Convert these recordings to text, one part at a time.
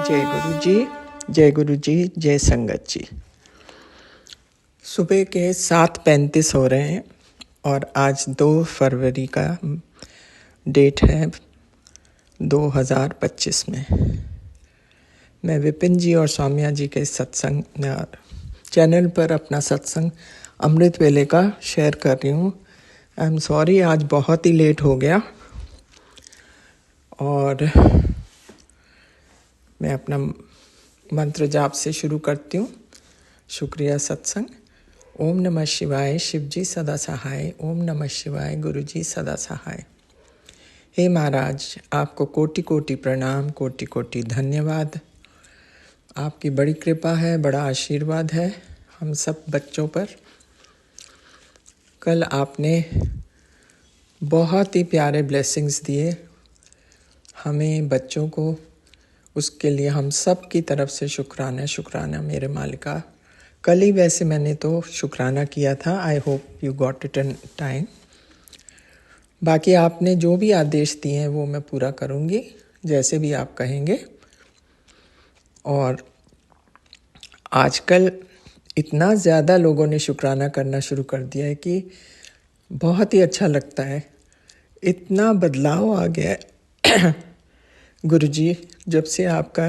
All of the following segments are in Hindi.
जय गुरु जी, जय गुरु जी, जय संगत जी। सुबह के 7:35 हो रहे हैं और आज 2 फरवरी का डेट है 2025 में। मैं विपिन जी और सौम्या जी के सत्संग चैनल पर अपना सत्संग अमृत वेले का शेयर कर रही हूँ। आई एम सॉरी, आज बहुत ही लेट हो गया और मैं अपना मंत्र जाप से शुरू करती हूँ। शुक्रिया सत्संग। ओम नमः शिवाय, शिव जी सदा सहाय। ओम नमः शिवाय, गुरु जी सदा सहाय। हे महाराज, आपको कोटि कोटि प्रणाम, कोटि कोटि धन्यवाद। आपकी बड़ी कृपा है, बड़ा आशीर्वाद है हम सब बच्चों पर। कल आपने बहुत ही प्यारे ब्लेसिंग्स दिए हमें बच्चों को, उसके लिए हम सब की तरफ से शुक्राना शुक्राना मेरे मालिका। कल ही वैसे मैंने तो शुक्राना किया था। I hope you got it in time. बाकी आपने जो भी आदेश दिए हैं वो मैं पूरा करूँगी, जैसे भी आप कहेंगे। और आजकल इतना ज़्यादा लोगों ने शुक्राना करना शुरू कर दिया है कि बहुत ही अच्छा लगता है। इतना बदलाव आ गया है गुरुजी, जब से आपका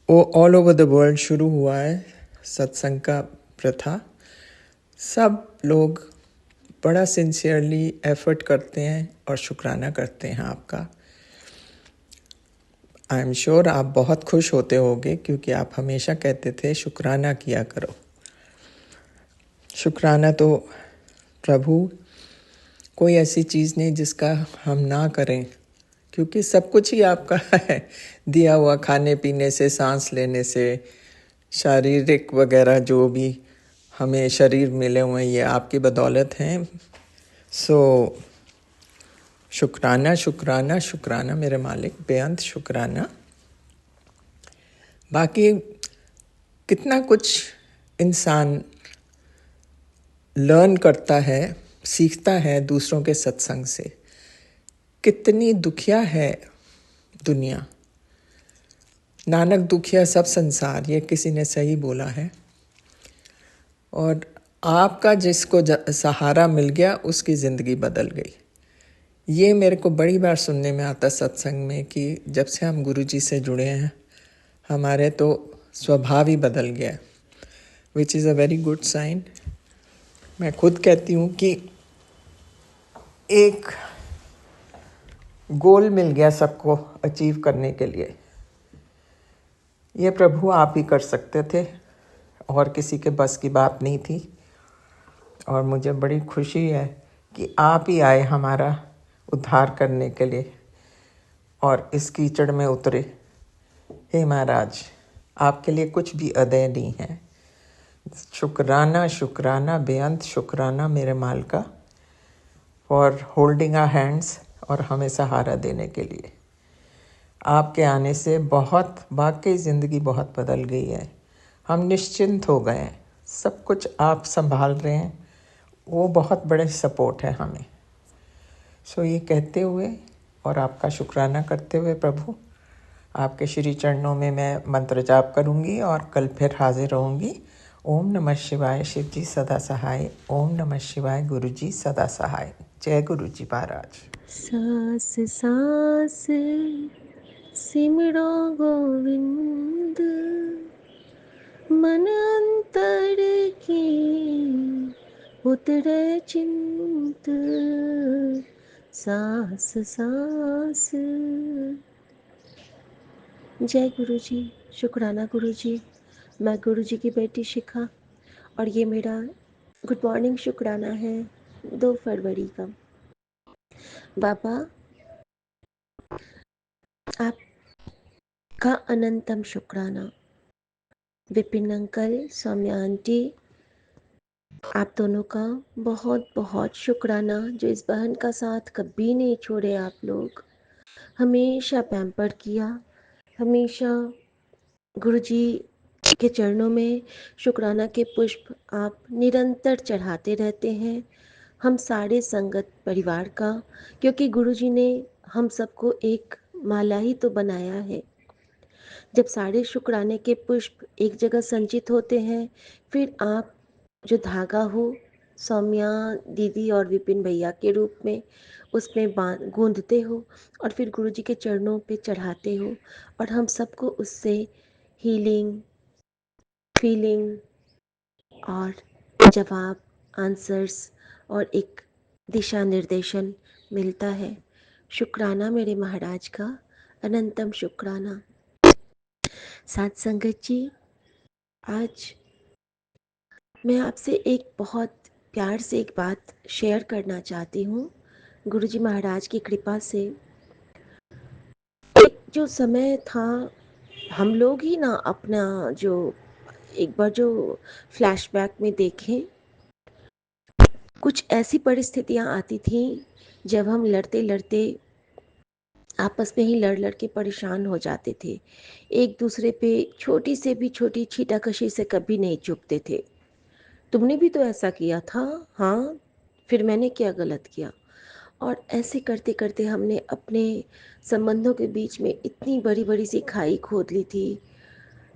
ऑल ओवर द वर्ल्ड शुरू हुआ है सत्संग का प्रथा। सब लोग बड़ा सिंसियरली एफर्ट करते हैं और शुक्राना करते हैं आपका। आई एम श्योर आप बहुत खुश होते होंगे, क्योंकि आप हमेशा कहते थे शुक्राना किया करो। शुक्राना तो प्रभु कोई ऐसी चीज़ नहीं जिसका हम ना करें, क्योंकि सब कुछ ही आपका है दिया हुआ। खाने पीने से, सांस लेने से, शारीरिक वगैरह जो भी हमें शरीर मिले हुए हैं, ये आपकी बदौलत हैं। सो शुक्राना शुक्राना शुक्राना मेरे मालिक, बेअंत शुक्राना। बाकी कितना कुछ इंसान लर्न करता है, सीखता है दूसरों के सत्संग से। कितनी दुखिया है दुनिया। नानक दुखिया सब संसार, ये किसी ने सही बोला है। और आपका जिसको सहारा मिल गया उसकी ज़िंदगी बदल गई। ये मेरे को बड़ी बार सुनने में आता सत्संग में कि जब से हम गुरुजी से जुड़े हैं हमारे तो स्वभाव ही बदल गया, which is a very good sign. मैं खुद कहती हूँ कि एक गोल मिल गया सबको अचीव करने के लिए। ये प्रभु आप ही कर सकते थे और किसी के बस की बात नहीं थी। और मुझे बड़ी खुशी है कि आप ही आए हमारा उद्धार करने के लिए और इस कीचड़ में उतरे। हे महाराज, आपके लिए कुछ भी अदय नहीं है। शुक्राना शुक्राना बेअंत शुक्राना मेरे मालिका, फॉर होल्डिंग आवर हैंड्स और हमें सहारा देने के लिए। आपके आने से बहुत वाकई ज़िंदगी बहुत बदल गई है। हम निश्चिंत हो गए हैं, सब कुछ आप संभाल रहे हैं, वो बहुत बड़े सपोर्ट है हमें। सो ये कहते हुए और आपका शुक्राना करते हुए प्रभु, आपके श्री चरणों में मैं मंत्र जाप करूँगी और कल फिर हाजिर रहूँगी। ओम नमः शिवाय, शिव जी सदा सहाय। ओम नमः शिवाय, गुरु जी सदा सहाय। जय गुरु जी महाराज। सांस सांस सिमरो गोविंद, मन अंतर की उतरे चिंत। सांस सांस। जय गुरु जी, शुक्राना गुरु जी। मैं गुरु जी की बेटी शिखा और ये मेरा गुड मॉर्निंग शुक्राना है 2 फरवरी का। बाबा, आपका अनंतम शुक्राना। विपिन अंकल, सौम्या आंटी, आप दोनों का बहुत बहुत शुक्राना, जो इस बहन का साथ कभी नहीं छोड़े। आप लोग हमेशा पैम्पर किया, हमेशा गुरुजी के चरणों में शुक्राना के पुष्प आप निरंतर चढ़ाते रहते हैं। हम सारे संगत परिवार का, क्योंकि गुरुजी ने हम सबको एक माला ही तो बनाया है। जब सारे शुक्राने के पुष्प एक जगह संचित होते हैं, फिर आप जो धागा हो सौम्या दीदी और विपिन भैया के रूप में उसमें गूंदते हो और फिर गुरु जी के चरणों पे चढ़ाते हो, और हम सबको उससे हीलिंग, फीलिंग और जवाब, आंसर्स और एक दिशा निर्देशन मिलता है। शुक्राना मेरे महाराज का, अनंतम शुक्राना। साथ संगत जी, आज मैं आपसे एक बहुत प्यार से एक बात शेयर करना चाहती हूँ। गुरुजी महाराज की कृपा से एक जो समय था, हम लोग ही ना अपना जो एक बार जो फ्लैशबैक में देखें, कुछ ऐसी परिस्थितियाँ आती थीं जब हम लड़ते लड़ते आपस में ही लड़ लड़ के परेशान हो जाते थे, एक दूसरे पे छोटी से भी छोटी छीटाकशी से कभी नहीं चुकते थे। तुमने भी तो ऐसा किया था, हाँ, फिर मैंने क्या गलत किया? और ऐसे करते करते हमने अपने संबंधों के बीच में इतनी बड़ी बड़ी सी खाई खोद ली थी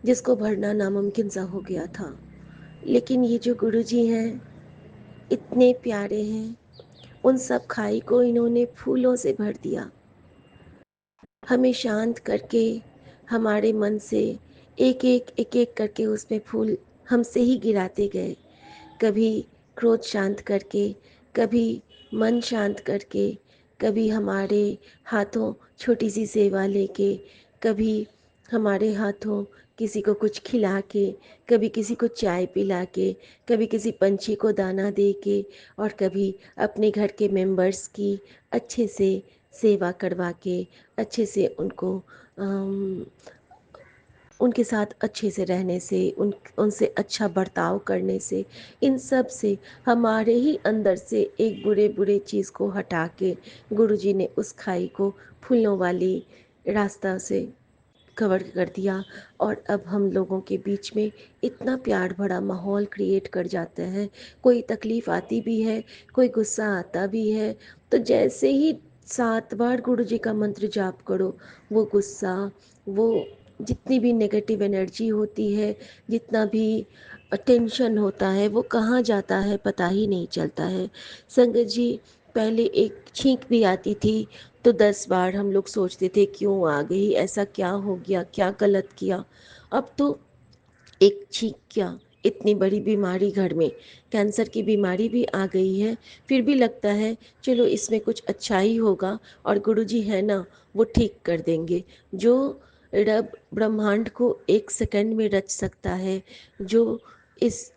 जिसको भरना नामुमकिन सा हो गया था। लेकिन ये जो गुरुजी हैं, इतने प्यारे हैं, उन सब खाई को इन्होंने फूलों से भर दिया, हमें शांत करके हमारे मन से एक एक करके उसमें फूल हमसे ही गिराते गए। कभी क्रोध शांत करके, कभी मन शांत करके, कभी हमारे हाथों छोटी सी सेवा लेके, कभी हमारे हाथों किसी को कुछ खिला के, कभी किसी को चाय पिला के, कभी किसी पंछी को दाना दे के, और कभी अपने घर के मेंबर्स की अच्छे से सेवा करवा के, अच्छे से उनके साथ अच्छे से रहने से, उनसे अच्छा बर्ताव करने से, इन सब से हमारे ही अंदर से एक बुरे बुरे चीज़ को हटा के गुरुजी ने उस खाई को फूलों वाली रास्ता से कवर कर दिया। और अब हम लोगों के बीच में इतना प्यार भरा माहौल क्रिएट कर जाता है। कोई तकलीफ़ आती भी है, कोई गुस्सा आता भी है, तो जैसे ही 7 बार गुरु जी का मंत्र जाप करो, वो गुस्सा, वो जितनी भी नेगेटिव एनर्जी होती है, जितना भी टेंशन होता है, वो कहाँ जाता है पता ही नहीं चलता है। संगत जी, पहले एक छींक भी आती थी तो 10 बार हम लोग सोचते थे क्यों आ गई, ऐसा क्या हो गया, क्या गलत किया। अब तो एक छींक क्या, इतनी बड़ी बीमारी घर में, कैंसर की बीमारी भी आ गई है, फिर भी लगता है चलो इसमें कुछ अच्छा ही होगा और गुरुजी है ना, वो ठीक कर देंगे। जो रब ब्रह्मांड को एक सेकंड में रच सकता है, जो इस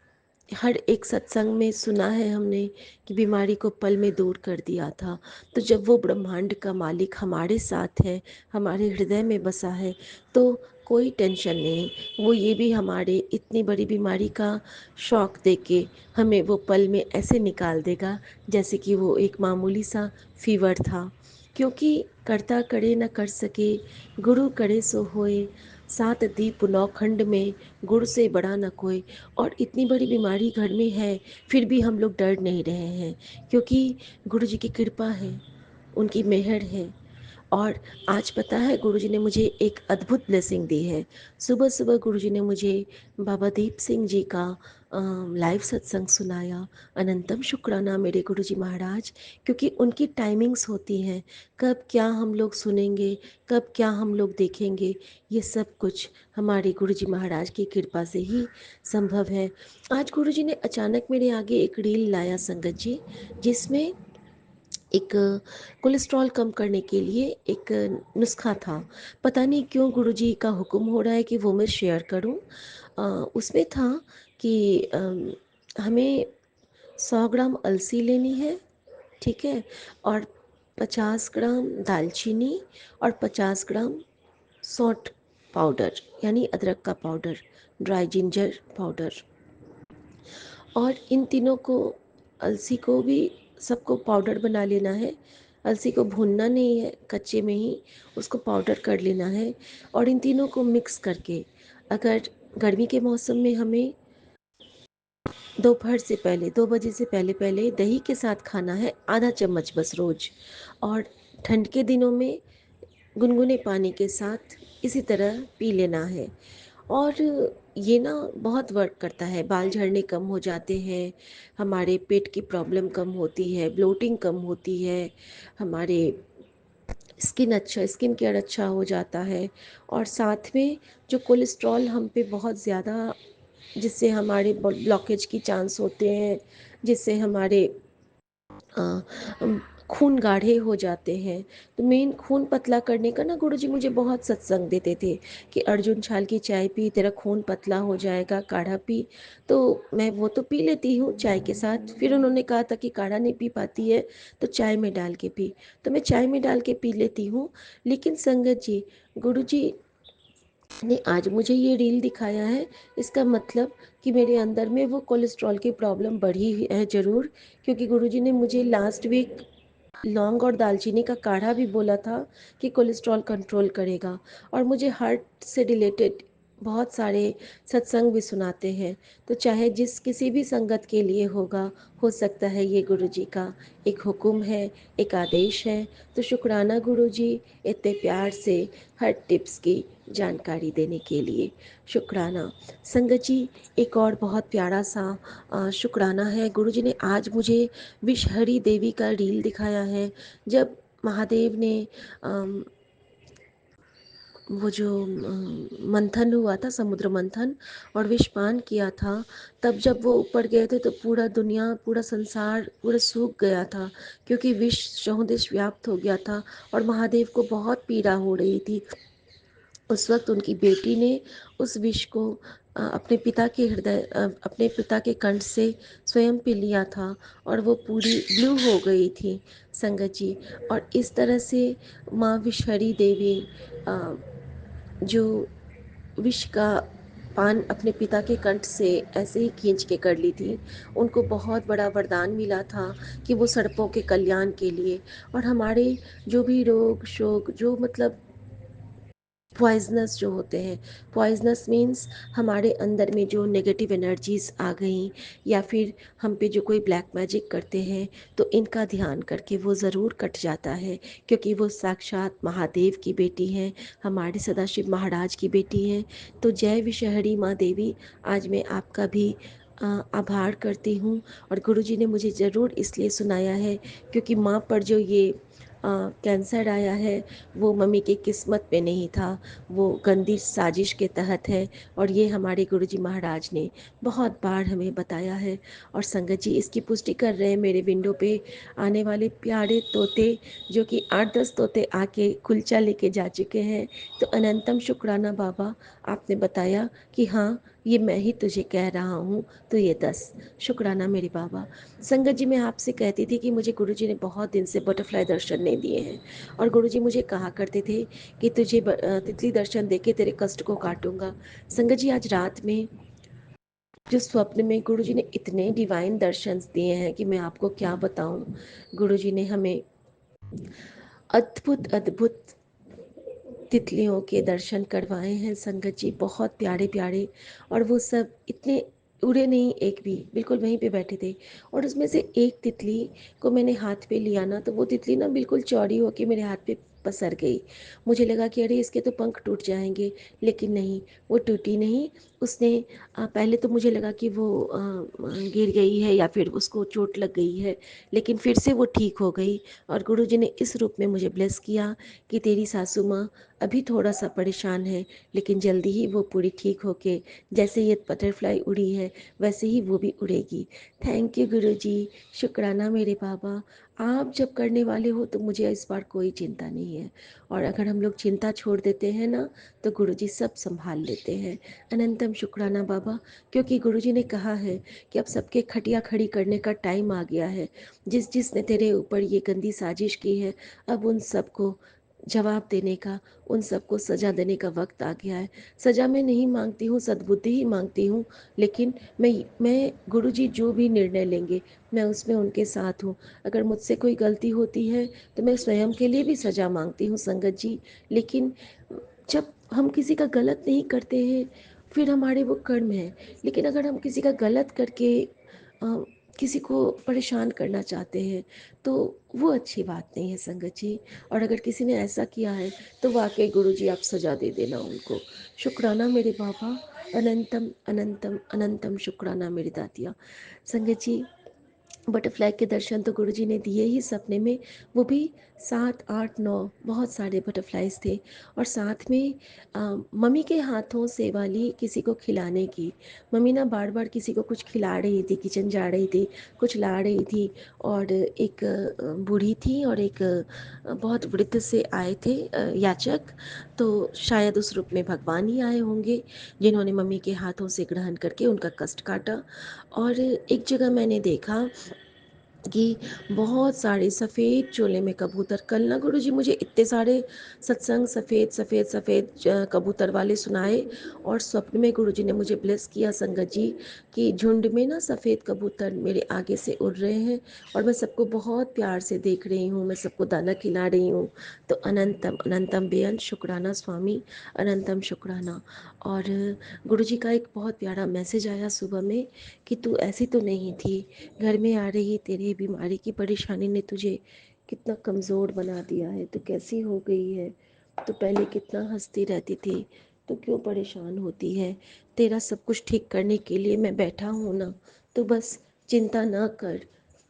हर एक सत्संग में सुना है हमने कि बीमारी को पल में दूर कर दिया था, तो जब वो ब्रह्मांड का मालिक हमारे साथ है, हमारे हृदय में बसा है, तो कोई टेंशन नहीं। वो ये भी हमारे इतनी बड़ी बीमारी का शौक दे के हमें वो पल में ऐसे निकाल देगा जैसे कि वो एक मामूली सा फीवर था। क्योंकि कर्ता करे न कर सके, गुरु करे सो होए, सात दीप नौ खंड में, गुरु से बड़ा न कोई। और इतनी बड़ी बीमारी घर में है, फिर भी हम लोग डर नहीं रहे हैं, क्योंकि गुरु जी की कृपा है, उनकी मेहर है। और आज पता है गुरुजी ने मुझे एक अद्भुत ब्लेसिंग दी है। सुबह सुबह गुरुजी ने मुझे बाबा दीप सिंह जी का लाइव सत्संग सुनाया। अनंतम शुक्राना मेरे गुरुजी महाराज, क्योंकि उनकी टाइमिंग्स होती हैं, कब क्या हम लोग सुनेंगे, कब क्या हम लोग देखेंगे, ये सब कुछ हमारे गुरुजी महाराज की कृपा से ही संभव है। आज गुरुजी ने अचानक मेरे आगे एक रील लाया संगत जी, जिसमें एक कोलेस्ट्रॉल कम करने के लिए एक नुस्खा था। पता नहीं क्यों गुरुजी का हुक्म हो रहा है कि वो मैं शेयर करूं। उसमें था कि हमें 100 ग्राम अलसी लेनी है, ठीक है, और 50 ग्राम दालचीनी और 50 ग्राम सौंठ पाउडर, यानी अदरक का पाउडर, ड्राई जिंजर पाउडर, और इन तीनों को, अलसी को भी सबको पाउडर बना लेना है। अलसी को भूनना नहीं है, कच्चे में ही उसको पाउडर कर लेना है। और इन तीनों को मिक्स करके, अगर गर्मी के मौसम में हमें दोपहर से पहले 2 बजे से पहले पहले दही के साथ खाना है, आधा चम्मच बस रोज। और ठंड के दिनों में गुनगुने पानी के साथ इसी तरह पी लेना है। और ये ना बहुत वर्क करता है, बाल झड़ने कम हो जाते हैं, हमारे पेट की प्रॉब्लम कम होती है, ब्लोटिंग कम होती है, हमारे स्किन केयर अच्छा हो जाता है। और साथ में जो कोलेस्ट्रॉल हम पे बहुत ज़्यादा, जिससे हमारे ब्लॉकेज की चांस होते हैं, जिससे हमारे अ, खून गाढ़े हो जाते हैं। तो मेन खून पतला करने का ना गुरुजी मुझे बहुत सत्संग देते थे कि अर्जुन छाल की चाय पी, तेरा खून पतला हो जाएगा, काढ़ा पी। तो मैं वो तो पी लेती हूँ चाय के साथ। फिर उन्होंने कहा था कि काढ़ा नहीं पी पाती है तो चाय में डाल के पी। तो मैं चाय में डाल के पी लेती हूँ। लेकिन संगत जी, गुरुजी ने आज मुझे ये रील दिखाया है, इसका मतलब कि मेरे अंदर में वो कोलेस्ट्रॉल की प्रॉब्लम बढ़ी है ज़रूर। क्योंकि गुरुजी ने मुझे लास्ट वीक लौंग और दालचीनी का काढ़ा भी बोला था कि कोलेस्ट्रॉल कंट्रोल करेगा। और मुझे हार्ट से रिलेटेड बहुत सारे सत्संग भी सुनाते हैं। तो चाहे जिस किसी भी संगत के लिए होगा, हो सकता है ये गुरुजी का एक हुक्म है, एक आदेश है। तो शुक्राना गुरुजी, इतने प्यार से हर टिप्स की जानकारी देने के लिए शुक्राना। संगत जी, एक और बहुत प्यारा सा शुक्राना है। गुरुजी ने आज मुझे विषहरी देवी का रील दिखाया है। जब महादेव ने वो जो मंथन हुआ था, समुद्र मंथन, और विषपान किया था, तब जब वो ऊपर गए थे तो पूरा दुनिया, पूरा संसार पूरा सूख गया था, क्योंकि विष चहुदिश व्याप्त हो गया था और महादेव को बहुत पीड़ा हो रही थी। उस वक्त उनकी बेटी ने उस विष को अपने पिता के कंठ से स्वयं पी लिया था और वो पूरी ब्लू हो गई थी संगत जी। और इस तरह से माँ विषहरी देवी जो विष का पान अपने पिता के कंठ से ऐसे ही खींच के कर ली थी, उनको बहुत बड़ा वरदान मिला था कि वो सड़पों के कल्याण के लिए और हमारे जो भी रोग शोक, जो मतलब पॉइजनस जो होते हैं, पॉइजनस मीन्स हमारे अंदर में जो नेगेटिव एनर्जीज आ गई, या फिर हम पे जो कोई ब्लैक मैजिक करते हैं, तो इनका ध्यान करके वो ज़रूर कट जाता है। क्योंकि वो साक्षात महादेव की बेटी हैं, हमारे सदाशिव महाराज की बेटी हैं। तो जय विषहरी माँ देवी, आज मैं आपका भी आभार करती हूँ। और गुरुजी ने मुझे ज़रूर इसलिए सुनाया है क्योंकि माँ पर जो ये कैंसर आया है, वो मम्मी की किस्मत में नहीं था, वो गंदी साजिश के तहत है। और ये हमारे गुरुजी महाराज ने बहुत बार हमें बताया है। और संगत जी, इसकी पुष्टि कर रहे हैं मेरे विंडो पे आने वाले प्यारे तोते, जो कि 8-10 तोते आके कुलचा लेके जा चुके हैं। तो अनंतम शुक्राना बाबा, आपने बताया कि हाँ, ये मैं ही तुझे कह रहा हूँ, तो ये 10 शुक्राना मेरे बाबा। संगत जी, मैं आपसे कहती थी कि मुझे गुरुजी ने बहुत दिन से बटरफ्लाई दर्शन नहीं दिए हैं। और गुरुजी मुझे कहा करते थे कि तुझे तितली दर्शन देके तेरे कष्ट को काटूंगा। संगत जी, आज रात में जो स्वप्न में गुरुजी ने इतने डिवाइन दर्शन दिए हैं कि मैं आपको क्या बताऊं। गुरुजी ने हमें अद्भुत अद्भुत तितलियों के दर्शन करवाए हैं संगत जी, बहुत प्यारे प्यारे। और वो सब इतने उड़े नहीं एक भी, बिल्कुल वहीं पे बैठे थे। और उसमें से एक तितली को मैंने हाथ पे लिया ना, तो वो तितली ना बिल्कुल चौड़ी होके मेरे हाथ पे पसर गई। मुझे लगा कि अरे इसके तो पंख टूट जाएंगे, लेकिन नहीं, वो टूटी नहीं। उसने पहले तो मुझे लगा कि वो गिर गई है या फिर उसको चोट लग गई है, लेकिन फिर से वो ठीक हो गई। और गुरुजी ने इस रूप में मुझे ब्लेस किया कि तेरी सासू माँ अभी थोड़ा सा परेशान है, लेकिन जल्दी ही वो पूरी ठीक होके जैसे ये बटरफ्लाई उड़ी है वैसे ही वो भी उड़ेगी। थैंक यू गुरुजी, शुक्राना मेरे बाबा। आप जब करने वाले हो तो मुझे इस बार कोई चिंता नहीं है। और अगर हम लोग चिंता छोड़ देते हैं ना, तो गुरुजी सब संभाल लेते हैं। अनंतम शुक्राना बाबा, क्योंकि गुरुजी ने कहा है कि अब सबके खटिया खड़ी करने का टाइम आ गया है। जिस जिसने तेरे ऊपर ये गंदी साजिश की है, अब उन सबको जवाब देने का, उन सबको सज़ा देने का वक्त आ गया है। सज़ा मैं नहीं मांगती हूँ, सद्बुद्धि ही मांगती हूँ। लेकिन मैं गुरुजी जो भी निर्णय लेंगे, मैं उसमें उनके साथ हूँ। अगर मुझसे कोई गलती होती है तो मैं स्वयं के लिए भी सज़ा मांगती हूँ संगत जी। लेकिन जब हम किसी का गलत नहीं करते हैं, फिर हमारे वो कर्म है। लेकिन अगर हम किसी का गलत करके किसी को परेशान करना चाहते हैं, तो वो अच्छी बात नहीं है संगत जी। और अगर किसी ने ऐसा किया है तो वाकई गुरु जी आप सजा दे देना उनको। शुक्राना मेरे बाबा, अनंतम अनंतम अनंतम शुक्राना मेरी दातिया। संगत जी, बटरफ्लाई के दर्शन तो गुरुजी ने दिए ही सपने में, वो भी 7 8 9 बहुत सारे बटरफ्लाइज थे। और साथ में मम्मी के हाथों से वाली किसी को खिलाने की, मम्मी ना बार बार किसी को कुछ खिला रही थी, किचन जा रही थी, कुछ ला रही थी। और एक बूढ़ी थी और एक बहुत वृद्ध से आए थे याचक, तो शायद उस रूप में भगवान ही आए होंगे जिन्होंने मम्मी के हाथों से ग्रहण करके उनका कष्ट काटा। और एक जगह मैंने देखा कि बहुत सारे सफ़ेद चोले में कबूतर, कल ना गुरुजी मुझे इतने सारे सत्संग सफ़ेद सफ़ेद सफ़ेद कबूतर वाले सुनाए। और स्वप्न में गुरुजी ने मुझे ब्लेस किया संगत जी कि झुंड में ना सफ़ेद कबूतर मेरे आगे से उड़ रहे हैं और मैं सबको बहुत प्यार से देख रही हूँ, मैं सबको दाना खिला रही हूँ। तो अनंतम अनंतम बेअंत शुक्राना स्वामी, अनंतम शुक्राना। और गुरुजी का एक बहुत प्यारा मैसेज आया सुबह में कि तू ऐसी तो नहीं थी, घर में आ रही तेरी बीमारी की परेशानी ने तुझे कितना कमज़ोर बना दिया है, तो कैसी हो गई है, तो पहले कितना हंसती रहती थी, तो क्यों परेशान होती है। तेरा सब कुछ ठीक करने के लिए मैं बैठा हूँ ना, तो बस चिंता ना कर,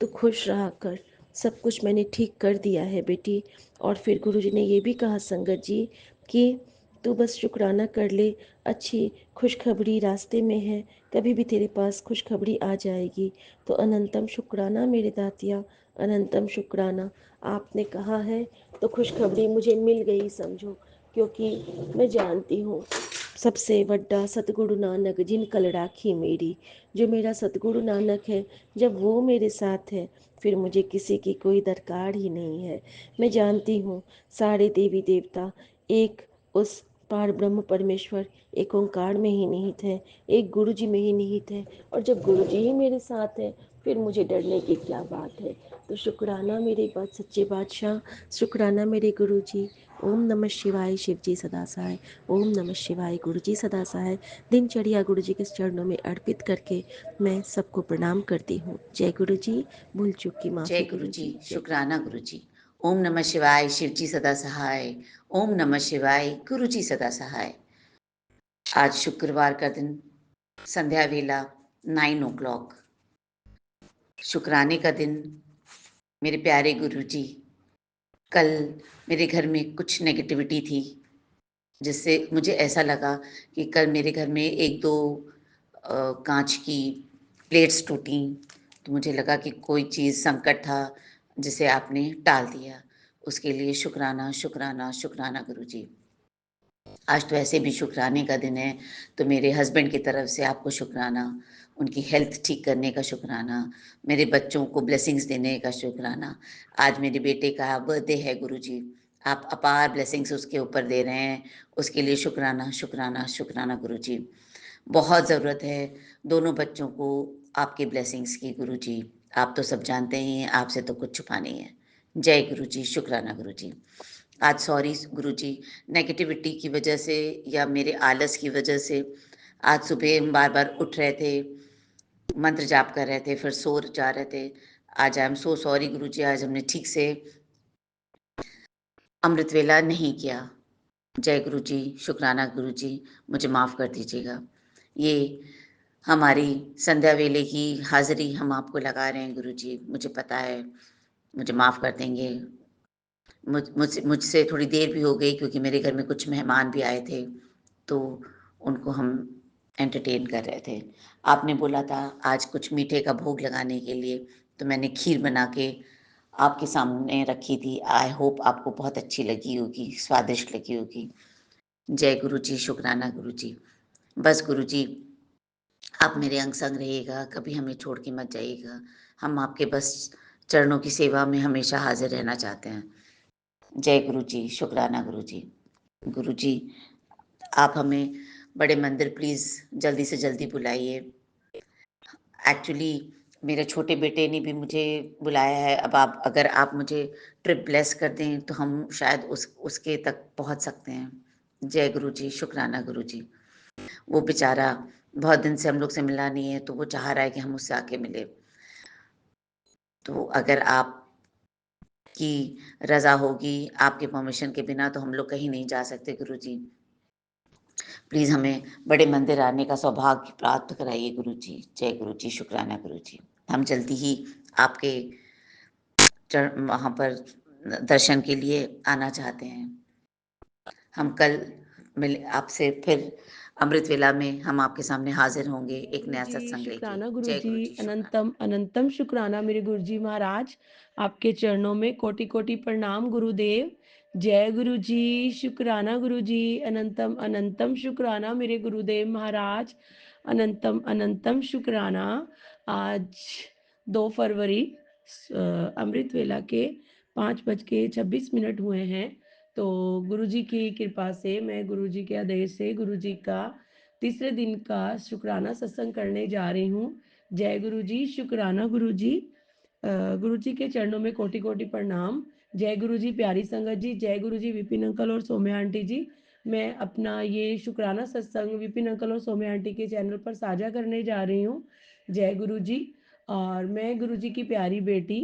तो खुश रहा कर, सब कुछ मैंने ठीक कर दिया है बेटी। और फिर गुरुजी ने ये भी कहा संगत जी कि तू बस शुक्राना कर ले, अच्छी खुशखबरी रास्ते में है, कभी भी तेरे पास खुशखबरी आ जाएगी। तो अनंतम शुक्राना मेरे दातिया, अनंतम शुक्राना। आपने कहा है तो खुशखबरी मुझे मिल गई समझो, क्योंकि मैं जानती हूँ सबसे बड़ा सतगुरु नानक जिन कल राखी मेरी। जो मेरा सतगुरु नानक है, जब वो मेरे साथ है फिर मुझे किसी की कोई दरकार ही नहीं है। मैं जानती हूँ सारे देवी देवता एक उस पार ब्रह्म परमेश्वर एक ओंकार में ही निहित है, एक गुरु जी में ही निहित है। और जब गुरु जी ही मेरे साथ है फिर मुझे डरने की क्या बात है। तो शुक्राना मेरे बात सच्चे बादशाह, शुक्राना मेरे गुरु जी। ओम नमः शिवाय शिव जी सदा सहाय, ओम नमः शिवाय गुरु जी सदा सहाय। दिनचर्या गुरु जी के चरणों में अर्पित करके मैं सबको प्रणाम करती हूँ। जय गुरु जी, भूल चूक की जय माफ़ी गुरु गुरु जी, जी। शुक्राना गुरु जी। ओम नमः शिवाय, शिव जी सदा सहाय। ओम नमः शिवाय, गुरु जी सदा सहाय। आज शुक्रवार का दिन, संध्या वेला 9 o'clock, शुक्राने का दिन। मेरे प्यारे गुरु जी, कल मेरे घर में कुछ नेगेटिविटी थी, जिससे मुझे ऐसा लगा कि कल मेरे घर में 1-2 कांच की प्लेट्स टूटी, तो मुझे लगा कि कोई चीज़ संकट था जिसे आपने टाल दिया। उसके लिए शुक्राना शुक्राना शुक्राना गुरु जी। आज तो ऐसे भी शुक्राने का दिन है, तो मेरे हस्बैंड की तरफ से आपको शुक्राना, उनकी हेल्थ ठीक करने का शुक्राना, मेरे बच्चों को ब्लेसिंग्स देने का शुक्राना। आज मेरे बेटे का बर्थडे है गुरुजी, आप अपार ब्लेसिंग्स उसके ऊपर दे रहे हैं, उसके लिए शुक्राना शुक्राना शुक्राना गुरुजी। बहुत ज़रूरत है दोनों बच्चों को आपकी ब्लेसिंग्स की गुरुजी। आप तो सब जानते ही हैं, आपसे तो कुछ छुपा नहीं है। जय गुरुजी, शुक्राना गुरुजी। आज सॉरी गुरुजी, नेगेटिविटी की वजह से या मेरे आलस की वजह से आज सुबह हम बार-बार उठ रहे थे, मंत्र जाप कर रहे थे, फिर सो जा रहे थे। आज आई एम सो सॉरी गुरुजी, आज हमने ठीक से अमृत वेला नहीं किया। जय गुरुजी, शुक्राना गुरुजी, मुझे माफ़ कर दीजिएगा। ये हमारी संध्या वेले की हाज़िरी हम आपको लगा रहे हैं गुरुजी, मुझे पता है, मुझे माफ़ कर देंगे। मुझसे थोड़ी देर भी हो गई क्योंकि मेरे घर में कुछ मेहमान भी आए थे, तो उनको हम एंटरटेन कर रहे थे। आपने बोला था आज कुछ मीठे का भोग लगाने के लिए, तो मैंने खीर बना के आपके सामने रखी थी। आई होप आपको बहुत अच्छी लगी होगी, स्वादिष्ट लगी होगी। जय गुरुजी, शुक्राना गुरुजी। बस गुरुजी, आप मेरे अंग संग रहिएगा, कभी हमें छोड़ के मत जाइएगा। हम आपके बस चरणों की सेवा में हमेशा हाज़िर रहना चाहते हैं। जय गुरुजी, शुक्राना गुरुजी। गुरुजी, आप हमें बड़े मंदिर प्लीज़ जल्दी से जल्दी बुलाइए। एक्चुअली मेरे छोटे बेटे ने भी मुझे बुलाया है, अब आप अगर आप मुझे ट्रिप ब्लेस कर दें, तो हम शायद उसके तक पहुँच सकते हैं। जय गुरुजी, शुक्राना गुरुजी। वो बेचारा बहुत दिन से हम लोग से मिला नहीं है, तो वो चाह रहा है कि हम उससे आके मिलें। तो अगर आप की रज़ा होगी, आपके परमिशन के बिना तो हम लोग कहीं नहीं जा सकते गुरुजी। प्लीज़ हमें बड़े मंदिर आने का सौभाग्य प्राप्त कराइए गुरुजी। जय गुरुजी, शुक्राना गुरुजी। हम जल्दी ही आपके वहाँ पर दर्शन के लिए आना चाहते हैं। हम कल मिल आपसे फिर अमृत वेला में हम आपके सामने हाज़िर होंगे एक नया गुरुजी सत्संग लेके। शुक्राना जय गुरुजी, गुरुजी, शुक्राना। अनंतम अनंतम शुक्राना मेरे गुरुजी महाराज। आपके चरणों में कोटि कोटि प्रणाम गुरुदेव। जय गुरुजी, शुक्राना गुरुजी, अनंतम अनंतम शुक्राना मेरे गुरुदेव महाराज। अनंतम अनंतम शुक्राना। आज 2 फरवरी अमृत वेला के 5:26 हुए हैं। तो गुरुजी की कृपा से, मैं गुरुजी के आदेश से गुरुजी का तीसरे दिन का शुक्राना सत्संग करने जा रही हूँ। जय गुरु जी, शुक्राना गुरु जी। गुरु जी के चरणों में कोटि कोटि प्रणाम। जय गुरु जी प्यारी संगत जी, जय गुरु जी विपिन अंकल और सौम्या आंटी जी। मैं अपना ये शुक्राना सत्संग विपिन अंकल और सौम्या आंटी के चैनल पर साझा करने जा रही हूँ। जय गुरु जी। और मैं गुरु जी की प्यारी बेटी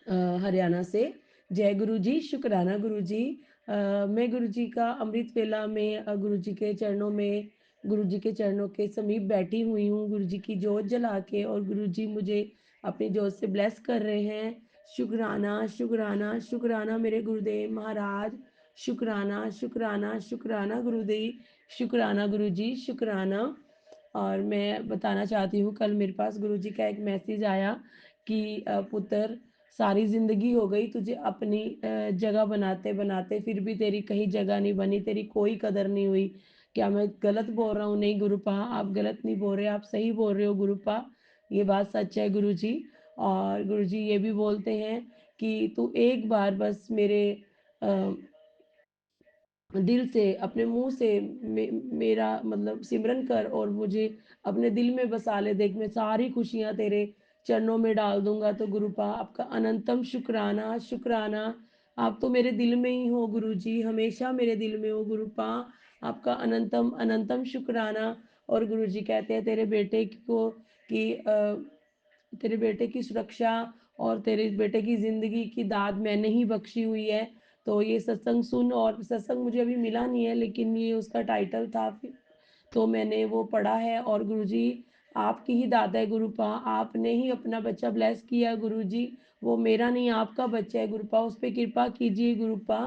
हरियाणा से। जय गुरु जी, शुक्राना गुरु जी। मैं गुरु जी का अमृत वेला में गुरु जी के चरणों में, गुरु जी के चरणों के समीप बैठी हुई हूँ, गुरु जी की जोत जला के, और गुरु जी मुझे अपनी जोत से ब्लेस कर रहे हैं। शुक्राना शुक्राना शुक्राना मेरे गुरुदेव महाराज। शुक्राना शुक्राना शुक्राना गुरुदेव, शुक्राना गुरु जी, शुक्राना। और मैं बताना चाहती हूँ, कल मेरे पास गुरु जी का एक मैसेज आया कि पुत्र, सारी जिंदगी हो गई तुझे अपनी जगह बनाते बनाते, फिर भी तेरी कहीं जगह नहीं बनी, तेरी कोई कदर नहीं हुई। क्या मैं गलत बोल रहा हूँ? नहीं गुरुपा, आप गलत नहीं बोल रहे, आप सही बोल रहे हो गुरुपा। ये बात सच है गुरु जी। और गुरु जी ये भी बोलते हैं कि तू एक बार बस मेरे दिल से, अपने मुंह से मेरा मतलब सिमरन कर और मुझे अपने दिल में बसा ले, देख मैं सारी खुशियां तेरे चरणों में डाल दूंगा। तो गुरुपा आपका अनंतम शुक्राना शुक्राना। आप तो मेरे दिल में ही हो गुरु जी, हमेशा मेरे दिल में हो गुरुपा। आपका अनंतम अनंतम शुक्राना। और गुरु जी कहते हैं तेरे बेटे को कि तेरे बेटे की सुरक्षा और तेरे बेटे की ज़िंदगी की दाद मैंने ही बख्शी हुई है। तो ये सत्संग सुन, और सत्संग मुझे अभी मिला नहीं है लेकिन ये उसका टाइटल था, तो मैंने वो पढ़ा है। और गुरुजी आपकी ही दाता है गुरुपा, आपने ही अपना बच्चा ब्लेस किया गुरुजी, वो मेरा नहीं आपका बच्चा है गुरुपा, उस पर कृपा कीजिए गुरुपा,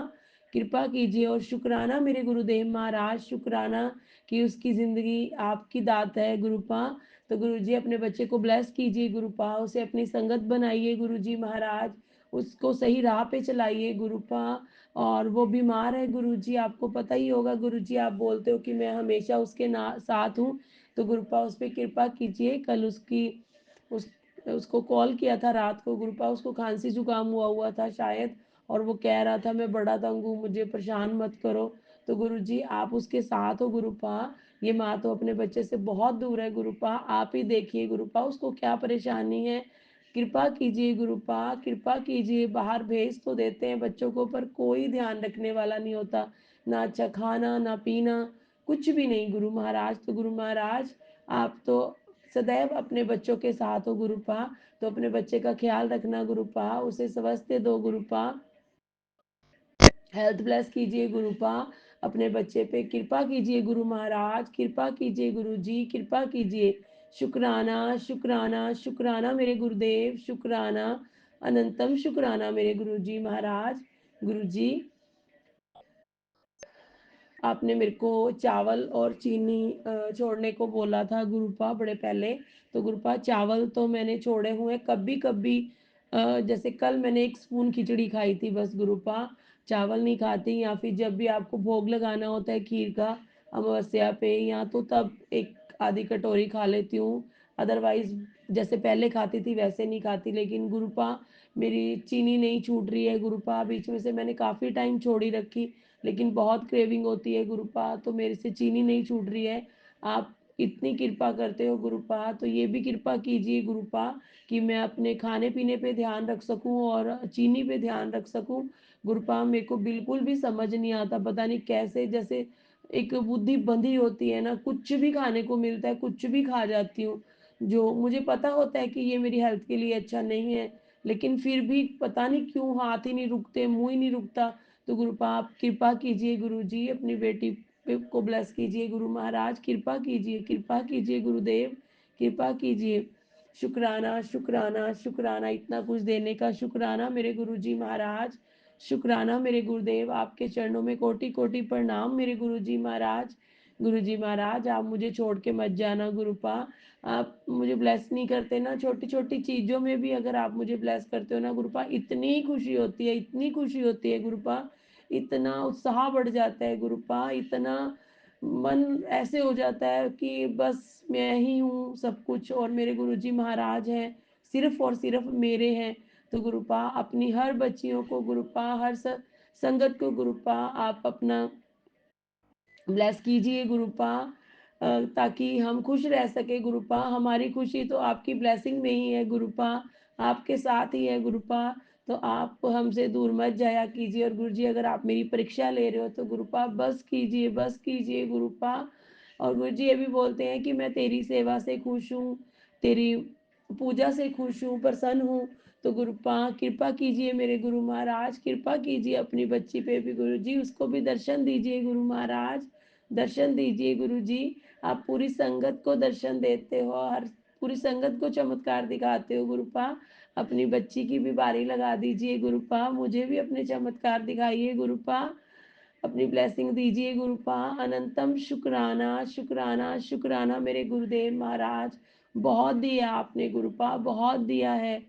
कृपा कीजिए। और शुक्राना मेरे गुरुदेव महाराज, शुक्राना कि उसकी ज़िंदगी आपकी दात है गुरुपा। तो गुरुजी अपने बच्चे को ब्लेस कीजिए गुरुपा, उसे अपनी संगत बनाइए गुरुजी महाराज, उसको सही राह पे चलाइए गुरुपा। और वो बीमार है गुरुजी, आपको पता ही होगा गुरुजी, आप बोलते हो कि मैं हमेशा उसके साथ हूँ। तो गुरुपा उस पर कृपा कीजिए। कल उस उसको कॉल किया था रात को गुरुपा, उसको खांसी जुकाम हुआ था शायद, और वो कह रहा था मैं बड़ा तंग हूँ, मुझे परेशान मत करो। तो गुरुजी आप उसके साथ हो गुरुपा। ये माँ तो अपने बच्चे से बहुत दूर है गुरुपा, आप ही देखिए गुरुपा उसको क्या परेशानी है, कृपा कीजिए गुरुपा, कृपा कीजिए। बाहर भेज तो देते हैं बच्चों को, पर कोई ध्यान रखने वाला नहीं होता, ना अच्छा खाना ना पीना, कुछ भी नहीं गुरु महाराज। तो गुरु महाराज आप तो सदैव अपने बच्चों के साथ हो गुरुपा, तो अपने बच्चे का ख्याल रखना गुरुपा, उसे स्वस्थ दो गुरुपा, हेल्थ ब्लेस कीजिए गुरुपा, अपने बच्चे पे कृपा कीजिए गुरु महाराज, कृपा कीजिए गुरु जी, कृपा कीजिए। शुक्राना शुक्राना शुक्राना मेरे गुरुदेव, शुक्राना अनंतम शुक्राना मेरे गुरु जी महाराज। गुरु जी आपने मेरे को चावल और चीनी छोड़ने को बोला था गुरुपा बड़े पहले। तो गुरुपा चावल तो मैंने छोड़े हुए कभी कभी, जैसे कल मैंने 1 स्पून खिचड़ी खाई थी बस गुरुपा, चावल नहीं खाती। या फिर जब भी आपको भोग लगाना होता है खीर का अमावस्या पे, या तो तब एक आधी कटोरी खा लेती हूँ, अदरवाइज जैसे पहले खाती थी वैसे नहीं खाती। लेकिन गुरुपा मेरी चीनी नहीं छूट रही है गुरुपा, बीच में से मैंने काफ़ी टाइम छोड़ी रखी, लेकिन बहुत क्रेविंग होती है गुरुपा, तो मेरे से चीनी नहीं छूट रही है। आप इतनी कृपा करते हो गुरुपा, तो ये भी कृपा कीजिए गुरुपा कि मैं अपने खाने पीने पे ध्यान रख सकूं और चीनी पे ध्यान रख सकूं गुरुपा। मेरे को बिल्कुल भी समझ नहीं आता, पता नहीं कैसे, जैसे एक बुद्धि बंधी होती है ना, कुछ भी खाने को मिलता है कुछ भी खा जाती हूँ। जो मुझे पता होता है कि ये मेरी हेल्थ के लिए अच्छा नहीं है, लेकिन फिर भी पता नहीं क्यों हाथ ही नहीं रुकते, मुँह ही नहीं रुकता। तो गुरुपा आप कृपा कीजिए गुरुजी, अपनी बेटी पे को ब्लेस कीजिए गुरु महाराज, कृपा कीजिए गुरुदेव, कृपा कीजिए। शुक्राना, शुक्राना, शुक्राना, इतना कुछ देने का शुक्राना मेरे गुरुजी महाराज, शुक्राना मेरे गुरुदेव, आपके चरणों में कोटि-कोटि प्रणाम मेरे गुरुजी महाराज। गुरुजी महाराज आप मुझे छोड़ के मत जाना गुरुपा, आप मुझे ब्लेस नहीं करते ना, छोटी-छोटी चीज़ों में भी अगर आप मुझे ब्लेस करते हो ना गुरुपा, इतनी खुशी होती है, इतनी खुशी होती है गुरुपा, इतना उत्साह बढ़ जाता है गुरुपा, इतना मन ऐसे हो जाता है कि बस मैं ही हूँ सब कुछ और मेरे गुरुजी महाराज हैं, सिर्फ़ और सिर्फ़ मेरे हैं। तो गुरुपा अपनी हर बच्चियों को गुरुपा, हर संगत को गुरुपा आप अपना ब्लेस कीजिए गुरुपा, ताकि हम खुश रह सके गुरुपा, हमारी खुशी तो आपकी ब्लेसिंग में ही है गुरुपा, आपके साथ ही है गुरुपा, तो आप हमसे दूर मत जाया कीजिए। और गुरुजी अगर आप मेरी परीक्षा ले रहे हो तो गुरुपा बस कीजिए गुरुपा। और गुरुजी ये भी बोलते हैं कि मैं तेरी सेवा से खुश हूँ, तेरी पूजा से खुश हूँ, प्रसन्न हूँ। तो गुरुपा कृपा कीजिए मेरे गुरु महाराज, कृपा कीजिए अपनी बच्ची पे भी गुरुजी, उसको भी दर्शन दीजिए गुरु महाराज, दर्शन दीजिए गुरुजी। आप पूरी संगत को दर्शन देते हो, हर पूरी संगत को चमत्कार दिखाते हो गुरुपा। अपनी बच्ची की भी बारी लगा दीजिए गुरुपा, मुझे भी अपने चमत्कार दिखाइए गुरुपा, अपनी ब्लेसिंग दीजिए गुरुपा। अनंतम शुक्राना, शुक्राना, शुक्राना मेरे गुरुदेव महाराज, बहुत दिया आपने गुरुपा, बहुत दिया है।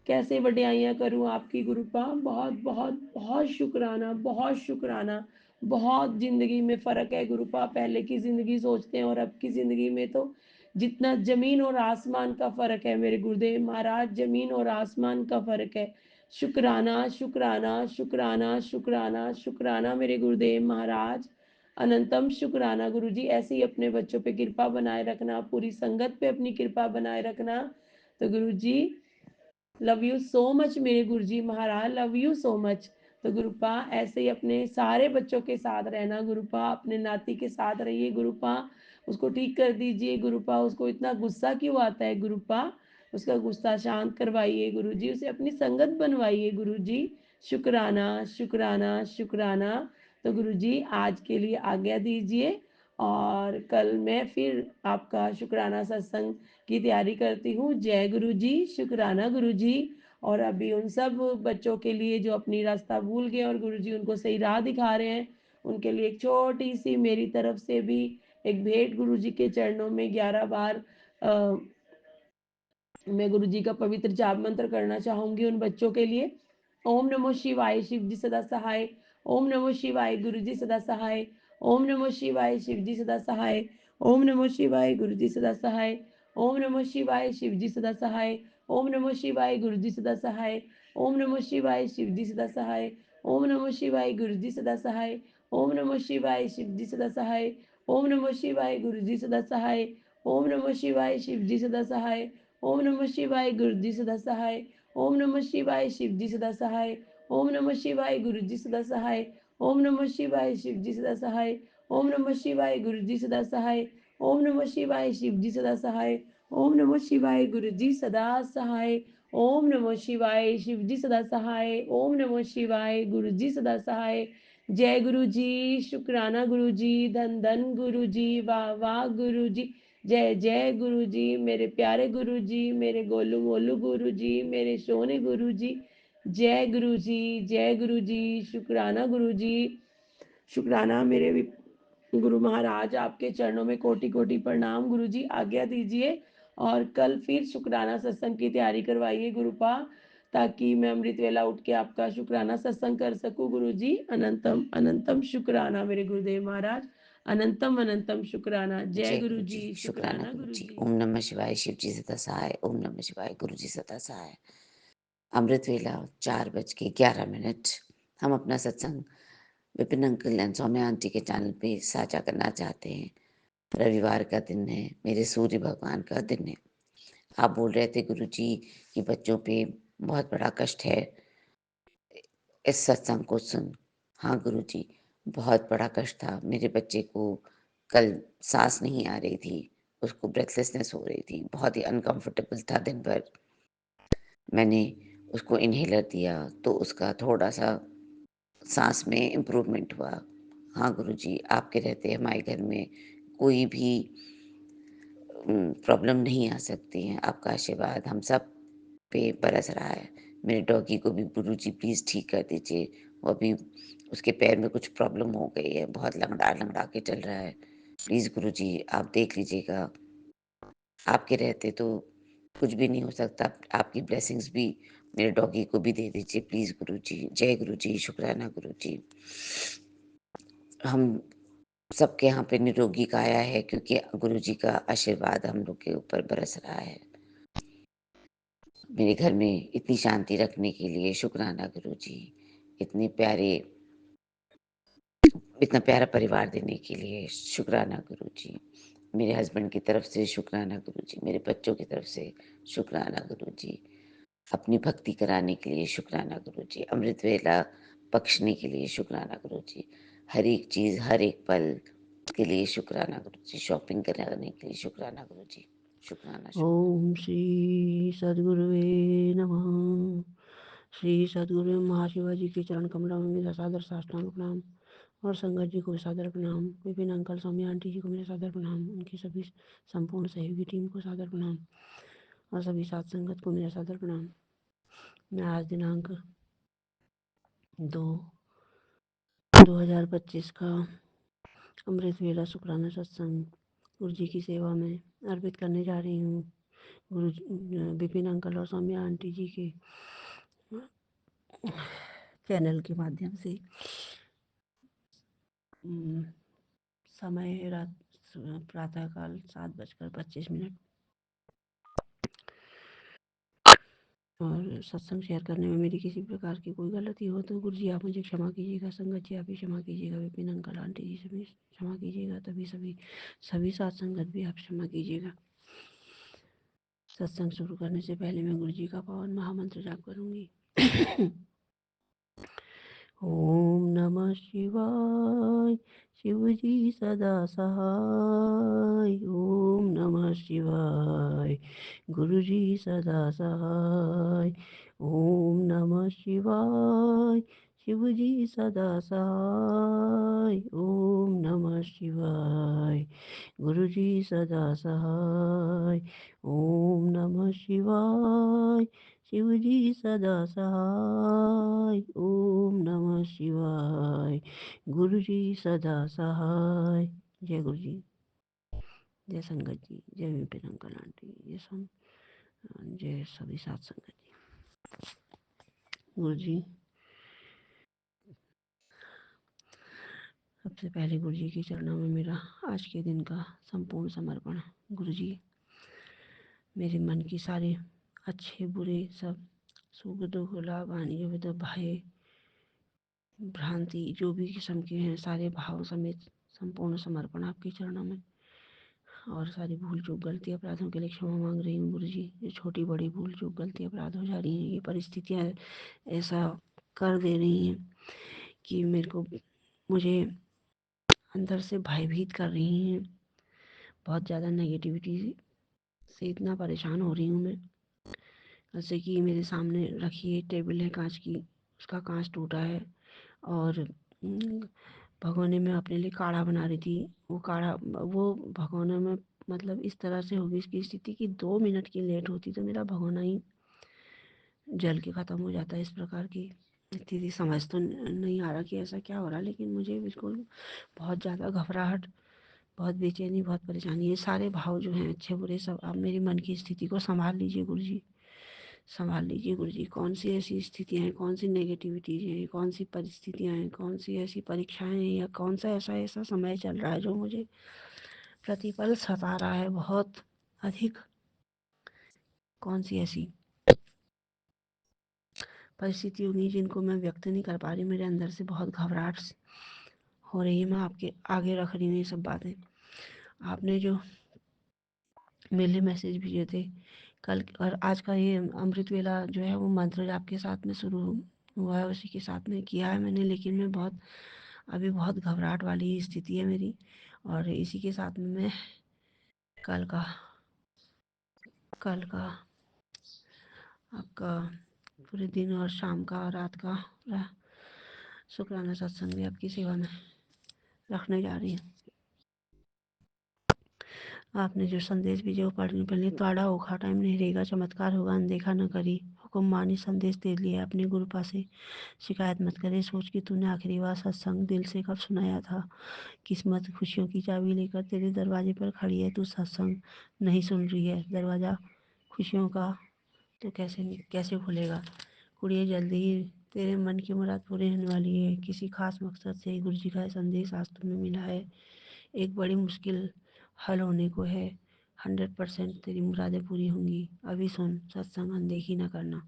कैसे वड्याइयाँ करूँ आपकी गुरुपा, बहुत बहुत बहुत शुक्राना, बहुत शुक्राना। बहुत ज़िंदगी में फ़र्क है गुरुपा, पहले की ज़िंदगी सोचते हैं और अब की ज़िंदगी में तो जितना ज़मीन और आसमान का फ़र्क है मेरे गुरुदेव महाराज, ज़मीन और आसमान का फ़र्क है। शुक्राना, शुक्राना, शुक्राना, शुक्राना, शुक्राना मेरे गुरुदेव महाराज। अनंतम शुक्राना गुरुजी, ऐसे ही अपने बच्चों पे कृपा बनाए रखना, पूरी संगत पे अपनी कृपा बनाए रखना। तो गुरुजी लव यू सो मच मेरे गुरुजी महाराज, लव यू सो मच। तो गुरुपा ऐसे ही अपने सारे बच्चों के साथ रहना गुरुपा, अपने नाती के साथ रहिए गुरुपा, उसको ठीक कर दीजिए गुरुपा, उसको इतना गुस्सा क्यों आता है गुरुपा, उसका गुस्सा शांत करवाइए गुरुजी, उसे अपनी संगत बनवाइए गुरुजी। शुक्राना, शुक्राना, शुक्राना। तो गुरुजी आज के लिए आज्ञा दीजिए और कल मैं फिर आपका शुक्राना सत्संग की तैयारी करती हूँ। जय गुरु जी, शुक्राना गुरु जी। और अभी उन सब बच्चों के लिए जो अपनी रास्ता भूल गए और गुरु जी उनको सही राह दिखा रहे हैं, उनके लिए एक छोटी सी मेरी तरफ से भी एक भेंट गुरु जी के चरणों में 11 बार मैं गुरु जी का पवित्र जाप मंत्र करना चाहूंगी उन बच्चों के लिए। ओम नमो शिवाय, शिव जी सदा सहाय। ओम नमो शिवाय, गुरु जी सदा सहाय। ओम नमो शिवाय, शिव जी सदा सहाय। ओम नमो शिवाय, गुरु जी सदा सहाय। ओम नमो शिवाय, शिव जी सदा सहाय। ओम नमो शिवाय, गुरु जी सदा सहाय। ओम नमो शिवाय, शिव जी सदा सहाय। ओम नमो शिवाय, गुरु जी सदा सहाय। ओम नमो शिवाय, शिव जी सदा सहाय। ओम नमो शिवाय, गुरु जी सदा सहाय। ओम नमो शिवाय, शिव जी सदा सहाय। ओम नमः शिवाय, गुरु जी सदा सहाय। ओम नमः शिवाय, शिव जी सदा सहाय। ओम नमः शिवाय, गुरु जी सदा सहाय। ओम नमः शिवाय, शिव जी सदा सहाय। ओम नमः शिवाय, गुरु जी सदा सहाय। ओम नमः शिवाय, शिव जी सदा सहाय। ओम नमः शिवाय, गुरु जी सदा सहाय। ओम नमः शिवाय, शिव जी सदा सहाय। ओम नमः शिवाय, गुरु जी सदा सहाय। जय गुरु जी, शुक्राना गुरु जी, धन धन गुरु जी, वाह वाह गुरु जी। जय जय गुरु जी, मेरे प्यारे गुरु जी, मेरे गोलू मोलू गुरु जी, मेरे सोने गुरु जी। जय गुरु जी, जय गुरु जी, शुक्राना गुरु जी, शुक्राना मेरे गुरु महाराज, आपके चरणों में कोटि कोटि प्रणाम गुरु जी। आज्ञा दीजिए और कल फिर शुक्राना सत्संग की तैयारी करवाइए गुरुपा, ताकि मैं अमृत वेला उठ के आपका शुक्राना सत्संग कर सकूं गुरु जी। अनंतम अनंतम शुक्राना मेरे गुरुदेव महाराज, अनंतम अनंतम शुक्राना। जय जय गुरु गुरु जी, जी, शुक्राना शुक्राना गुरु गुरु जी। जी। ओम नमः शिवाय, शिव जी सदा सहाय। ओम नमः शिवाय, गुरु जी सदा सहाय। अमृत वेला 4:11। हम अपना सत्संग Vipin uncle and Saumya aunty के चैनल पे साझा करना चाहते हैं। रविवार का दिन है, मेरे सूर्य भगवान का दिन है। आप बोल रहे थे गुरु जी कि बच्चों पे बहुत बड़ा कष्ट है इस सत्संग को सुन। हाँ गुरु जी, बहुत बड़ा कष्ट था। मेरे बच्चे को कल सांस नहीं आ रही थी, उसको ब्रेथलेसनेस हो रही थी, बहुत ही अनकंफर्टेबल था दिन भर। मैंने उसको इन्हेलर दिया तो उसका थोड़ा-सा साँस में इम्प्रूवमेंट हुआ। हाँ गुरुजी, आपके रहते हमारे घर में कोई भी प्रॉब्लम नहीं आ सकती है। आपका आशीर्वाद हम सब पे बरस रहा है। मेरे डॉगी को भी गुरुजी प्लीज़ ठीक कर दीजिए। वो अभी उसके पैर में कुछ प्रॉब्लम हो गई है, बहुत लंगड़ा-लंगड़ा के चल रहा है। प्लीज़ गुरुजी आप देख लीजिएगा। आपके रहते तो कुछ भी नहीं हो सकता। आपकी ब्लेसिंग्स भी मेरे डॉगी को भी दे दीजिए प्लीज़ गुरुजी। जय गुरुजी, शुक्राना गुरुजी। हम सबके यहाँ पे निरोगी काया है क्योंकि गुरुजी का आशीर्वाद हम लोग के ऊपर बरस रहा है। मेरे घर में इतनी शांति रखने के लिए शुक्राना गुरुजी। इतने प्यारे इतना प्यारा परिवार देने के लिए शुक्राना गुरुजी। मेरे हस्बैंड की तरफ से शुक्राना गुरुजी, मेरे बच्चों की तरफ से शुक्राना गुरुजी। अपनी भक्ति कराने के लिए शुक्राना गुरुजी। अमृत वेला बख्शने के लिए शुक्राना गुरुजी। हर एक चीज़, हर एक पल के लिए शुक्राना गुरुजी। शॉपिंग कराने के लिए शुक्राना गुरुजी। शुक्राना, शुक्राना। ओम श्री सद्गुरुवे नमः। श्री सद्गुरु महाशिवा जी के चरण कमलों में मेरा सादर साष्टांग प्रणाम और संगत जी को भी सादर प्रणाम। विपिन अंकल, स्वामी आंटी जी को मेरा सादर प्रणाम। उनकी सभी संपूर्ण सहयोगी टीम को सादर प्रणाम और सभी साथ संगत को मेरा सादर प्रणाम। मैं आज दिनांक 2/2025 का अमृत वेला शुक्राना सत्संग गुरु जी की सेवा में अर्पित करने जा रही हूँ। विपिन अंकल और सौम्या आंटी जी के चैनल के माध्यम से। समय है रात प्रातःकाल 7:25 और सत्संग शेयर करने में मेरी किसी प्रकार की कोई गलती हो तो गुरु जी आप मुझे क्षमा कीजिएगा, संगत जी आप भी क्षमा कीजिएगा, विपिन अंकल आंटी जी से भी क्षमा कीजिएगा, तभी सभी साथ संगत भी आप क्षमा कीजिएगा। सत्संग शुरू करने से पहले मैं गुरु जी का पावन महामंत्र जाप करूंगी। ओम नमः शिवाय, शिव जी सदा सहाय। ओम नमः शिवाय, गुरु जी सदा सहाय। ओम नमः शिवाय, शिव जी सदा सहाय। ओम नमः शिवाय, गुरु जी सदा सहाय। ओम नमः शिवाय, शिव जी सदा सहाय। ओम नमः शिवाय, गुरु जी सदा सहाय। जय गुरु जी, जय संगत जी, जय विपिन अंकल आंटी, जय सभी साथ संगत जी। गुरु जी, सबसे पहले गुरु जी के चरणों में मेरा आज के दिन का संपूर्ण समर्पण। गुरु जी, मेरे मन की सारे अच्छे बुरे सब सुख दुख लाभ हानि जो भी भय भ्रांति जो भी किस्म के हैं सारे भाव समेत संपूर्ण समर्पण आपके चरणों में। और सारी भूल चूक गलती अपराधों के लिए क्षमा मांग रही हूँ गुरु जी। ये छोटी बड़ी भूल चूक गलती अपराध हो जा रही हैं, ये परिस्थितियाँ ऐसा कर दे रही हैं कि मुझे अंदर से भयभीत कर रही हैं। बहुत ज़्यादा नेगेटिविटी से इतना परेशान हो रही हूँ मैं। जैसे कि मेरे सामने रखी एक टेबल है कांच की, उसका कांच टूटा है और भगोने में अपने लिए काढ़ा बना रही थी। वो भगोने में मतलब इस तरह से होगी इसकी स्थिति कि 2 मिनट की लेट होती तो मेरा भगोना ही जल के ख़त्म हो जाता है। इस प्रकार की स्थिति समझ तो नहीं आ रहा कि ऐसा क्या हो रहा है, लेकिन मुझे बिल्कुल बहुत ज़्यादा घबराहट, बहुत बेचैनी, बहुत परेशानी। ये सारे भाव जो हैं अच्छे बुरे सब आप मेरे मन की स्थिति को संभाल लीजिए गुरु जी, संभाल लीजिए गुरु जी। कौन सी ऐसी स्थितियाँ हैं, कौन सी नेगेटिविटीज हैं, कौन सी परिस्थितियाँ हैं, कौन सी ऐसी परीक्षाएं हैं या कौन सा ऐसा समय चल रहा है जो मुझे प्रतिपल सता रहा है बहुत अधिक। कौन सी ऐसी परिस्थिति होगी जिनको मैं व्यक्त नहीं कर पा रही, मेरे अंदर से बहुत घबराहट हो रही है। मैं आपके आगे रख रही हूँ ये सब बातें। आपने जो मेरे लिए मैसेज भेजे थे कल और आज का ये अमृत वेला जो है वो मंत्र आपके साथ में शुरू हुआ है, उसी के साथ में किया है मैंने। लेकिन मैं अभी बहुत घबराहट वाली स्थिति है मेरी और इसी के साथ में मैं कल का आपका पूरे दिन और शाम का और रात का शुक्राना सत्संग भी आपकी सेवा में रखने जा रही हूँ। आपने जो संदेश भी जो पढ़ने ताड़ा होगा, टाइम नहीं रहेगा, चमत्कार होगा, अनदेखा न करी, हुक्म मानी संदेश दे लिया अपने गुरु पास से शिकायत मत करे, सोच कि तूने आखिरी बार सत्संग दिल से कब सुनाया था। किस्मत खुशियों की चाबी लेकर तेरे दरवाजे पर खड़ी है, तू सत्संग नहीं सुन रही है, दरवाज़ा खुशियों का तो कैसे खुलेगा। कुड़िए जल्दी ही तेरे मन की मुराद पूरी होने वाली है। किसी खास मकसद से गुरु जी का संदेश आज तुम्हें मिला है। एक बड़ी मुश्किल हल होने को है। 100% तेरी मुरादें पूरी होंगी। अभी सुन, सत्संग अनदेखी न करना।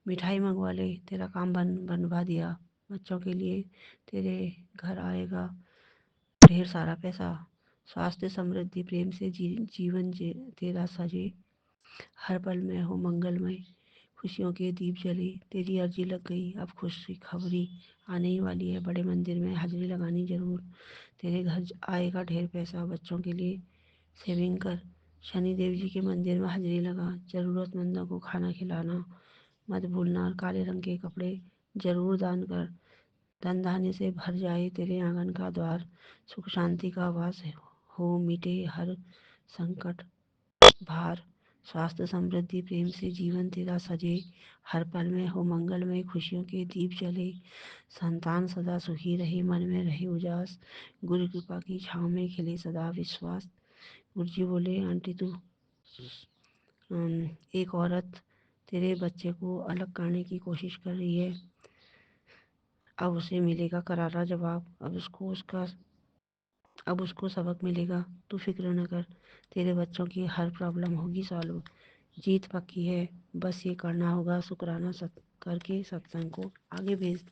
मिठाई मंगवा ले, तेरा काम बनवा दिया। बच्चों के लिए तेरे घर आएगा ढेर सारा पैसा। स्वास्थ्य समृद्धि प्रेम से जीवन तेरा सजे, हर पल में हो मंगलमय। खुशियों के दीप जले, तेरी अर्जी लग गई, अब खुशी खबरी आने ही वाली है। बड़े मंदिर में हाजिरी लगानी जरूर, तेरे घर आएगा ढेर पैसा। बच्चों के लिए सेविंग कर, शनि देव जी के मंदिर में हाजिरी लगा। ज़रूरतमंदों को खाना खिलाना मत भूलना। और काले रंग के कपड़े जरूर दान कर। धन धान्य से भर जाए तेरे आंगन का द्वार। सुख शांति का वास हो, मिटे हर संकट भार। स्वास्थ्य समृद्धि प्रेम से जीवन तेरा सजे, हर पल में हो मंगलमय। खुशियों के दीप जले, संतान सदा सुखी रहे, मन में रहे उजास। गुरु कृपा की छाँव में खिले सदा विश्वास। गुरुजी बोले, आंटी तू एक औरत तेरे बच्चे को अलग करने की कोशिश कर रही है। अब उसे मिलेगा करारा जवाब। अब उसको सबक मिलेगा। तू फिक्र न कर, तेरे बच्चों की हर प्रॉब्लम होगी सॉल्व। जीत पक्की है, बस ये करना होगा शुक्राना करके सत्संग को आगे भेज।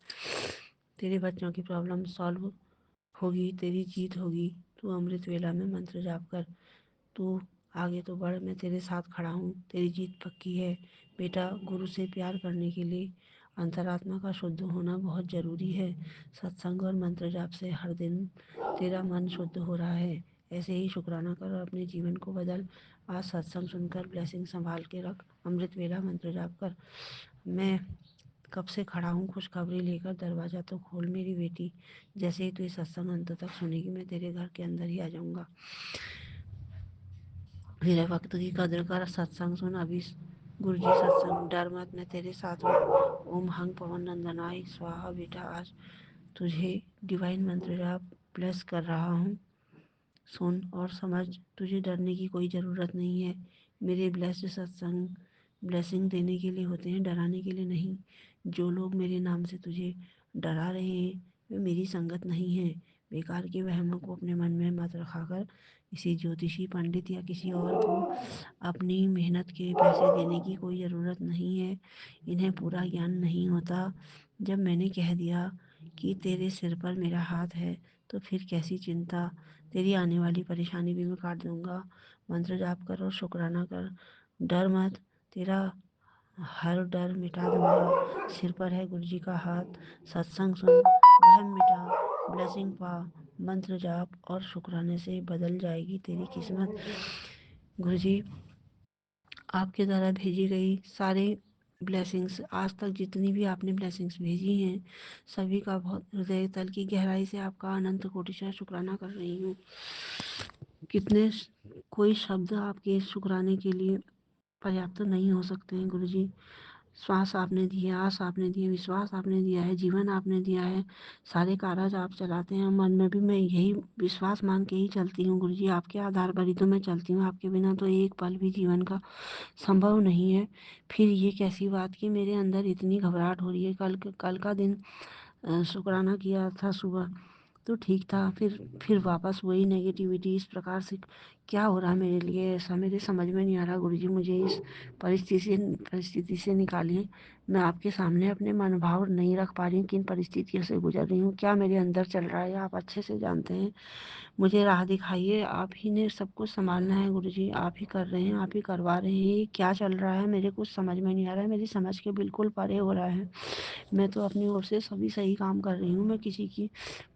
तेरे बच्चों की प्रॉब्लम सॉल्व होगी, तेरी जीत होगी। तू अमृत वेला में मंत्र जाप कर। तू आगे तो बढ़, मैं तेरे साथ खड़ा हूँ, तेरी जीत पक्की है। बेटा, गुरु से प्यार करने के लिए अंतरात्मा का शुद्ध होना बहुत ज़रूरी है। सत्संग और मंत्र जाप से हर दिन तेरा मन शुद्ध हो रहा है। ऐसे ही शुक्राना कर और अपने जीवन को बदल। आज सत्संग सुनकर ब्लेसिंग संभाल के रख, अमृत वेला मंत्र जाप कर। मैं कब से खड़ा हूँ खुशखबरी लेकर, दरवाज़ा तो खोल मेरी बेटी। जैसे ही तू इस सत्संग अंत तक सुनेगी, मैं तेरे घर के अंदर ही आ जाऊँगा। मेरे वक्त की कदर कर, सत्संग सुन अभी। गुरु जी सत्संग, डर मत, मैं तेरे साथ हूँ। ओम हंग पवन नंदनाय स्वाहा। बेटा, आज तुझे डिवाइन मंत्र जाप ब्लेस कर रहा हूँ। सुन और समझ, तुझे डरने की कोई ज़रूरत नहीं है। मेरे ब्लेस्ड सत्संग ब्लेसिंग देने के लिए होते हैं, डराने के लिए नहीं। जो लोग मेरे नाम से तुझे डरा रहे हैं, वे मेरी संगत नहीं है। बेकार के वहमों को अपने मन में मत रखा कर। किसी ज्योतिषी पंडित या किसी और को अपनी मेहनत के पैसे देने की कोई ज़रूरत नहीं है। इन्हें पूरा ज्ञान नहीं होता। जब मैंने कह दिया कि तेरे सिर पर मेरा हाथ है, तो फिर कैसी चिंता। तेरी आने वाली परेशानी भी मैं काट दूंगा। मंत्र जाप कर और शुक्राना कर। डर मत, तेरा हर डर मिटा दूंगा। सिर पर है गुरु जी का हाथ। सत्संग सुन, वहम मिटा, ब्लेसिंग पा। मंत्र जाप और शुक्राने से बदल जाएगी तेरी किस्मत। गुरु जी आपके द्वारा भेजी गई सारे ब्लेसिंग्स, आज तक जितनी भी आपने ब्लेसिंग्स भेजी हैं, सभी का बहुत हृदय तल की गहराई से आपका अनंत कोटिशा शुक्राना कर रही हूँ। कितने कोई शब्द आपके शुक्राने के लिए पर्याप्त नहीं हो सकते हैं गुरु जी। श्वास आपने दिया, आस आपने दी, विश्वास आपने दिया है, जीवन आपने दिया है, सारे कारज आप चलाते हैं। मन में भी मैं यही विश्वास मान के ही चलती हूँ गुरु जी। आपके आधार पर ही तो मैं चलती हूँ, आपके बिना तो एक पल भी जीवन का संभव नहीं है। फिर ये कैसी बात कि मेरे अंदर इतनी घबराहट हो रही है। कल का दिन शुक्राना किया था सुबह तो ठीक था, फिर वापस वही नेगेटिविटी। इस प्रकार से क्या हो रहा है मेरे लिए, ऐसा मेरे समझ में नहीं आ रहा। गुरुजी मुझे इस परिस्थिति से निकालिए। मैं आपके सामने अपने मनोभाव नहीं रख पा रही हूँ, किन परिस्थितियों से गुजर रही हूँ, क्या मेरे अंदर चल रहा है, आप अच्छे से जानते हैं। मुझे राह दिखाइए, आप ही ने सब कुछ संभालना है गुरुजी, आप ही कर रहे हैं, आप ही करवा रहे हैं। ये क्या चल रहा है, मेरे कुछ समझ में नहीं आ रहा है, मेरी समझ के बिल्कुल परे हो रहा है। मैं तो अपनी ओर से सभी सही काम कर रही हूँ, मैं किसी की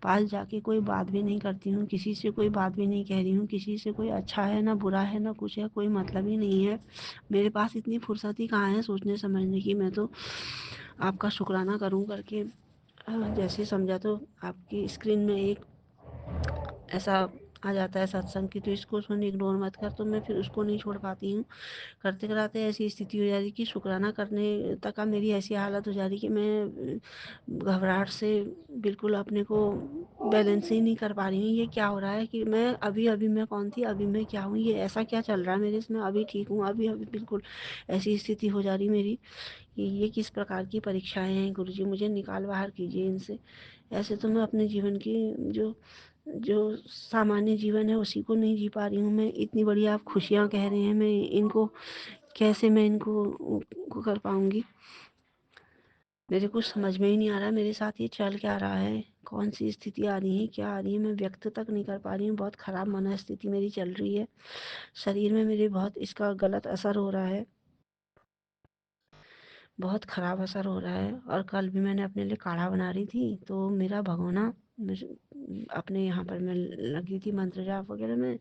पास जाके कोई बात भी नहीं करती हूँ, किसी से कोई बात भी नहीं कह रही हूँ, किसी से कोई अच्छा है ना बुरा है ना कुछ है, कोई मतलब ही नहीं है। मेरे पास इतनी फुर्सत ही कहाँ है सोचने समझने की। मैं तो आपका शुक्राना करूँ करके जैसे समझा, तो आपकी स्क्रीन में एक ऐसा आ जाता है सत्संग की, तो इसको सुन इग्नोर मत कर, तो मैं फिर उसको नहीं छोड़ पाती हूँ। करते कराते ऐसी स्थिति हो जा रही कि शुक्राना करने तक का मेरी ऐसी हालत हो जा रही कि मैं घबराहट से बिल्कुल अपने को बैलेंस ही नहीं कर पा रही हूँ। ये क्या हो रहा है कि मैं अभी मैं कौन थी, अभी मैं क्या हूँ, ये ऐसा क्या चल रहा है मेरे इसमें। अभी ठीक हूँ, अभी बिल्कुल ऐसी स्थिति हो जा रही मेरी कि ये किस प्रकार की परीक्षाएं हैं गुरुजी, मुझे निकाल बाहर कीजिए इनसे। ऐसे तो मैं अपने जीवन की जो जो सामान्य जीवन है उसी को नहीं जी पा रही हूँ मैं। इतनी बड़ी आप खुशियाँ कह रहे हैं, मैं इनको कैसे मैं इनको कर पाऊंगी। मेरे कुछ समझ में ही नहीं आ रहा है मेरे साथ ये चल क्या रहा है, कौन सी स्थिति आ रही है, क्या आ रही है, मैं व्यक्त तक नहीं कर पा रही हूँ। बहुत खराब मनस्थिति मेरी चल रही है, शरीर में मेरे बहुत इसका गलत असर हो रहा है, बहुत ख़राब असर हो रहा है। और कल भी मैंने अपने लिए काढ़ा बना रही थी, तो मेरा भगोना अपने यहाँ पर मैं लगी थी मंत्र जाप वगैरह में,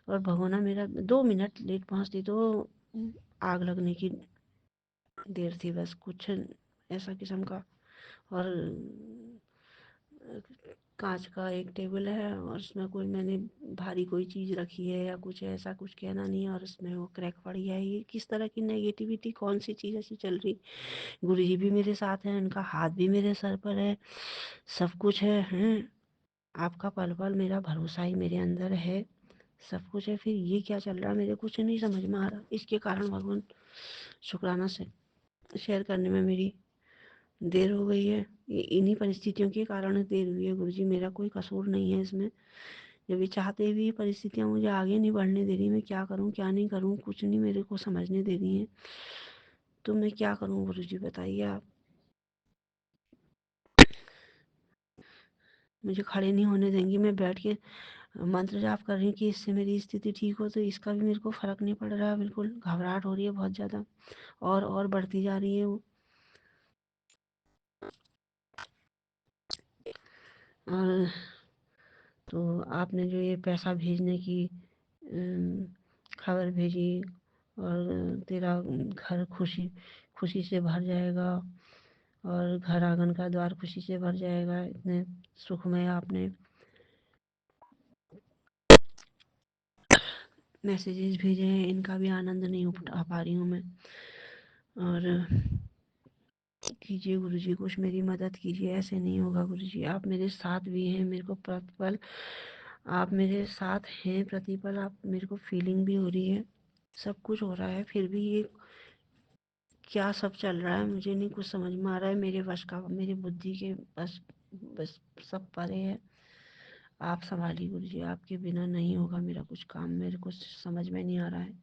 और भगोना मेरा 2 मिनट लेट पहुँचती तो आग लगने की देर थी, बस कुछ ऐसा किस्म का। और कांच का एक टेबल है और उसमें कोई मैंने भारी कोई चीज़ रखी है या कुछ ऐसा कुछ कहना नहीं है, और उसमें वो क्रैक पड़ी है। ये किस तरह की नेगेटिविटी, कौन सी चीज़ ऐसी चल रही। गुरुजी भी मेरे साथ हैं, उनका हाथ भी मेरे सर पर है, सब कुछ है, हैं। आपका पल पल मेरा भरोसा ही मेरे अंदर है, सब कुछ है, फिर ये क्या चल रहा है मेरे कुछ नहीं समझ में आ रहा। इसके कारण भगवान शुक्राना से शेयर करने में मेरी देर हो गई है। ये इन्हीं परिस्थितियों के कारण देर हुई है गुरुजी, मेरा कोई कसूर नहीं है इसमें। जब ये चाहते हुए ये परिस्थितियाँ मुझे आगे नहीं बढ़ने दे रही, मैं क्या करूँ क्या नहीं करूँ, कुछ नहीं मेरे को समझने दे रही हैं। तो मैं क्या करूँ गुरुजी, बताइए आप। मुझे खड़े नहीं होने देंगी, मैं बैठ के मंत्र जाप कर रही हूँ कि इससे मेरी स्थिति ठीक हो, तो इसका भी मेरे को फ़र्क नहीं पड़ रहा है। बिल्कुल घबराहट हो रही है बहुत ज़्यादा, और बढ़ती जा रही है वो। और तो आपने जो ये पैसा भेजने की खबर भेजी, और तेरा घर खुशी खुशी से भर जाएगा, और घर आंगन का द्वार खुशी से भर जाएगा, इतने सुखमय आपने मैसेजेस भेजे हैं, इनका भी आनंद नहीं उठा पा रही हूँ मैं। और कीजिए गुरुजी, कुछ मेरी मदद कीजिए, ऐसे नहीं होगा गुरुजी। आप मेरे साथ भी हैं, मेरे को प्रतिपल आप मेरे साथ हैं, प्रतिपल आप मेरे को फीलिंग भी हो रही है, सब कुछ हो रहा है, फिर भी ये क्या सब चल रहा है मुझे नहीं कुछ समझ में आ रहा है। मेरे वश का, मेरी बुद्धि के बस बस सब परे है। आप संभालिए गुरुजी, आपके बिना नहीं होगा मेरा कुछ काम, मेरे को समझ में नहीं आ रहा है,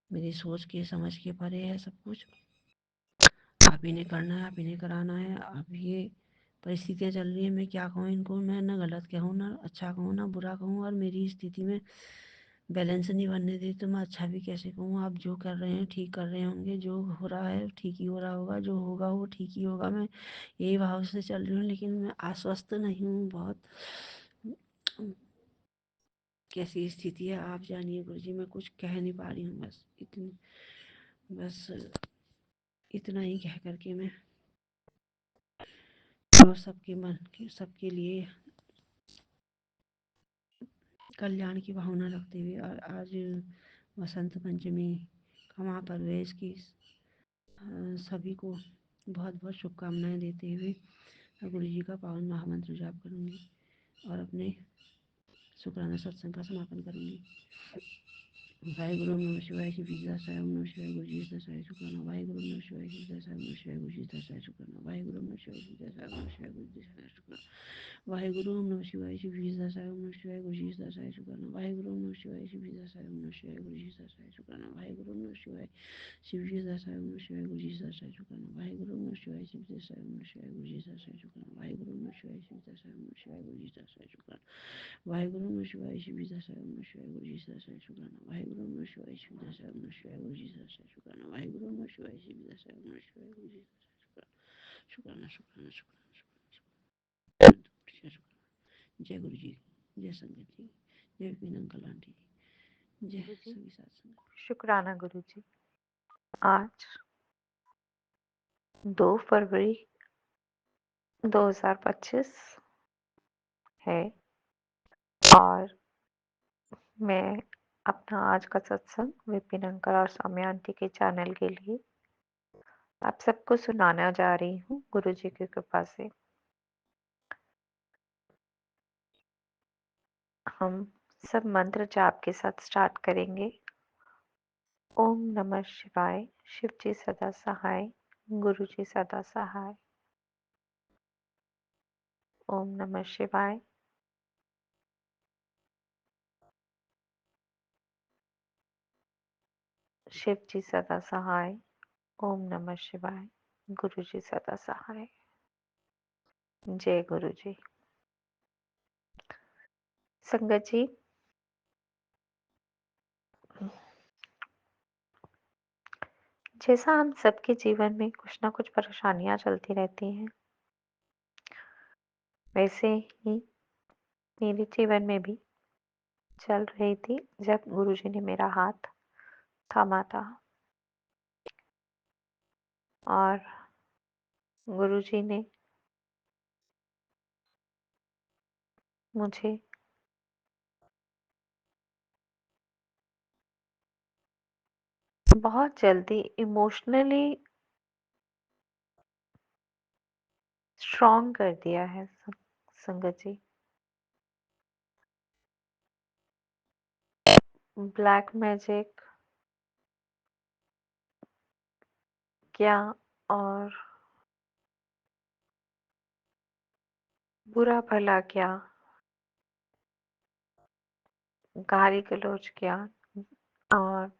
मेरी सोच के समझ के परे है सब कुछ। आप ही ने करना है, आप ही ने कराना है। अब ये परिस्थितियाँ चल रही है, मैं क्या कहूँ इनको, मैं ना गलत कहूँ ना अच्छा कहूँ ना बुरा कहूँ, और मेरी स्थिति में बैलेंस नहीं बनने दे तो मैं अच्छा भी कैसे कहूँ। आप जो कर रहे हैं ठीक कर रहे होंगे, जो हो रहा है ठीक ही हो रहा होगा, जो होगा वो ठीक ही होगा, मैं यही भाव से चल रही हूँ। लेकिन मैं आश्वस्त नहीं हूँ, बहुत कैसी स्थिति है आप जानिए गुरुजी, मैं कुछ कह नहीं पा रही हूँ। बस इतना ही कह करके मैं, और सबके मन के सबके लिए कल्याण की भावना रखते हुए, और आज वसंत पंचमी का महापर्व है, इसकी सभी को बहुत बहुत शुभकामनाएं देते हुए गुरु जी का पावन महामंत्र जाप करूँगी और अपने शुक्राना सत्संग का समापन करूँगी। वाहेगुरु नमः शिवाय, शिव जी दासाय ओम नमः शिवाय, गुरु जी दासाय शुक्राना। वाहेगुरु नमः शिवाय, शिव दासाय ओम नमः शिवाय, गुरु जी दासाय शुक्राना। वाहेगुरु नमः शिवाय, शिव दासाय ओम नमः शिवाय, गुरु जी दासाय शुक्राना। वाहेगुरु ओम नमः शिवाय शिव जी सदासाई ओम नमः शिवाय गुरु जी सदासाई शुक्राना वाहेगुरु ओम नमः शिवाय शिव जी सदासाई ओम नमः शिवाय गुरु जी सदासाई शुक्राना वाहेगुरु ओम नमः शिवाय शिव जी सदासाई ओम नमः शिवाय गुरु जी सदासाई शुक्राना वाहेगुरु ओम नमः शिवाय शिव जी सदासाई ओम नमः शिवाय गुरु जी सदासाई शुक्राना वाहेगुरु ओम नमः शिवाय शिव जी सदासाई ओम नमः शिवाय गुरु जी सदासाई शुक्राना वाहेगुरु ओम नमः शिवाय शिव जी सदासाई ओम नमः शिवाय गुरु जी सदासाई शुक्राना वाहेगुरु ओम नमः शिवाय शिव जी सदासाई ओम नमः शिवाय गुरु जी सदासाई शुक्राना वाहेगुरु ओम नमः शिवाय शिव जी सदासाई ओम नमः शिवाय गुरु जी सदासाई शुक्राना शुक्राना शुक्राना शुक्राना शुक्राना जय गुरु जी, जय संगत जी, जय विपिन अंकल आंटी जी, जय गुरु जी सभी सत्संग। शुक्राना गुरु जी। आज 2 फरवरी 2025 है और मैं अपना आज का सत्संग विपिन अंकल और सौम्या आंटी के चैनल के लिए आप सबको सुनाना जा रही हूँ गुरु जी की कृपा से। हम सब मंत्र जाप के साथ स्टार्ट करेंगे। ओम नमः शिवाय, शिव जी सदा सहाय, गुरु जी सदा सहाय। ओम नमः शिवाय, शिव जी सदा सहाय। ओम नमः शिवाय, गुरु जी सदा सहाय। जय गुरु जी। संगत जी, जैसा हम सबके जीवन में कुछ ना कुछ परेशानियां चलती रहती हैं, वैसे ही मेरे जीवन में भी चल रही थी जब गुरुजी ने मेरा हाथ थामा था और गुरुजी ने मुझे बहुत जल्दी इमोशनली स्ट्रॉन्ग कर दिया है। संगत जी, ब्लैक मैजिक क्या और बुरा भला क्या, गाली गलौज क्या और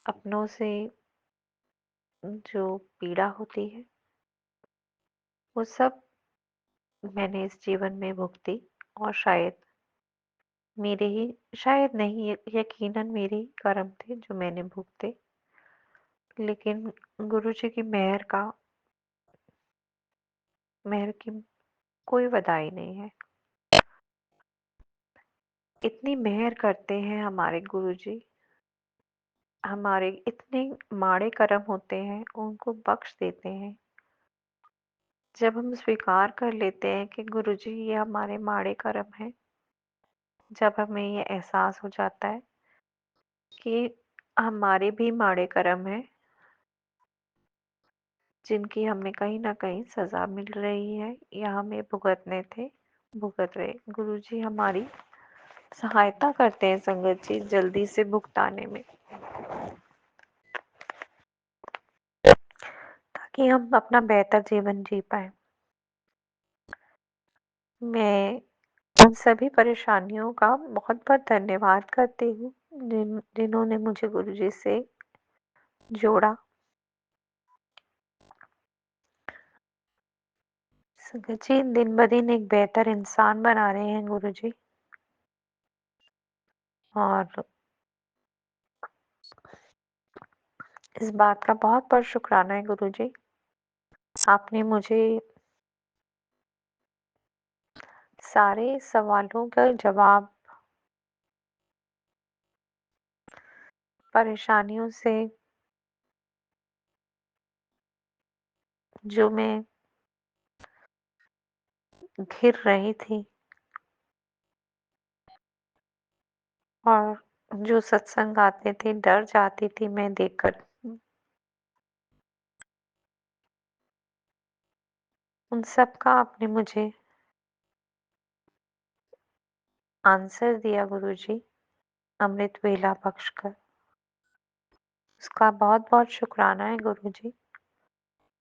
अपनों से जो पीड़ा होती है वो सब मैंने इस जीवन में भुगती और शायद नहीं, यकीनन मेरे ही कर्म थे जो मैंने भुगते। लेकिन गुरुजी की मेहर की कोई बधाई नहीं है। इतनी मेहर करते हैं हमारे गुरुजी, हमारे इतने माड़े कर्म होते हैं उनको बख्श देते हैं। जब हम स्वीकार कर लेते हैं कि गुरुजी ये हमारे माड़े कर्म हैं, जब हमें ये एहसास हो जाता है कि हमारे भी माड़े कर्म हैं जिनकी हमें कहीं न कहीं सज़ा मिल रही है या हमें भुगत रहे। गुरुजी हमारी सहायता करते हैं संगत जी जल्दी से भुगताने में, ताकि हम अपना बेहतर जीवन जी पाएँ। मैं उन सभी परेशानियों का बहुत-बहुत धन्यवाद करती हूँ जिन्होंने मुझे गुरुजी से जोड़ा। संगत जी दिन-ब-दिन एक बेहतर इंसान बना रहे हैं गुरुजी और इस बात का बहुत-बहुत शुक्राना है गुरुजी। आपने मुझे सारे सवालों का जवाब परेशानियों से जो मैं घिर रही थी और जो सत्संग आते थे डर जाती थी मैं देखकर, उन सब का आपने मुझे आंसर दिया गुरुजी, अमृत वेला बख्शकर। उसका बहुत-बहुत शुक्राना है गुरुजी।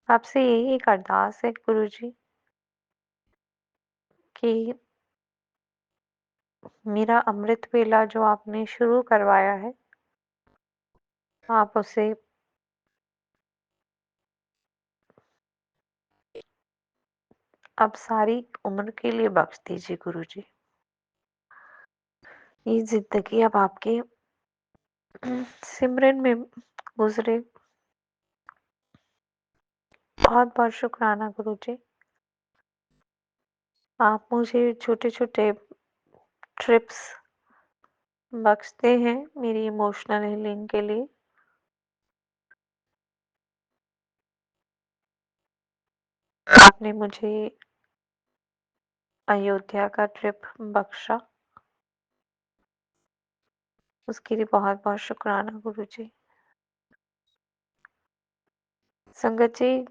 आपसे यही एक अरदास है गुरुजी कि मेरा अमृत वेला जो आपने शुरू करवाया है, आप उसे अब सारी उम्र के लिए बख्श दीजिए गुरुजी। ये ज़िंदगी अब आपके सिमरन में गुज़रे। बहुत-बहुत शुक्राना गुरुजी। आप मुझे छोटे-छोटे ट्रिप्स बख्शते हैं मेरी इमोशनल हीलिंग के लिए। आपने मुझे अयोध्या का ट्रिप बख्शा, उसके लिए बहुत-बहुत शुक्राना गुरुजी। संगत जी,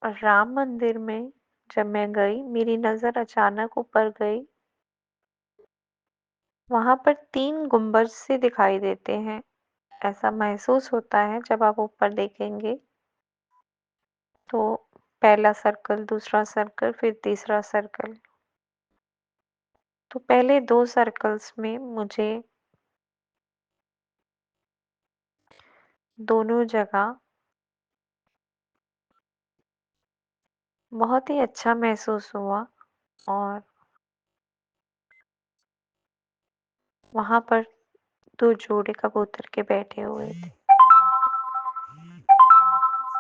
राम मंदिर में जब मैं गई, मेरी नज़र अचानक ऊपर गई। वहाँ पर 3 गुंबद से दिखाई देते हैं। ऐसा महसूस होता है जब आप ऊपर देखेंगे तो पहला सर्कल, दूसरा सर्कल, फिर तीसरा सर्कल। तो पहले 2 सर्कल्स में मुझे दोनों जगह बहुत ही अच्छा महसूस हुआ और वहाँ पर 2 जोड़े कबूतर के बैठे हुए थे।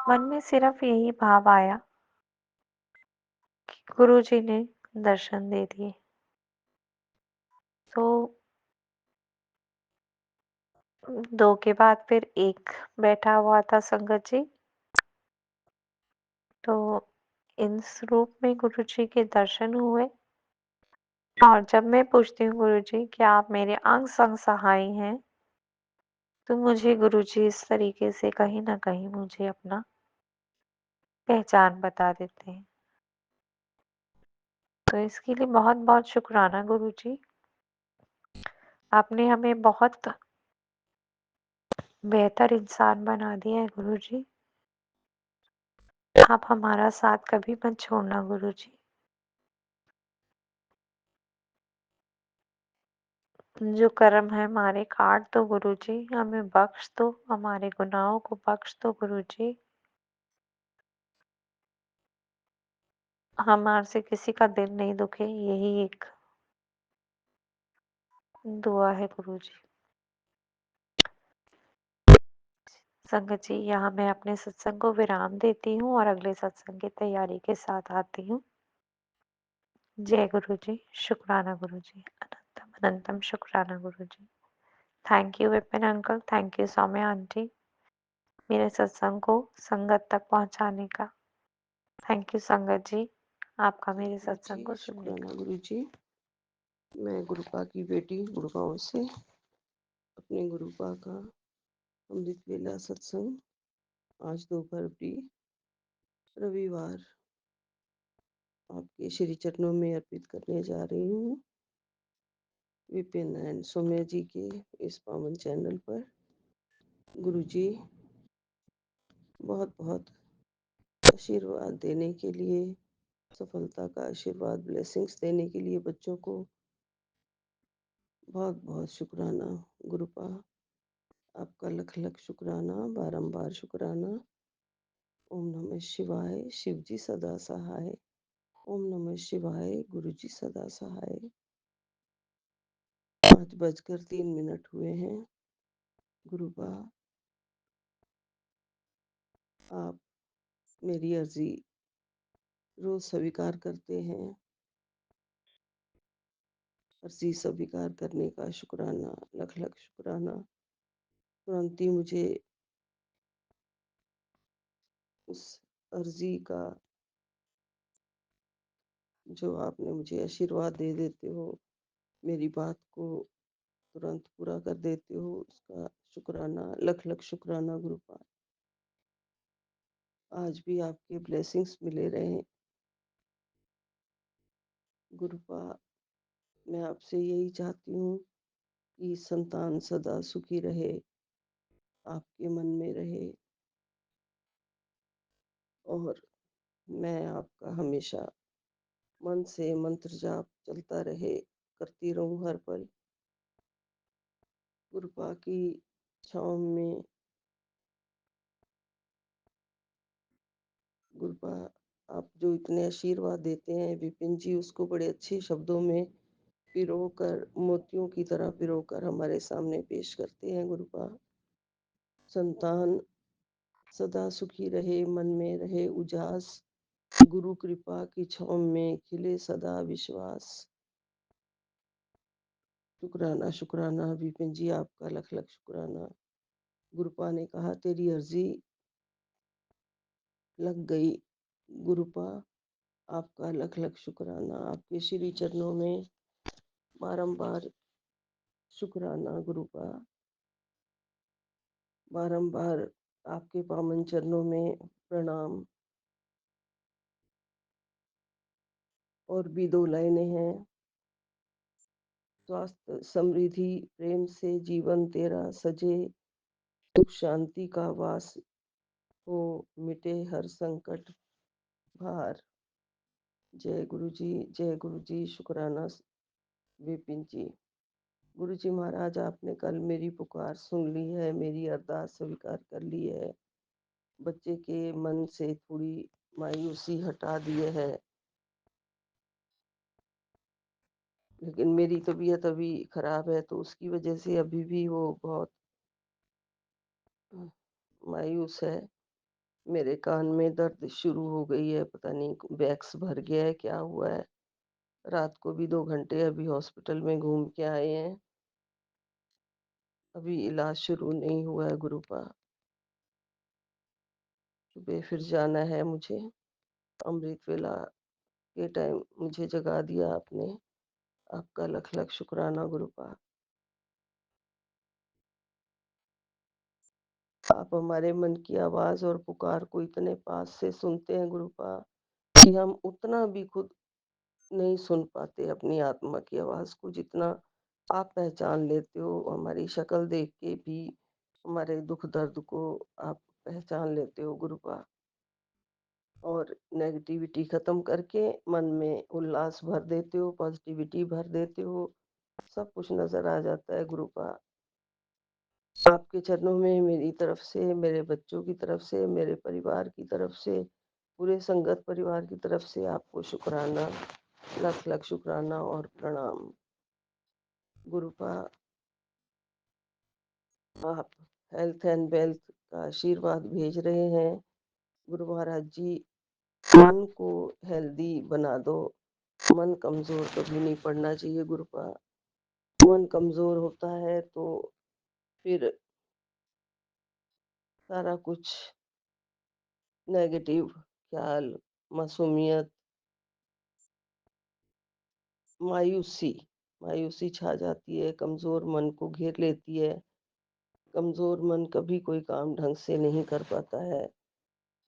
मन में सिर्फ यही भाव आया कि गुरुजी ने दर्शन दे दिए। तो 2 के बाद फिर 1 बैठा हुआ था संगत जी। तो इस रूप में गुरुजी के दर्शन हुए और जब मैं पूछती हूँ गुरुजी क्या आप मेरे अंग संग सहाय हैं, तो मुझे गुरुजी इस तरीके से कहीं न कहीं मुझे अपना पहचान बता देते हैं। तो इसके लिए बहुत-बहुत शुक्राना गुरुजी। आपने हमें बहुत बेहतर इंसान बना दिया है गुरुजी। आप हमारा साथ कभी मत छोड़ना गुरुजी। जो कर्म है हमारे काट दो गुरुजी, हमें बख्श दो, हमारे गुनाहों को बख्श दो गुरुजी। हमारे से किसी का दिल नहीं दुखे, यही एक दुआ है गुरुजी। संगत जी, यहाँ मैं अपने सत्संग को विराम देती हूँ और अगले सत्संग की तैयारी के साथ आती हूँ। जय गुरुजी, शुक्राना गुरुजी, अनंतम अनंतम शुक्राना Guruji. Thank you Vipin uncle, thank you Saumya aunty, मेरे सत्संग को संगत तक पहुँचाने का। थैंक यू संगत जी, आपका मेरे सत्संग को जी, सुनने का। शुक्राना गुरुजी। मैं गुरुपा की बेटी गुड़गांव से अपने गुरुपा का अमृत वेला सत्संग आज 2 फरवरी रविवार आपके श्री चरणों में अर्पित करने जा रही हूँ। विपिन एंड सौम्या जी के इस पावन चैनल पर गुरुजी बहुत-बहुत आशीर्वाद देने के लिए, सफलता का आशीर्वाद, ब्लेसिंग्स देने के लिए बच्चों को बहुत-बहुत शुक्राना गुरुपा। आपका लख-लख शुक्राना, बारंबार शुक्राना। ओम नमः शिवाय, शिव जी सदा सहाय। ओम नमः शिवाय, गुरु जी सदा सहाय। 5:03 हुए हैं। गुरुबा, आप मेरी अर्जी रोज स्वीकार करते हैं। अर्जी स्वीकार करने का शुक्राना, लख लख शुक्राना। तुरंत ही मुझे उस अर्जी का जो आपने मुझे आशीर्वाद दे देते हो, मेरी बात को तुरंत पूरा कर देते हो, उसका शुक्राना, लख लख शुक्राना गुरुपा। आज भी आपके ब्लेसिंग्स मिले रहें गुरुपा। मैं आपसे यही चाहती हूँ कि संतान सदा सुखी रहे, आपके मन में रहे और मैं आपका हमेशा मन से मंत्र जाप चलता रहे, करती रहूं हर पल। कृपा की छाँव में कृपा आप जो इतने आशीर्वाद देते हैं विपिन जी, उसको बड़े अच्छे शब्दों में पिरोकर, मोतियों की तरह पिरोकर हमारे सामने पेश करते हैं। गुरुपा संतान सदा सुखी रहे, मन में रहे उजास, गुरु कृपा की छाँव में खिले सदा विश्वास। शुक्राना शुक्राना विपिन जी, आपका लख लख शुक्राना। गुरुपा ने कहा तेरी अर्जी लग गई। गुरुपा आपका लख लख शुक्राना, आपके श्री चरणों में बारंबार शुक्राना। गुरुपा बारंबार आपके पावन चरणों में प्रणाम। और भी दो लाइनें हैं। स्वास्थ्य समृद्धि प्रेम से जीवन तेरा सजे, सुख शांति का वास हो, मिटे हर संकट भार। जय गुरु जी, जय गुरु जी। शुक्राना विपिन जी। गुरु जी महाराज, आपने कल मेरी पुकार सुन ली है, मेरी अरदास स्वीकार कर ली है। बच्चे के मन से थोड़ी मायूसी हटा दिए है, लेकिन मेरी तबीयत अभी खराब है तो उसकी वजह से अभी भी वो बहुत मायूस है। मेरे कान में दर्द शुरू हो गई है, पता नहीं वैक्स भर गया है, क्या हुआ है। रात को भी 2 घंटे अभी हॉस्पिटल में घूम के आए हैं, अभी इलाज शुरू नहीं हुआ है। गुरुपा सुबह फिर जाना है मुझे, अमृत वेला के टाइम मुझे जगा दिया आपने, आपका लख लख शुक्राना। गुरुपा आप हमारे मन की आवाज और पुकार को इतने पास से सुनते हैं गुरुपा, कि हम उतना भी खुद नहीं सुन पाते अपनी आत्मा की आवाज को, जितना आप पहचान लेते हो। हमारी शक्ल देख के भी हमारे दुख दर्द को आप पहचान लेते हो गुरुपा, और नेगेटिविटी खत्म करके मन में उल्लास भर देते हो, पॉजिटिविटी भर देते हो, सब कुछ नजर आ जाता है गुरुपा। आपके चरणों में मेरी तरफ से, मेरे बच्चों की तरफ से, मेरे परिवार की तरफ से, पूरे संगत परिवार की तरफ से आपको शुक्राना, लख लख शुक्राना और प्रणाम। गुरुपा आप हेल्थ एंड वेल्थ का आशीर्वाद भेज रहे हैं। गुरु महाराज जी, मन को हेल्दी बना दो, मन कमजोर कभी नहीं पड़ना चाहिए गुरुपा। मन कमजोर होता है तो फिर सारा कुछ नेगेटिव ख्याल, मासूमियत, मायूसी मायूसी छा जाती है, कमजोर मन को घेर लेती है। कमजोर मन कभी कोई काम ढंग से नहीं कर पाता है,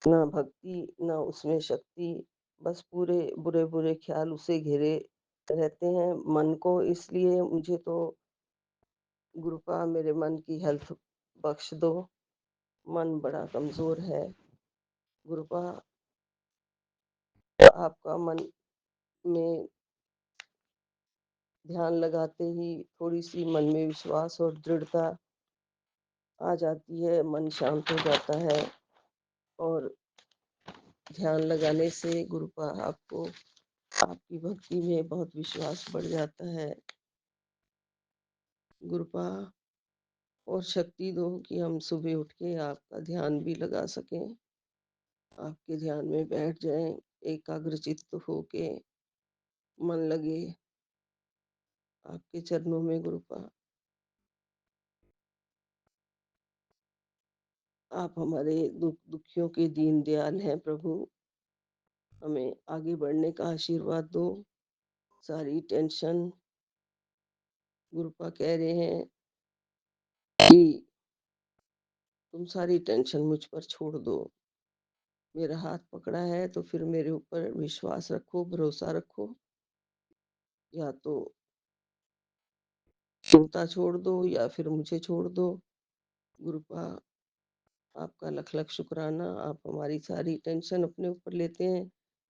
ना भक्ति ना उसमें शक्ति, बस पूरे बुरे बुरे ख्याल उसे घेरे रहते हैं मन को। इसलिए मुझे तो गुरुपा मेरे मन की हेल्थ बख्श दो, मन बड़ा कमजोर है। गुरुपा आपका मन में ध्यान लगाते ही थोड़ी सी मन में विश्वास और दृढ़ता आ जाती है, मन शांत हो जाता है। और ध्यान लगाने से गुरुपा आपको आपकी भक्ति में बहुत विश्वास बढ़ जाता है। गुरुपा और शक्ति दो कि हम सुबह उठ के आपका ध्यान भी लगा सकें, आपके ध्यान में बैठ जाएं, एकाग्रचित्त होके मन लगे आपके चरणों में। गुरुपा आप हमारे दुखियों के दीन दयाल हैं प्रभु, हमें आगे बढ़ने का आशीर्वाद दो। सारी टेंशन, गुरुपा कह रहे हैं कि तुम सारी टेंशन मुझ पर छोड़ दो, मेरा हाथ पकड़ा है तो फिर मेरे ऊपर विश्वास रखो, भरोसा रखो, या तो चिंता छोड़ दो या फिर मुझे छोड़ दो। गुरुपा आपका लख लख शुक्राना। आप हमारी सारी टेंशन अपने ऊपर लेते हैं,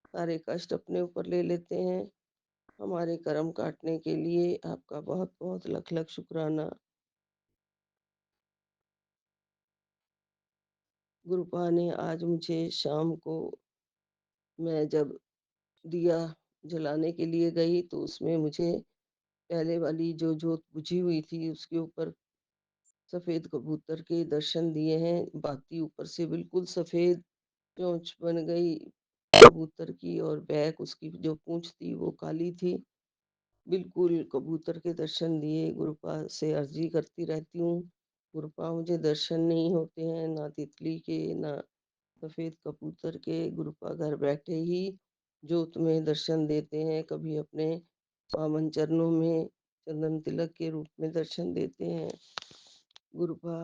सारे कष्ट अपने ऊपर ले लेते हैं। हमारे कर्म काटने के लिए आपका बहुत बहुत लख लख शुक्राना। गुरुपा ने आज मुझे शाम को, मैं जब दिया जलाने के लिए गई तो उसमें मुझे पहले वाली जो जोत बुझी हुई थी उसके ऊपर सफेद कबूतर के दर्शन दिए हैं। बाती ऊपर से बिल्कुल सफेद चोंच बन गई कबूतर की, और बैक उसकी जो पूंछ थी वो काली थी। बिल्कुल कबूतर के दर्शन दिए। गुरुपा से अर्जी करती रहती हूँ, गुरुपा मुझे दर्शन नहीं होते हैं, ना तितली के ना सफेद कबूतर के। गुरुपा घर बैठे ही ज्योत में दर्शन देते हैं, कभी अपने पावन चरणों में चंदन तिलक के रूप में दर्शन देते हैं। गुरुपा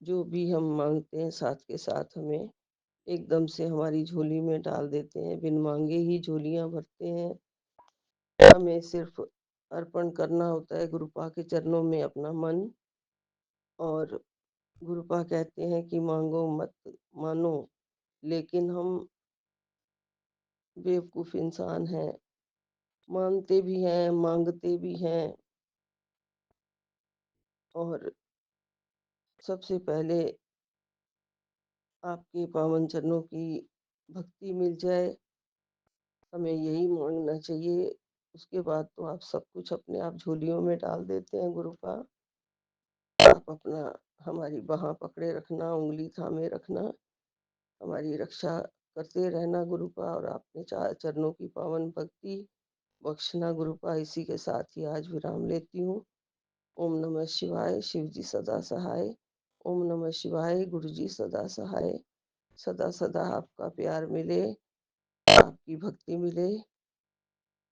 जो भी हम मांगते हैं साथ के साथ हमें एकदम से हमारी झोली में डाल देते हैं, बिन मांगे ही झोलियां भरते हैं। हमें सिर्फ अर्पण करना होता है गुरुपा के चरणों में अपना मन। और गुरुपा कहते हैं कि मांगो मत मानो, लेकिन हम बेवकूफ इंसान हैं, मानते भी हैं मांगते भी हैं। और सबसे पहले आपके पावन चरणों की भक्ति मिल जाए, हमें यही मांगना चाहिए। उसके बाद तो आप सब कुछ अपने आप झोलियों में डाल देते हैं। गुरुपा आप अपना हमारी बाह पकड़े रखना, उंगली थामे रखना, हमारी रक्षा करते रहना गुरुपा, और आपने चरणों की पावन भक्ति बख्शना गुरुपा। इसी के साथ ही आज विराम लेती हूँ। ओम नमः शिवाय। शिव जी सदा सहाय। ओम नमः शिवाय। गुरु जी सदा सहाय। सदा सदा आपका प्यार मिले, आपकी भक्ति मिले।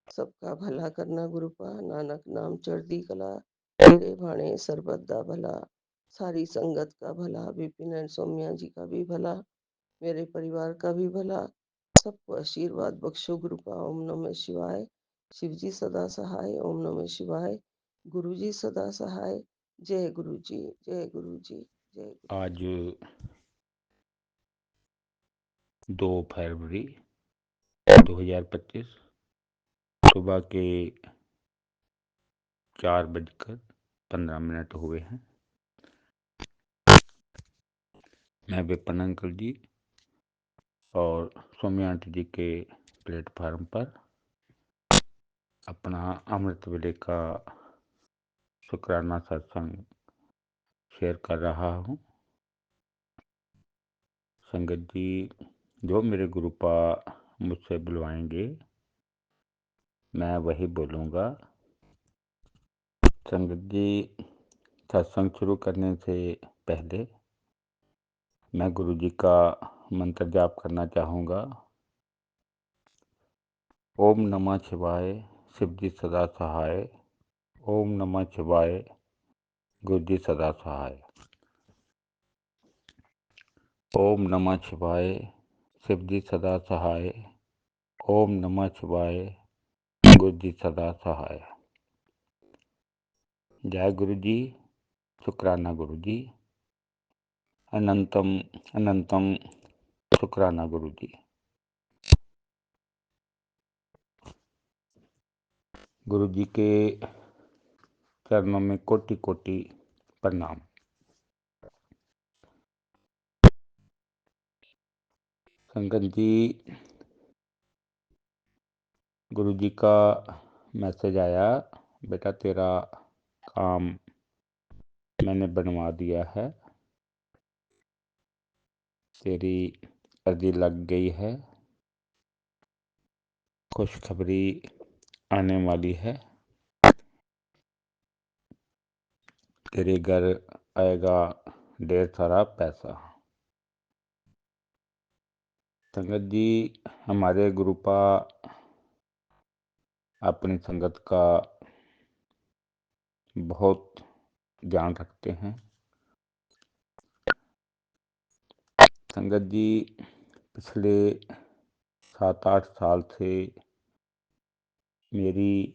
सबका भला करना गुरुपा। नानक नाम चढ़दी कला, मेरे भाणे सरबत दा भला। सारी संगत का भला, विपिन एंड सौम्या जी का भी भला, मेरे परिवार का भी भला। सबको आशीर्वाद बख्शो गुरुपा। ओम नमः शिवाय। शिव जी सदा सहाय। ओम नमः शिवाय। गुरु जी सदा सहाय। जय गुरु जी, जय गुरु जी, जय गुरु। आज 2 फरवरी 2025 सुबह के 4:15 हुए हैं। मैं विपिन अंकल जी और सौम्या आंटी जी के प्लेटफार्म पर अपना अमृत वेले का शुक्राना सत्संग शेयर कर रहा हूँ। संगत जी, जो मेरे गुरुपा मुझसे बुलवाएंगे मैं वही बोलूँगा। संगत जी, सत्संग शुरू करने से पहले मैं गुरु जी का मंत्र जाप करना चाहूँगा। ओम नमः शिवाय। शिव जी सदा सहाय। ओम नमः शिवाय। गुरु जी सदा सहाय। ओम नमः शिवाय। शिव जी सदा सहाय। ओम नमः शिवाय। गुरु जी सदा सहाय। जय गुरु जी। शुक्राना गुरु जी। अनंतम अनंतम शुक्राना गुरु जी। गुरु जी के चरणों में कोटि कोटि प्रणाम। संगत जी, गुरु जी का मैसेज आया, बेटा तेरा काम मैंने बनवा दिया है, तेरी अर्जी लग गई है, खुशखबरी आने वाली है, तेरे घर आएगा ढेर सारा पैसा। संगत जी, हमारे गुरुपा अपनी संगत का बहुत ध्यान रखते हैं। संगत जी, पिछले 7-8 साल से मेरी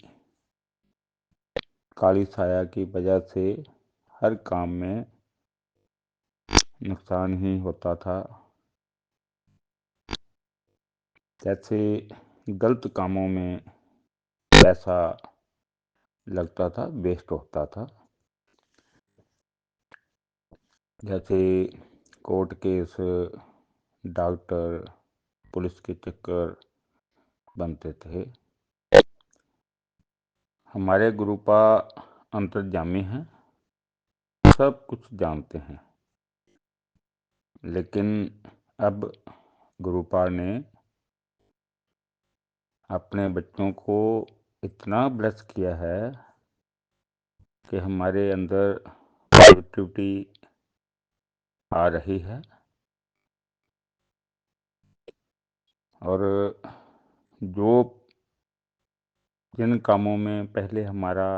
काली साया की वजह से हर काम में नुकसान ही होता था। जैसे गलत कामों में पैसा लगता था, वेस्ट होता था। जैसे कोर्ट केस, डॉक्टर, पुलिस के चक्कर बनते थे। हमारे गुरुपा अंतर्यामी हैं, सब कुछ जानते हैं। लेकिन अब गुरुपा ने अपने बच्चों को इतना ब्लेस किया है कि हमारे अंदर पॉजिटिविटी आ रही है। और जो जिन कामों में पहले हमारा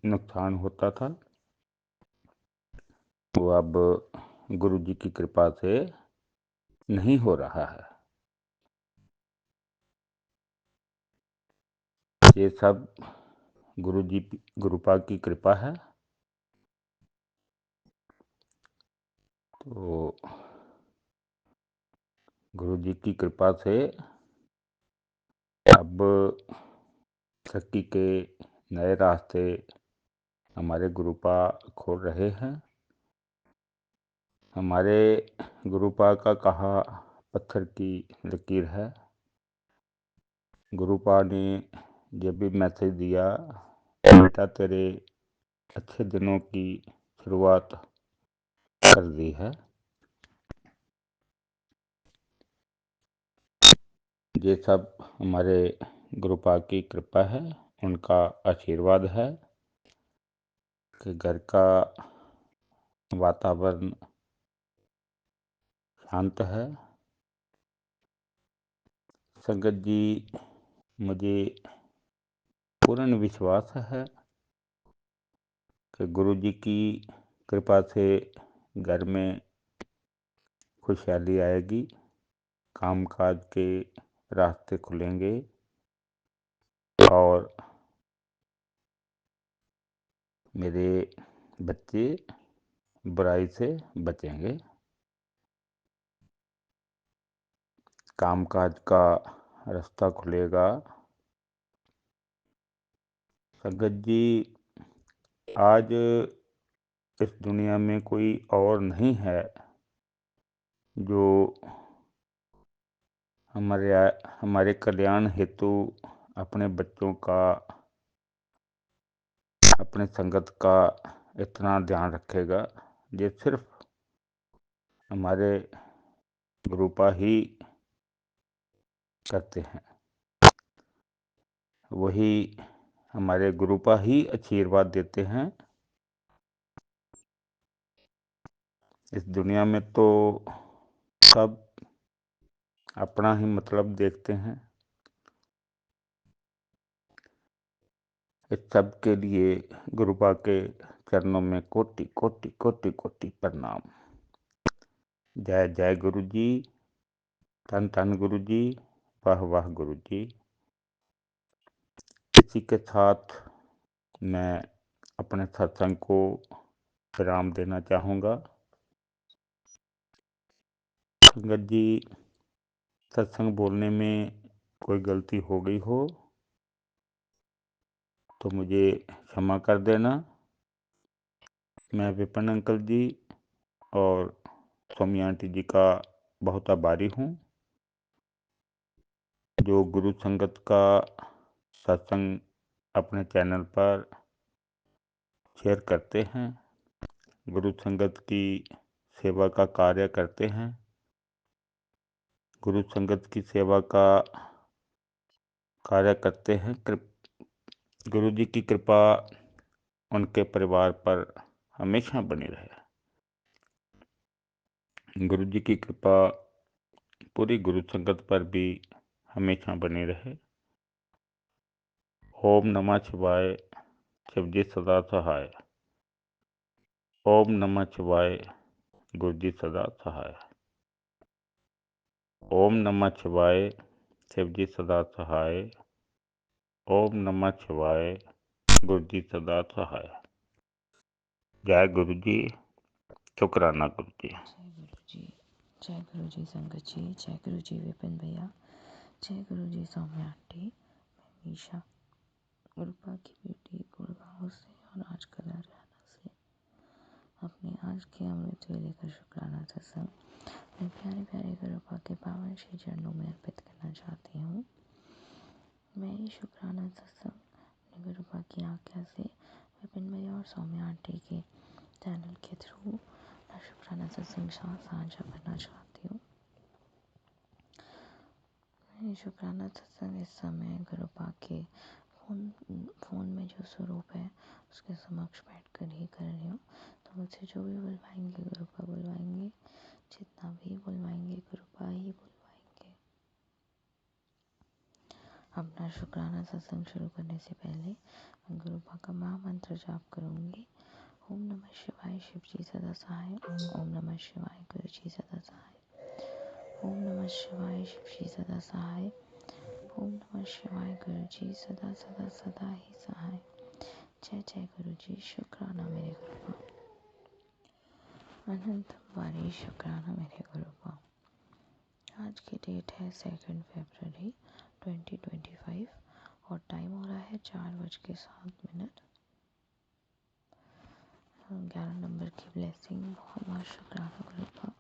नुकसान होता था, वो अब गुरु जी की कृपा से नहीं हो रहा है। ये सब गुरुपा की कृपा है। तो गुरु जी की कृपा से अब तरक्की के नए रास्ते हमारे गुरुपा खोल रहे हैं। हमारे गुरुपा का कहा पत्थर की लकीर है। गुरुपा ने जब भी मैसेज दिया, बेटा तेरे अच्छे दिनों की शुरुआत कर दी है। ये सब हमारे गुरुपा की कृपा है, उनका आशीर्वाद है कि घर का वातावरण शांत है। संगत जी, मुझे पूर्ण विश्वास है कि गुरु जी की कृपा से घर में खुशहाली आएगी, कामकाज के रास्ते खुलेंगे और मेरे बच्चे बुराई से बचेंगे। कामकाज का रास्ता खुलेगा। संगत जी, आज इस दुनिया में कोई और नहीं है जो हमारे कल्याण हेतु अपने बच्चों का, अपने संगत का इतना ध्यान रखेगा। ये सिर्फ हमारे गुरुपा ही करते हैं। वही हमारे गुरुपा ही आशीर्वाद देते हैं। इस दुनिया में तो सब अपना ही मतलब देखते हैं। इस सब के लिए गुरुपा के चरणों में कोटि कोटि कोटि कोटि प्रणाम। जय जय गुरु जी, धन धन गुरु जी, वाह वाह गुरु जी। इसी के साथ मैं अपने सत्संग को विराम देना चाहूँगा। संगत जी, सत्संग बोलने में कोई गलती हो गई हो तो मुझे क्षमा कर देना। मैं विपिन अंकल जी और स्वामी आंटी जी का बहुत आभारी हूँ, जो गुरु संगत का सत्संग अपने चैनल पर शेयर करते हैं, गुरु संगत की सेवा का कार्य करते हैं। गुरु संगत की सेवा का कार्य करते हैं। गुरु जी की कृपा उनके परिवार पर हमेशा बनी रहे। गुरु जी की कृपा पूरी गुरु संगत पर भी हमेशा बनी रहे। ओम नमः शिवाय। शिवजी सदा सहाय। ओम नमः शिवाय। गुरु जी सदा सहाय। ओम नमः शिवाय। शिवजी सदा सहाय। ओम नमः शिवाय। गुरु जी सदा सहाय। जय गुरु जी। शुक्राना गुरु जी। जय गुरु जी। जय गुरु जी संगत जी। जय गुरु जी विपिन भैया। जय गुरु जी सौम्या आंटी। मैं मीशा गुरुपा की बेटी गुड़गांव से और आजकल हरियाणा से अपने आज के अमृत वेले का शुक्राना सत्संग मैं प्यारे प्यारे गुरुपा के पावन श्री चरणों में अर्पित करना चाहती हूँ। मैं ये शुक्राना सत्संग अपने गुरुपा की आज्ञा से विपिन भैया और सौम्या आंटी के चैनल के थ्रू अपना शुक्राना सत्संग साझा करना चाहती हूँ। मैं शुक्राना सत्संग इस समय गुरुपा के फ़ोन में जो स्वरूप है उसके समक्ष बैठकर ही कर रही हूँ। तो मुझसे जो भी बुलवाएंगे गुरुपा बुलवाएंगे, जितना भी बुलवाएंगे गुरुपा ही बुलवाएंगे। अपना शुक्राना सत्संग शुरू करने से पहले मैं गुरुपा का महामंत्र जाप करूँगी। ओम नमः शिवाय शिव जी सदा सहाय। ओम नमः शिवाय गुरु जी सदा सहाय। ओम नमः शिवाय शिव जी सदा सहाय। ओम नमः शिवाय गुरु जी सदा सदा सदा ही सहाय। जय जय गुरु जी। शुक्राना मेरे गुरुपा। अनंत बारी शुक्राना मेरे गुरुपा। आज की डेट है 2 फरवरी 2025 और टाइम हो रहा है 4:07। 11 नंबर की ब्लेसिंग। बहुत बहुत शुक्राना गुरुपा।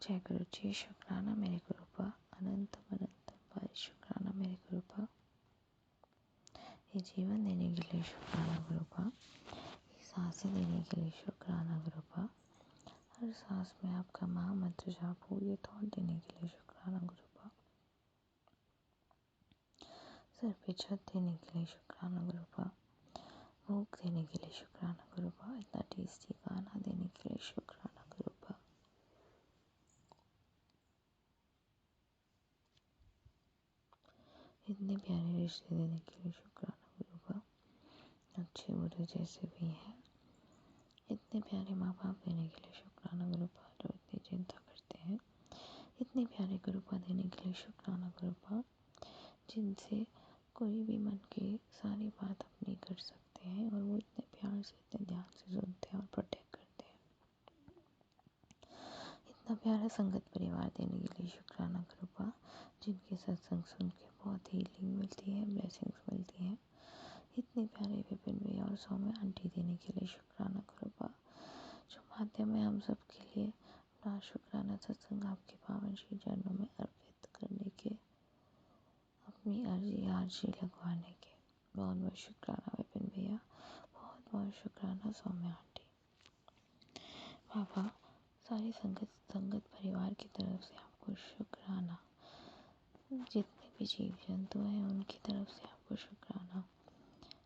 जय गुरु जी। शुक्राना मेरे गुरुपा। अनंत अनंत बारी शुक्राना मेरे गुरुपा। ये जीवन देने के लिए शुक्राना गुरुपा। ये सांसें देने के लिए शुक्राना गुरुपा। हर सांस में आपका महामंत्र जाप हो ये थॉट देने के लिए शुक्राना गुरुपा। सर पे छत देने के लिए शुक्राना गुरुपा। भूख देने के लिए शुक्राना गुरुपा। इतना टेस्टी खाना देने के लिए शुक्राना गुरुपा। इतने प्यारे रिश्ते देने के लिए शुक्राना गुरुपा। अच्छे बुरे जैसे भी हैं, इतने प्यारे माँ बाप देने के लिए शुक्राना गुरुपा जो इतनी चिंता करते हैं। इतने प्यारे गुरुपा देने के लिए शुक्राना गुरुपा जिनसे कोई भी मन की सारी बात अपनी कर सकते हैं और वो इतने प्यार से इतने ध्यान से सुनते हैं और प्रोटेक्ट करते हैं। इतना प्यारा संगत परिवार देने के लिए शुक्राना गुरुपा जिनके सत्संग सुन के बहुत हीलिंग मिलती है, ब्लेसिंग्स मिलती हैं। इतने प्यारे विपिन भैया और सौम्या आंटी देने के लिए शुक्राना गुरुपा जो माध्यम है हम सब के लिए अपना शुक्राना सत्संग आपके पावन श्री चरणों में अर्पित करने के, अपनी आरजी लगवाने के। बहुत बहुत शुक्राना विपिन भैया। बहुत बहुत शुक्राना सौम्या आंटी। बाबा सारी संगत परिवार की तरफ से आपको शुक्राना। जितने भी जीव जंतु हैं उनकी तरफ से आपको शुक्राना।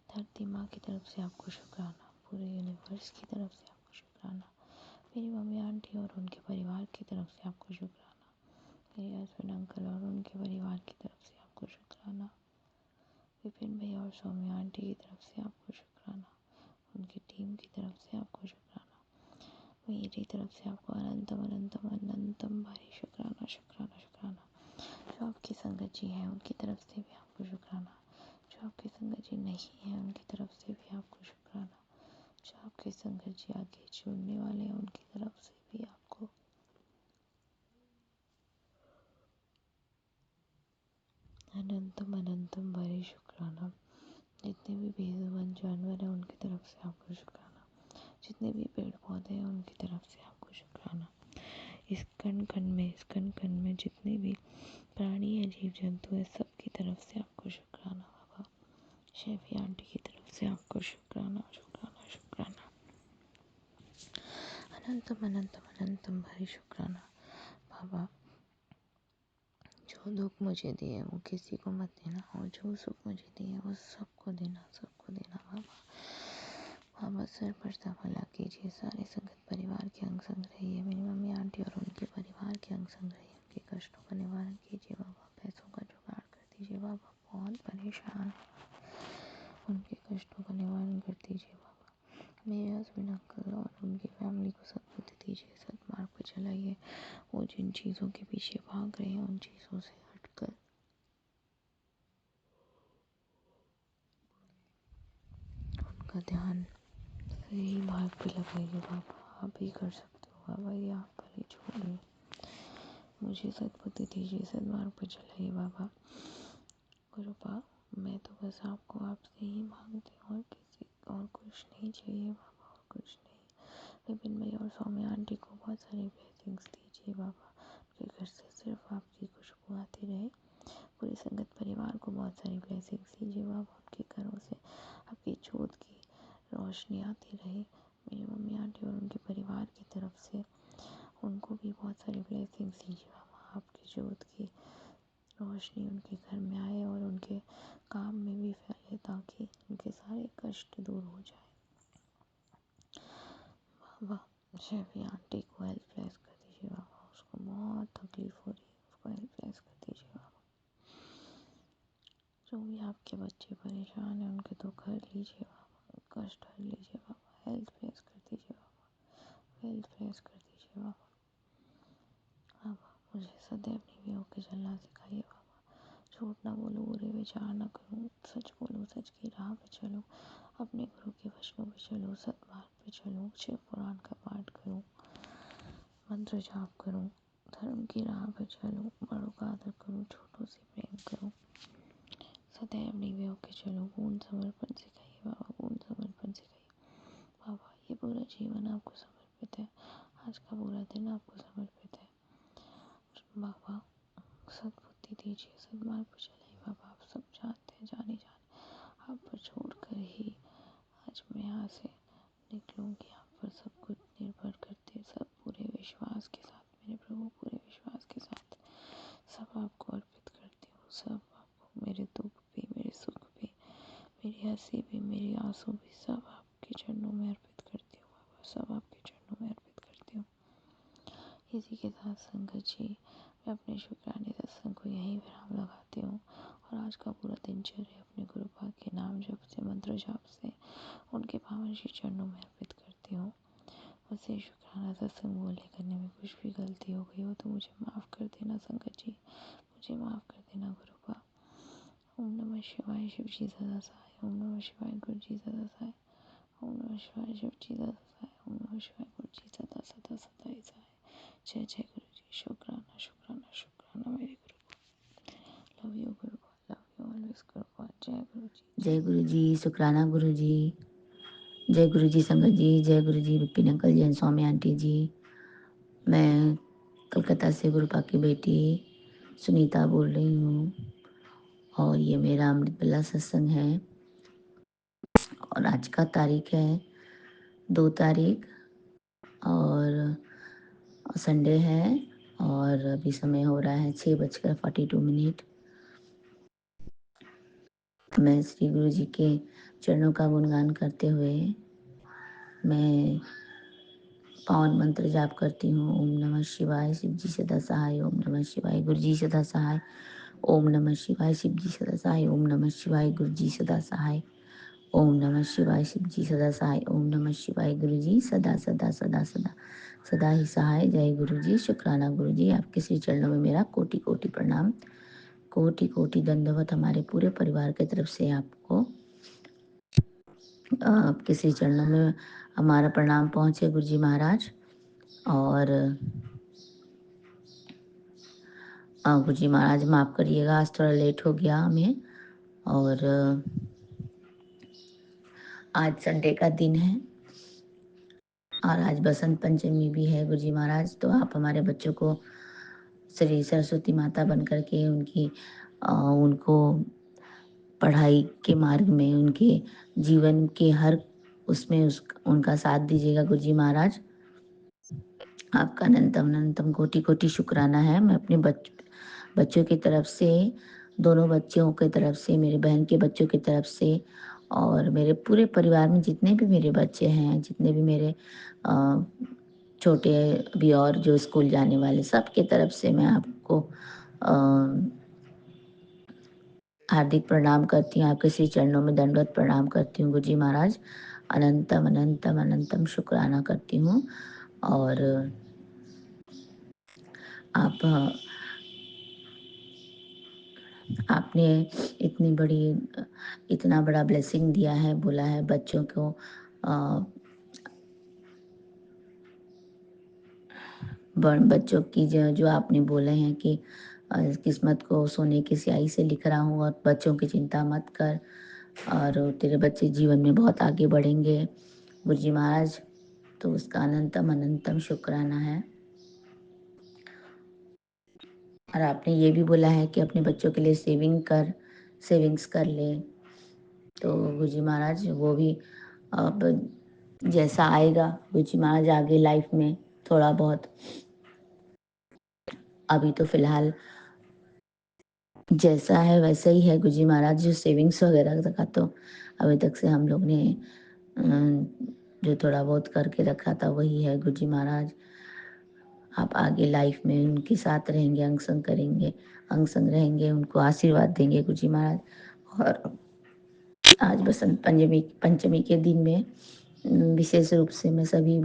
धरती माँ की तरफ से आपको शुक्राना। पूरे यूनिवर्स की तरफ से आपको शुक्राना। मेरी मम्मी आंटी और उनके परिवार की तरफ से आपको शुक्राना। मेरे हस्बैंड अंकल और उनके परिवार की तरफ से आपको शुक्राना। विपिन भैया और सौम्या आंटी की तरफ से आपको शुक्राना। उनकी टीम की तरफ से आपको शुक्राना। मेरी तरफ से आपको अनंतम अनंतम अनंतम भारी शुक्राना शुक्राना शुक्राना। जो आपकी संगत जी हैं उनकी तरफ से भी आपको शुक्राना। जो आपकी संगत जी नहीं है उनकी तरफ से भी आपको शुक्राना। जो आपके संगत जी आगे जुड़ने वाले हैं उनकी तरफ से भी आपको अनंतम अनंतम भारी शुक्राना। जितने भी बेजुबान जानवर हैं उनकी तरफ से आपको शुक्राना। जितने भी पेड़ पौधे हैं उनकी तरफ से आपको शुक्राना। इस कण कण में जितने भी प्राणी है जीव जंतु है सबकी तरफ से आपको शुक्राना। बाबा शेफी आंटी की तरफ से आपको शुक्राना शुक्राना शुक्राना। अनंतम अनंतम अनंतम भारी शुक्राना। बाबा जो दुख मुझे दिए वो किसी को मत देना और जो सुख मुझे दिए वो सबको देना बाबा। बाबा सर पर भला कीजिए। सारे संगत परिवार के अंग संग रहिए। मेरी मम्मी आंटी और उनके परिवार के अंग संग रहिए। उनके कष्टों का निवारण कीजिए बाबा। पैसों का जुगाड़ कर दीजिए बाबा। बहुत परेशान है, उनके कष्टों का निवारण कर दीजिए बाबा। मेरे हस्बैंड अंकल और उनकी फैमिली को सद्बुद्धि दीजिए, सद्मार्ग पर चलाइए। वो जिन चीज़ों के पीछे भाग रहे हैं उन चीज़ों से हटकर पे लगाइए बाबा, आप ही कर सकते हो बाबा, ये आप पर ही छोड़िए। मुझे सद्बुद्धि दीजिए, सद्मार्ग पर चलाइए बाबा। गुरुपा मैं तो बस आपको आपसे ही मांगती हूँ, और किसी और कुछ नहीं चाहिए बाबा, और कुछ नहीं। विपिन भाई और सौम्या आंटी को बहुत सारी ब्लेसिंग्स दीजिए बाबा, उनके घर से सिर्फ आपकी खुशबू आती रहे। पूरी संगत परिवार को बहुत सारी ब्लेसिंग्स दीजिए बाबा, उनके घरों से आपकी जोत की रोशनी आती रहे। मेरी मम्मी आंटी और उनके परिवार की तरफ से उनको भी बहुत सारी ब्लेसिंग्स दीजिए बाबा, आपकी जोत की रोशनी उनके घर में आए और उनके काम में भी फैले, ताकि उनके सारे कष्ट दूर हो जाए बाबा। शेफी आंटी को हेल्प प्लेस कर दीजिए बाबा, उसको बहुत तकलीफ हो रही है, उसको हेल्प प्लेस कर दीजिए बाबा। जो भी आपके बच्चे परेशान हैं उनके दुख हर लीजिए बाबा, कष्ट हर लीजिए बाबा, हेल्थ प्लेस कर दीजिए बाबा, हेल्थ प्लेस कर दीजिए बाबा। बाबा मुझे सदैव नीवे होकर चलना सिखाइए बाबा, झूठ ना बोलूँ, बुरे विचार ना करूँ, सच बोलूँ, सच की राह पे चलूँ, अपने गुरु के वचनों पे चलूँ, सतमार्ग पे चलूँ, शिव पुराण का पाठ करूँ, मंत्र जाप करूँ, धर्म की राह पे चलूँ, बड़ों का आदर करूँ, छोटों से प्रेम करूँ, सदैव नीवे होके चलो। पूर्ण समर्पण सिखाइए बाबा, पूर्ण समर्पण सिखाइए बाबा। ये पूरा जीवन आपको समर्पित है, आज का पूरा दिन आपको समर्पित है बाबा। सद्बुद्धि दीजिए, सद्मार्ग पर चलाइए बाबा। आप सब जानते हैं, जाने आप पर छोड़ कर ही आज मैं यहाँ से निकलूँगी। आप पर सब कुछ निर्भर करते, सब पूरे विश्वास के साथ, मेरे प्रभु पूरे विश्वास के साथ सब आपको अर्पित करती हूँ। सब आपको, मेरे दुख भी, मेरे सुख भी, मेरी हंसी भी, मेरी आंसू भी, सब आपके चरणों में अर्पित करती हूँ बाबा, सब आपके चरणों में अर्पित करती हूँ। इसी के साथ संगत जी, मैं अपने शुक्राने सत्संग को यहीं विराम लगाती हूँ और आज का पूरा दिनचर्या अपने गुरुपा के नाम जप से, मंत्र जाप से उनके पावन श्री चरणों में अर्पित करती हूँ। मुझसे शुक्राना सत्संग बोलने करने में कुछ भी गलती हो गई हो तो मुझे माफ़ कर देना संगत जी, मुझे माफ़ कर देना गुरुपा। ओम नमः शिवाय, शिव जी सदा सहाय। ओम नमः शिवाय, गुरु जी सदा सहाय। ओम नमः शिवाय, शिव जी सदा सहाय। ओम नमः शिवाय, गुरु जी सदा सदा सदा ही सहाय। जय जय गुरु जी। शुक्राना शुक्राना शुक्राना मेरे गुरु। Love you Guru, love you always गुरु। जय गुरु जी। जय गुरु जी, शुक्राना गुरु जी, जय गुरु जी संगत जी, जय गुरु जी विपिन अंकल जी, सौम्या आंटी जी। मैं कलकत्ता से गुरुपा की बेटी सुनीता बोल रही हूँ और ये मेरा अमृत बेला सत्संग है और आज का तारीख है 2 तारीख और संडे है और अभी समय हो रहा है 6:42। मैं श्री गुरु जी के चरणों का गुणगान करते हुए मैं पावन मंत्र जाप करती हूँ। ओम नमः शिवाय, शिव जी सदा सहाय। ओम नमः शिवाय, गुरु जी सदा सहाय। ओम नमः शिवाय, शिव जी सदा सहाय। ओम नमः शिवाय, गुरु जी सदा सहाय। ओम नमः शिवाय, शिव जी सदा सहाय। ओम नमः शिवाय, गुरु जी सदा सदा सदा सदा सदा ही सहाय। जय गुरु जी। शुक्राना गुरु जी, आपके श्री चरणों में मेरा कोटि कोटि प्रणाम, कोटि कोटि दंडवत हमारे पूरे परिवार की तरफ से आपको आपके श्री चरणों में हमारा प्रणाम पहुँचे गुरु जी महाराज। और गुरु जी महाराज माफ़ करिएगा, आज थोड़ा लेट हो गया हमें और आज संडे का दिन है और आज बसंत पंचमी भी है गुरु जी महाराज। तो आप हमारे बच्चों को श्री सरस्वती माता बन करके उनको पढ़ाई के मार्ग में, उनके जीवन के हर उसमें उनका साथ दीजिएगा गुरु जी महाराज। आपका अनंतम अनंतम कोटि कोटि शुक्राना है। मैं अपने बच्चों की तरफ से, दोनों बच्चों की तरफ से, मेरे बहन के बच्चों की तरफ से और मेरे पूरे परिवार में जितने भी मेरे बच्चे हैं, जितने भी मेरे छोटे भी और जो स्कूल जाने वाले, सब की तरफ से मैं आपको हार्दिक प्रणाम करती हूँ। आपके श्री चरणों में दंडवत प्रणाम करती हूँ गुरु जी महाराज। अनंतम अनंतम अनंतम शुक्राना करती हूँ। और आपने इतना बड़ा ब्लेसिंग दिया है, बोला है बच्चों को बच्चों की जो आपने बोले हैं कि किस्मत को सोने की स्याही से लिख रहा हूँ और बच्चों की चिंता मत कर और तेरे बच्चे जीवन में बहुत आगे बढ़ेंगे गुरु जी महाराज, तो उसका अनंतम अनंतम शुक्राना है। और आपने ये भी बोला है कि अपने बच्चों के लिए सेविंग्स कर ले, तो गुरु जी महाराज वो भी अब जैसा आएगा गुरु जी महाराज आगे लाइफ में थोड़ा बहुत, अभी तो फिलहाल जैसा है वैसा ही है गुरु जी महाराज। जो सेविंग्स वगैरह का तो अभी तक से हम लोग ने जो थोड़ा बहुत करके रखा था वही है गुरु जी महाराज। आप आगे लाइफ में उनके साथ रहेंगे, अंग संग रहेंगे, उनको आशीर्वाद देंगे गुरु जी महाराज। और आज बसंत पंचमी के दिन में विशेष रूप से मैं सभी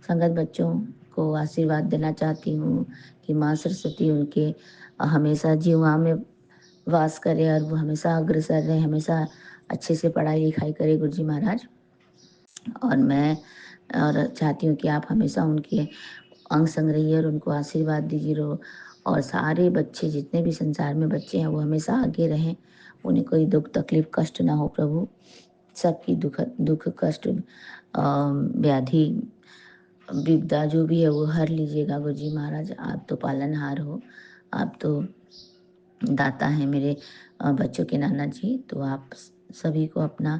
संगत बच्चों को आशीर्वाद देना चाहती हूँ कि माँ सरस्वती उनके हमेशा जीवा में वास करे और वो हमेशा अग्रसर रहे, हमेशा अच्छे से पढ़ाई लिखाई करे गुरु जी महाराज। और मैं चाहती हूँ कि आप हमेशा उनके अंग संग रहिए और उनको आशीर्वाद दीजिए रहो। और सारे बच्चे जितने भी संसार में बच्चे हैं वो हमेशा आगे रहें, उन्हें कोई दुख तकलीफ कष्ट ना हो प्रभु। सबकी दुख कष्ट व्याधि विपदा जो भी है वो हर लीजिएगा गुरु जी महाराज। आप तो पालनहार हो, आप तो दाता हैं मेरे बच्चों के नाना जी, तो आप सभी को अपना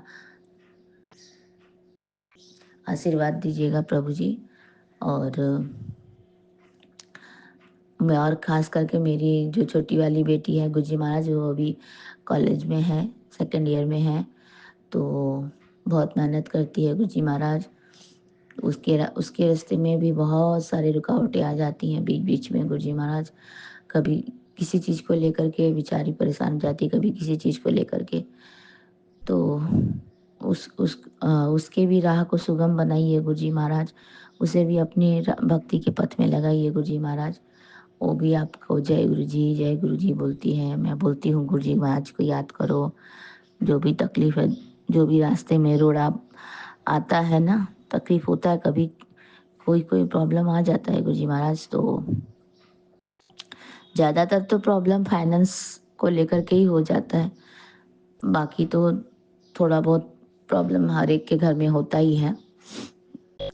आशीर्वाद दीजिएगा प्रभु जी। और मैं और ख़ास करके मेरी जो छोटी वाली बेटी है गुरु जी महाराज, वो अभी कॉलेज में है, 2nd ईयर में है, तो बहुत मेहनत करती है गुरु जी महाराज। उसके रास्ते में भी बहुत सारी रुकावटें आ जाती हैं बीच बीच में गुरु जी महाराज। कभी किसी चीज़ को लेकर के बेचारी परेशान हो जाती है, कभी किसी चीज़ को लेकर के, तो उसके भी राह को सुगम बनाइए गुरु जी महाराज, उसे भी अपने भक्ति के पथ में लगाइए गुरु जी महाराज। वो भी आपको जय गुरु जी बोलती है, मैं बोलती हूँ गुरु जी महाराज को याद करो। जो भी तकलीफ है, जो भी रास्ते में रोड आता है ना, तकलीफ होता है, कभी कोई प्रॉब्लम आ जाता है गुरु जी महाराज, तो ज़्यादातर तो प्रॉब्लम फाइनेंस को लेकर के ही हो जाता है, बाकी तो थोड़ा बहुत प्रॉब्लम हर एक के घर में होता ही है,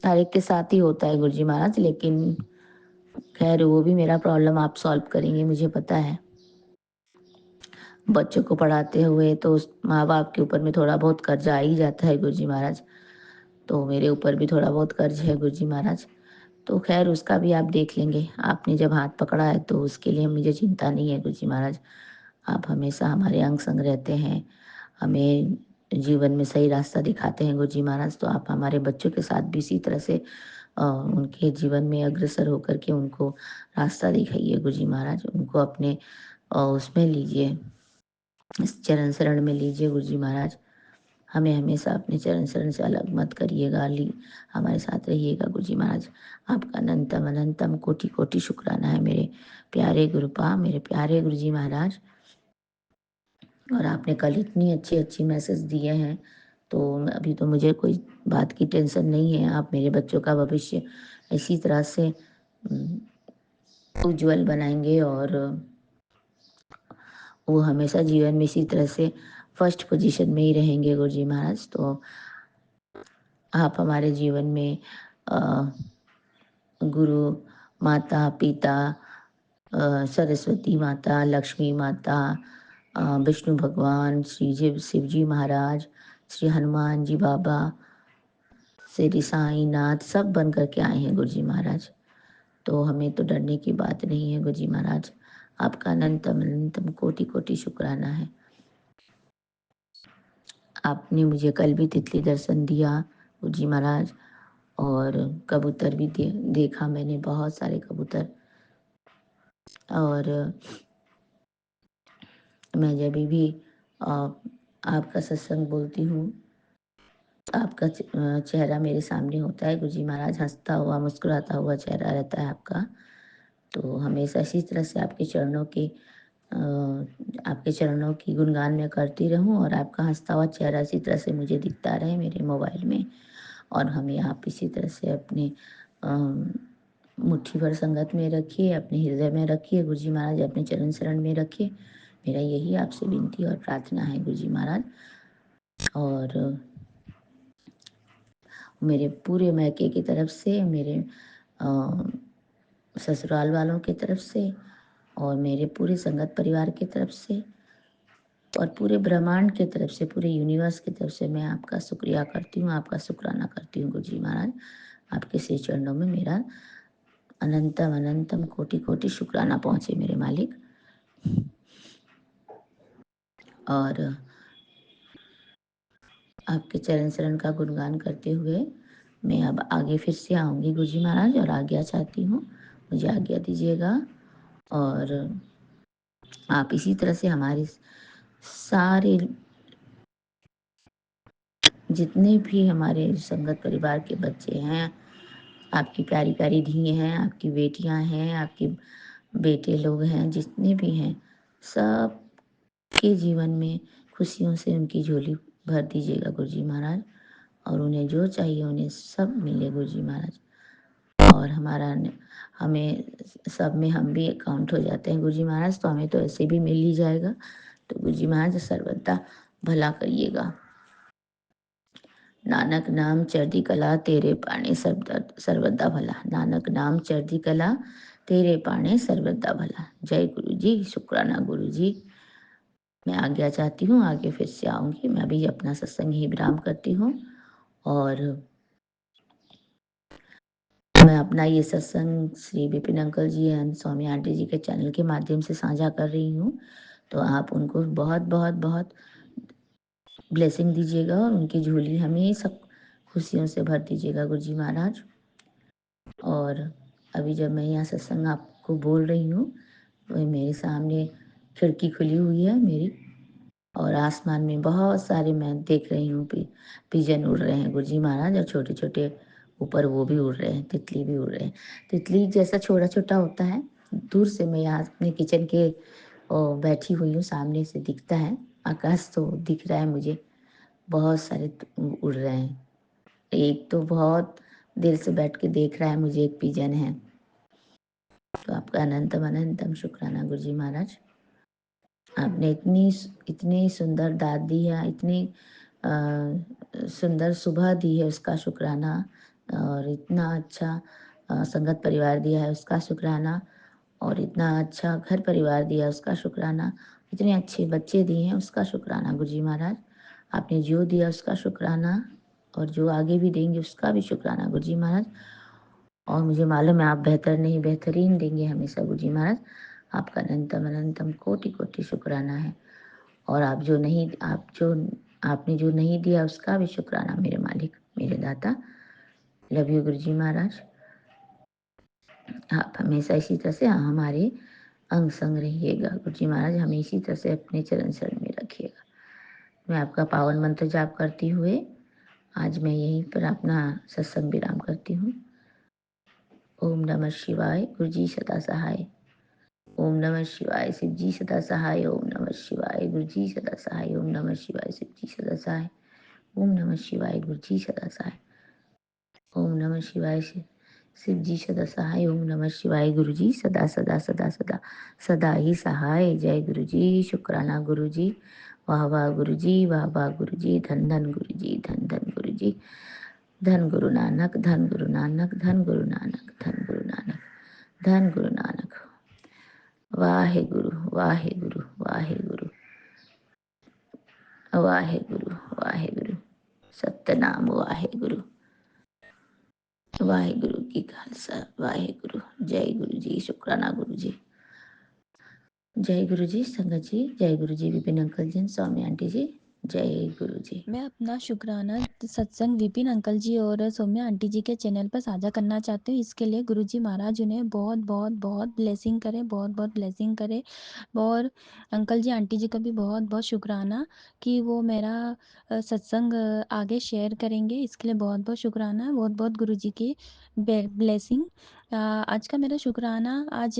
हर एक के साथ ही होता है गुरु जी महाराज। लेकिन खैर वो भी मेरा प्रॉब्लम आप सॉल्व करेंगे मुझे पता है। बच्चों को पढ़ाते हुए तो माँ बाप के ऊपर में थोड़ा बहुत कर्जा आ ही जाता है गुरु जी महाराज, तो मेरे ऊपर भी थोड़ा बहुत कर्ज है गुरु जी महाराज, तो खैर उसका भी आप देख लेंगे। आपने जब हाथ पकड़ा है तो उसके लिए मुझे चिंता नहीं है गुरु जी महाराज। आप हमेशा हमारे अंग संग रहते हैं, हमें जीवन में सही रास्ता दिखाते हैं गुरु जी महाराज, तो आप हमारे बच्चों के साथ भी इसी तरह से उनके जीवन में अग्रसर होकर के उनको रास्ता दिखाइए गुरु जी महाराज। उनको अपने उसमें लीजिए, इस चरण शरण में लीजिए गुरु जी महाराज। हमें हमेशा अपने चरण शरण से अलग मत करिएगा, हमारे साथ रहिएगा गुरु जी महाराज। आपका अनंतम अनंतम कोटि कोटि शुक्राना है मेरे प्यारे गुरुपा, मेरे प्यारे गुरु जी महाराज। और आपने कल इतनी अच्छी अच्छी मैसेज दिए हैं, तो अभी तो मुझे कोई बात की टेंशन नहीं है। आप मेरे बच्चों का भविष्य इसी तरह से उज्जवल बनाएंगे और वो हमेशा जीवन में इसी तरह से फर्स्ट पोजीशन में ही रहेंगे गुरु जी महाराज। तो आप हमारे जीवन में गुरु माता पिता, सरस्वती माता, लक्ष्मी माता, विष्णु भगवान, शिव जी महाराज, श्री हनुमान जी बाबा, श्री साईं नाथ सब बन करके आए हैं गुरु जी महाराज, तो हमें तो डरने की बात नहीं है गुरु जी महाराज। आपका अनंतम अनंतम कोटि कोटि शुक्राना है। आपने मुझे कल भी तितली दर्शन दिया गुरु जी महाराज, और कबूतर भी देखा मैंने, बहुत सारे कबूतर। और मैं जब भी आपका सत्संग बोलती हूँ, आपका चेहरा मेरे सामने होता है गुरु जी महाराज, हंसता हुआ मुस्कुराता हुआ चेहरा रहता है आपका, तो हमेशा इसी तरह से आपके चरणों की गुणगान मैं करती रहूं और आपका हंसता हुआ चेहरा इसी तरह से मुझे दिखता रहे मेरे मोबाइल में, और हमें आप इसी तरह से अपने मुट्ठी भर संगत में रखिए, अपने हृदय में रखिए गुरु जी महाराज, अपने चरण शरण में रखिए। मेरा यही आपसे विनती और प्रार्थना है गुरु जी महाराज। और मेरे पूरे मैके की तरफ से, मेरे ससुराल वालों की तरफ से और मेरे पूरे संगत परिवार की तरफ से और पूरे ब्रह्मांड की तरफ से, पूरे यूनिवर्स की तरफ से मैं आपका शुक्रिया करती हूँ, आपका शुक्राना करती हूँ गुरु जी महाराज। आपके श्री चरणों में मेरा अनंतम अनंतम कोटि कोटि शुक्राना पहुँचे मेरे मालिक। और आपके चरण शरण का गुणगान करते हुए मैं अब आगे फिर से आऊँगी गुरु जी महाराज, और आज्ञा चाहती हूँ, मुझे आज्ञा दीजिएगा। और आप इसी तरह से हमारे सारे जितने भी हमारे संगत परिवार के बच्चे हैं, आपकी प्यारी प्यारी धी हैं, आपकी बेटियां हैं, आपके बेटे लोग हैं, जितने भी हैं, सब के जीवन में खुशियों से उनकी झोली भर दीजिएगा गुरु जी महाराज। और उन्हें जो चाहिए उन्हें सब मिले गुरु जी महाराज। और हमें सब में हम भी काउंट हो जाते हैं गुरु जी महाराज, तो हमें तो ऐसे भी मिल ही जाएगा। तो गुरु जी महाराज सर्वदा भला करिएगा। नानक नाम चढ़दी कला तेरे पाने सर्वदा भला। नानक नाम चढ़दी कला तेरे पाने सर्वदा भला। जय गुरु जी, शुक्राना गुरु जी। मैं आज्ञा चाहती हूँ, आगे फिर से आऊँगी। मैं अभी अपना सत्संग ही विराम करती हूँ और मैं अपना ये सत्संग Shri Vipin uncle ji and Swami aunty ji के चैनल के माध्यम से साझा कर रही हूँ। तो आप उनको बहुत बहुत बहुत ब्लेसिंग दीजिएगा और उनकी झोली हमेशा खुशियों से भर दीजिएगा गुरु जी महाराज। और अभी जब मैं यहाँ सत्संग आपको बोल रही हूँ, तो मेरे सामने खिड़की खुली हुई है मेरी, और आसमान में बहुत सारे मैं देख रही हूँ पिजन उड़ रहे हैं गुरु जी महाराज, और छोटे छोटे ऊपर वो भी उड़ रहे हैं, तितली भी उड़ रहे हैं। तितली जैसा छोटा छोटा होता है, दूर से मैं यहाँ अपने किचन के बैठी हुई हूँ, सामने से दिखता है आकाश, तो दिख रहा है मुझे बहुत सारे उड़ रहे हैं। एक तो बहुत देर से बैठ के देख रहा है मुझे, एक पिजन है। तो आपका अनंतम अनंतम शुक्राना गुरु जी महाराज। आपने इतनी सुंदर दाद दी है, इतनी सुंदर सुबह दी है, उसका शुक्राना। और इतना अच्छा संगत परिवार दिया है, उसका शुक्राना। और इतना अच्छा घर परिवार दिया, उसका शुक्राना। इतने अच्छे बच्चे दिए हैं, उसका शुक्राना गुरु जी महाराज। आपने जो दिया उसका शुक्राना, और जो आगे भी देंगे उसका भी शुक्राना गुरु जी महाराज। और मुझे मालूम है आप बेहतर नहीं बेहतरीन देंगे हमेशा गुरु जी महाराज। आपका अनंतम अनंतम कोटि कोटि शुक्राना है। और आपने जो नहीं दिया उसका भी शुक्राना मेरे मालिक, मेरे दाता। लव यू गुरु जी महाराज। आप हमेशा इसी तरह से हमारे अंग संग रहिएगा गुरु जी महाराज, हमें इसी तरह से अपने चरण शरण में रखिएगा। मैं आपका पावन मंत्र जाप करती हुए आज मैं यहीं पर अपना सत्संग विराम करती हूँ। ओम नमः शिवाय, गुरु जी सदा सहाय। ओम नमः शिवाय, शिव जी सदा सहाय। ओम नमः शिवाय, गुरु जी सदा सहाय। ओम नमः शिवाय, शिव जी सदा सहाय। ओम नमः शिवाय, गुरु जी सदा सहाय। ओम नमः शिवाय, शिव जी सदा सहाय। ओम नमः शिवाय, गुरु जी सदा सदा सदा सदा सदा ही सहाय। जय गुरु जी, शुक्राना गुरु जी। वाह वाह गुरु जी, वाह वाह गुरु जी। धन धन गुरु जी, धन धन गुरु जी। धन गुरु नानक, धन गुरु नानक, धन गुरु नानक, धन गुरु नानक, धन गुरु नानक। वाहे गुरु, वाहे गुरु, वाहे गुरु, वाहे गुरु, वाहे गुरु। सतनाम वाहे गुरु। वाहे गुरु की खालसा, वाहे गुरु। जय गुरु जी, शुक्राना गुरु जी। जय गुरु जी संगत जी, जय गुरु जी विपिन अंकल जी, स्वामी आंटी जी, जय गुरु जी। मैं अपना शुक्राना सत्संग विपिन अंकल जी और सौम्या आंटी जी के चैनल पर साझा करना चाहती हूँ। इसके लिए गुरु जी महाराज उन्हें बहुत बहुत बहुत ब्लेसिंग करें, बहुत बहुत ब्लेसिंग करें। और अंकल जी आंटी जी का भी बहुत बहुत शुक्राना कि वो मेरा सत्संग आगे शेयर करेंगे। इसके लिए बहुत बहुत शुक्राना, बहुत बहुत गुरु जी की ब्लेसिंग। आज का मेरा शुक्राना आज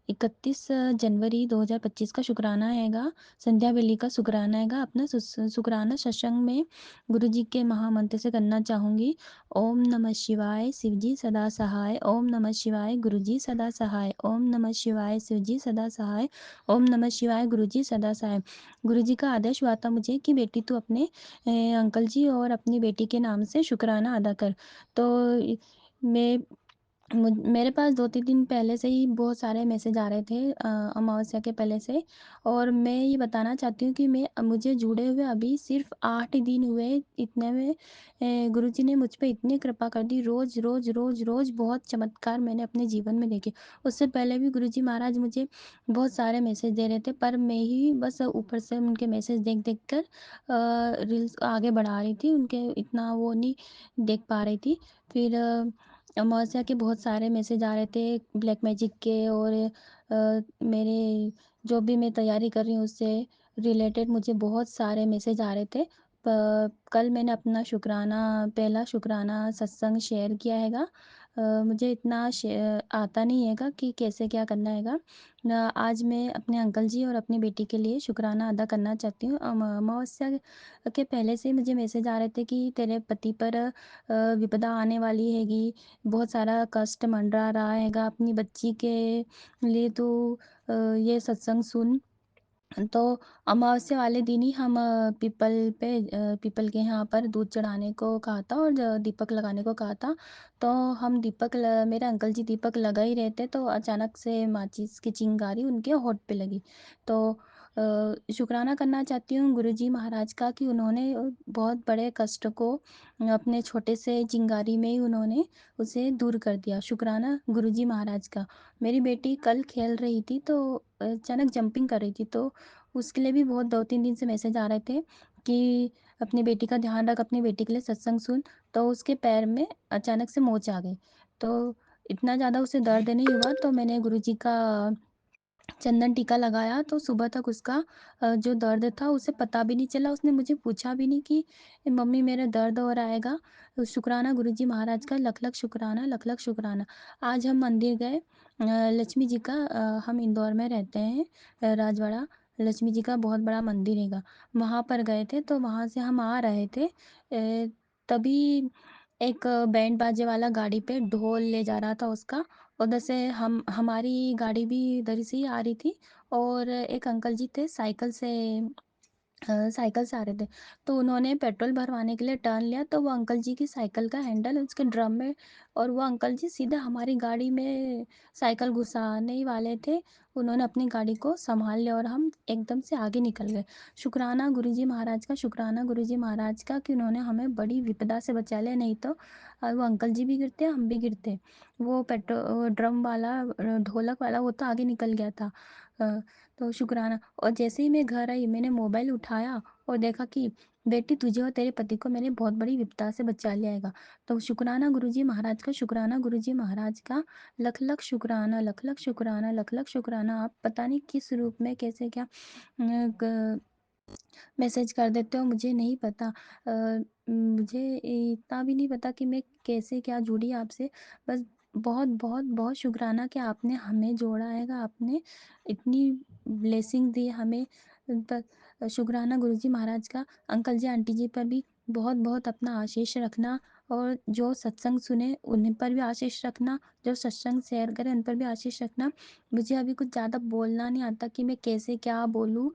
31 जनवरी 2025 का शुक्राना हैगा। संध्या बेली का शुक्राना हैगा। अपना शुक्राना सत्संग में गुरु जी के महामंत्र से करना चाहूँगी। ओम नमः शिवाय शिवजी सदा सहाय। ओम नमः शिवाय गुरु जी सदा सहाय। ओम नमः शिवाय शिवजी सदा सहाय। ओम नमः शिवाय गुरु जी सदा सहाय। गुरु जी का आदेश हुआ था मुझे कि बेटी तू अपने अंकल जी और अपनी बेटी के नाम से शुक्राना अदा कर। तो मैं मेरे पास 2-3 दिन पहले से ही बहुत सारे मैसेज आ रहे थे अमावस्या के पहले से। और मैं ये बताना चाहती हूँ कि मुझे जुड़े हुए अभी सिर्फ 8 दिन हुए। इतने में गुरुजी ने मुझ पे इतनी कृपा कर दी। रोज़ रोज़ रोज़ रोज़ बहुत चमत्कार मैंने अपने जीवन में देखे। उससे पहले भी गुरुजी महाराज मुझे बहुत सारे मैसेज दे रहे थे, पर मैं ही बस ऊपर से उनके मैसेज देख देख कर रील्स आगे बढ़ा रही थी। उनके इतना वो नहीं देख पा रही थी। फिर अमावस्या के बहुत सारे मैसेज आ रहे थे ब्लैक मैजिक के, और मेरे जो भी मैं तैयारी कर रही हूँ उससे रिलेटेड मुझे बहुत सारे मैसेज आ रहे थे। कल मैंने अपना शुक्राना पहला शुक्राना सत्संग शेयर किया हैगा। मुझे इतना आता नहीं हैगा कि कैसे क्या करना हैगा। आज मैं अपने अंकल जी और अपनी बेटी के लिए शुक्राना अदा करना चाहती हूँ। अमावस्या के पहले से मुझे मैसेज आ रहे थे कि तेरे पति पर विपदा आने वाली हैगी, बहुत सारा कष्ट मंडरा रहा हैगा अपनी बच्ची के लिए। तो ये सत्संग सुन। तो अमावस्या वाले दिन ही हम पीपल के यहाँ पर दूध चढ़ाने को कहा था और दीपक लगाने को कहा था। तो हम मेरे अंकल जी दीपक लगा ही रहे थे, तो अचानक से माचिस की चिंगारी उनके होठ पे लगी। तो शुक्राना करना चाहती हूँ गुरुजी महाराज का कि उन्होंने बहुत बड़े कष्ट को अपने छोटे से चिंगारी में ही उन्होंने उसे दूर कर दिया। शुक्राना गुरुजी महाराज का। मेरी बेटी कल खेल रही थी तो अचानक जंपिंग कर रही थी, तो उसके लिए भी बहुत 2-3 दिन से मैसेज आ रहे थे कि अपनी बेटी का ध्यान रख, अपनी बेटी के लिए सत्संग सुन। तो उसके पैर में अचानक से मोच आ गई। तो इतना ज़्यादा उसे दर्द नहीं हुआ, तो मैंने गुरुजी का चंदन टीका लगाया तो सुबह तक उसका जो दर्द था उसे पता भी नहीं चला। उसने मुझे पूछा भी नहीं कि मम्मी मेरे दर्द हो रहा हैगा। तो शुक्राना गुरुजी महाराज का, लख लख शुक्राना, लख लख शुक्राना। आज हम मंदिर गए लक्ष्मी जी का, हम इंदौर में रहते हैं, राजवाड़ा। लक्ष्मी जी का बहुत बड़ा मंदिर हैगा, वहाँ पर गए थे। तो वहाँ से हम आ रहे थे, तभी एक बैंड बाजे वाला गाड़ी पे ढोल ले जा रहा था उसका। उधर से हमारी गाड़ी भी इधर से ही आ रही थी, और एक अंकल जी थे साइकिल से आ रहे थे। तो उन्होंने पेट्रोल भरवाने के लिए टर्न लिया, तो वो अंकल जी की साइकिल का हैंडल उसके ड्रम में, और वो अंकल जी सीधा हमारी गाड़ी में साइकिल घुसाने ही वाले थे। उन्होंने अपनी गाड़ी को संभाल लिया और हम एकदम से आगे निकल गए। शुक्राना गुरुजी महाराज का, शुक्राना गुरुजी महाराज का कि उन्होंने हमें बड़ी विपदा से बचा लिया। नहीं तो वो अंकल जी भी गिरते, हम भी गिरते। वो ड्रम वाला ढोलक वाला वो तो आगे निकल गया था। अ, तो शुक्राना। और जैसे ही मैं घर आई मैंने मोबाइल उठाया और देखा कि बेटी तुझे और तेरे पति को मैंने बहुत बड़ी विपदा से बचा लिया हैगा। तो शुक्राना गुरुजी महाराज का, शुक्राना गुरुजी महाराज का, लख लख शुक्राना, लख लख शुक्राना, लख लख शुक्राना। आप पता नहीं किस रूप में कैसे क्या मैसेज कर देते हो, मुझे नहीं पता। मुझे इतना भी नहीं पता कि मैं कैसे क्या जुड़ी आपसे। बस बहुत बहुत बहुत शुक्राना कि आपने हमें जोड़ा हैगा, आपने इतनी ब्लेसिंग दी हमें। बस शुक्राना गुरुजी महाराज का। अंकल जी आंटी जी पर भी बहुत बहुत अपना आशीष रखना, और जो सत्संग सुने उन पर भी आशीष रखना, जो सत्संग शेयर करें उन पर भी आशीष रखना। मुझे अभी कुछ ज़्यादा बोलना नहीं आता कि मैं कैसे क्या बोलूँ।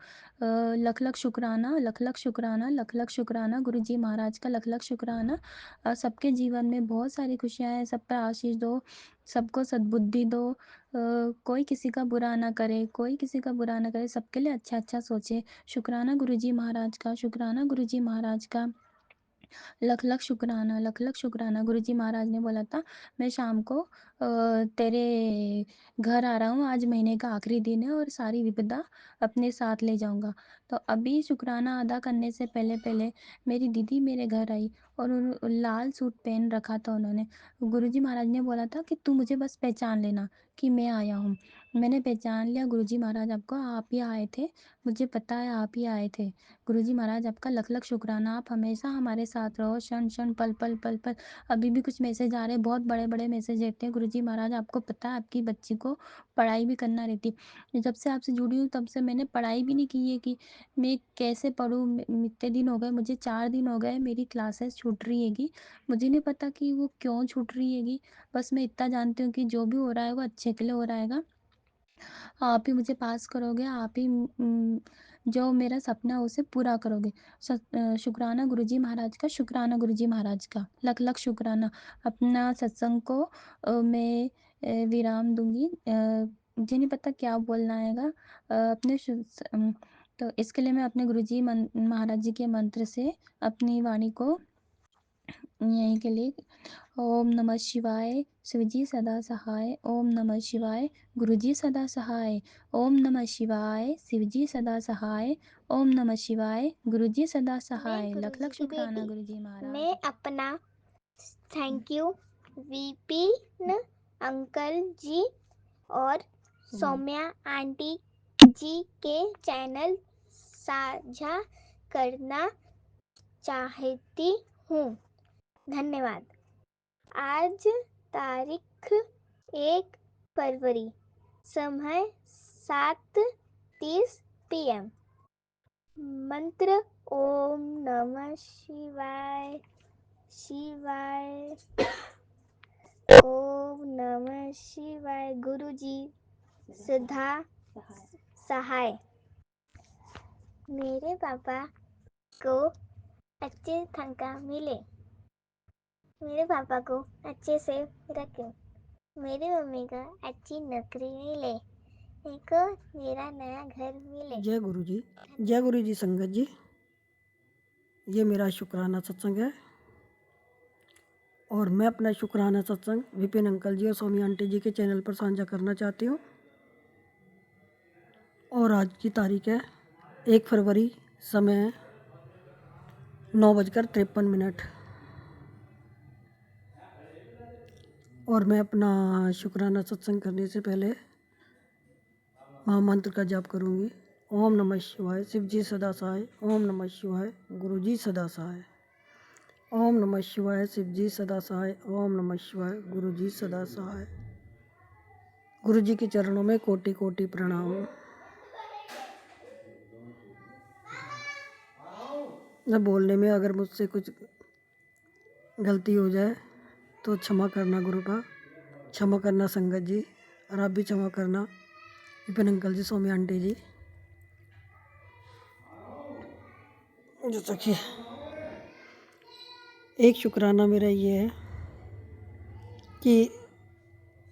लख लख शुक्राना, लख लख शुक्राना, लख लख शुक्राना गुरुजी महाराज का, लख लख शुक्राना। सबके जीवन में बहुत सारी खुशियाँ हैं, सब पर आशीष दो, सबको सद्बुद्धि दो। कोई किसी का बुरा ना करे, कोई किसी का बुरा ना करे, सबके लिए अच्छा अच्छा सोचे। शुक्राना गुरुजी महाराज का, शुक्राना गुरुजी महाराज का, लख लख शुक्राना, लख लख शुक्राना। गुरुजी महाराज ने बोला था मैं शाम को तेरे घर आ रहा हूँ, आज महीने का आखिरी दिन है और सारी विपदा अपने साथ ले जाऊँगा। तो अभी शुक्राना अदा करने से पहले मेरी दीदी मेरे घर आई और लाल सूट पहन रखा था उन्होंने। गुरुजी महाराज ने बोला था कि तू मुझे बस पहचान लेना कि मैं आया हूँ। मैंने पहचान लिया गुरुजी महाराज, आपको आप ही आए थे, मुझे पता है आप ही आए थे। गुरुजी महाराज आपका लख लख शुक्राना, आप हमेशा हमारे साथ रहो, क्षण क्षण पल पल पल पल। अभी भी कुछ मैसेज आ रहे हैं, बहुत बड़े बड़े मैसेज रहते हैं। गुरुजी महाराज आपको पता है आपकी बच्ची को पढ़ाई भी करना रहती। जब से आपसे जुड़ी हूँ तब से मैंने पढ़ाई भी नहीं की है कि मैं कैसे पढूँ। इतने दिन हो गए, मुझे 4 दिन हो गए मेरी क्लासेस छूट रही हैगी। मुझे नहीं पता कि वो क्यों छूट रही हैगी। बस मैं इतना जानती हूँ कि जो भी हो रहा है वो अच्छे के लिए हो रहा हैगा। आप ही मुझे पास करोगे, आप ही जो मेरा सपना है उसे पूरा करोगे। शुक्राना गुरुजी महाराज का, शुक्राना गुरुजी महाराज का, लख लख शुक्राना। अपना सत्संग को मैं विराम दूंगी। मुझे नहीं पता क्या बोलना हैगा। अपने तो इसके लिए मैं अपने गुरुजी महाराज जी के मंत्र से अपनी वाणी को यहीं के लिए ओम नमः शिवाय, शिवजी सदा सहाय। ओम नमः शिवाय, गुरुजी सदा सहाय। ओम नमः शिवाय, शिवजी सदा सहाय। ओम नमः शिवाय, गुरुजी सदा मैं सहाय। लख गुरुजी लख की शुक्राना बेटी, गुरुजी महाराज। मैं अपना थैंक यू विपिन अंकल जी और सौम्या आंटी जी के चैनल साझा करना चाहती हूँ। धन्यवाद। आज तारीख 1 फरवरी, समय 7:30 PM। मंत्र ओम नमः शिवाय शिवाय। ओम नमः शिवाय। गुरुजी सदा सहाय। मेरे पापा को अच्छे तनख्वाह मिले, मेरे पापा को अच्छे से रखें, मेरी मम्मी को अच्छी नौकरी मिले, मेरे को मेरा नया घर मिले। जय गुरु जी, जय गुरु जी। संगत जी, ये मेरा शुक्राना सत्संग है और मैं अपना शुक्राना सत्संग विपिन अंकल जी और सौम्या आंटी जी के चैनल पर साझा करना चाहती हूँ। और आज की तारीख है 1 फरवरी, समय 9:53। और मैं अपना शुक्राना सत्संग करने से पहले महामंत्र का जाप करूँगी। ओम नमः शिवाय, शिवजी सदा सहाय। ओम नमः शिवाय, गुरुजी सदा सहाय। ओम नमः शिवाय, शिवजी सदा सहाय। ओम नमः शिवाय, गुरुजी सदा सहाय। गुरुजी के चरणों में कोटि कोटि प्रणाम। मैं बोलने में अगर मुझसे कुछ गलती हो जाए तो क्षमा करना गुरुपा, क्षमा करना संगत जी, और आप भी क्षमा करना विपिन अंकल जी, सौम्या आंटी जी। जैसा कि एक शुक्राना मेरा ये है कि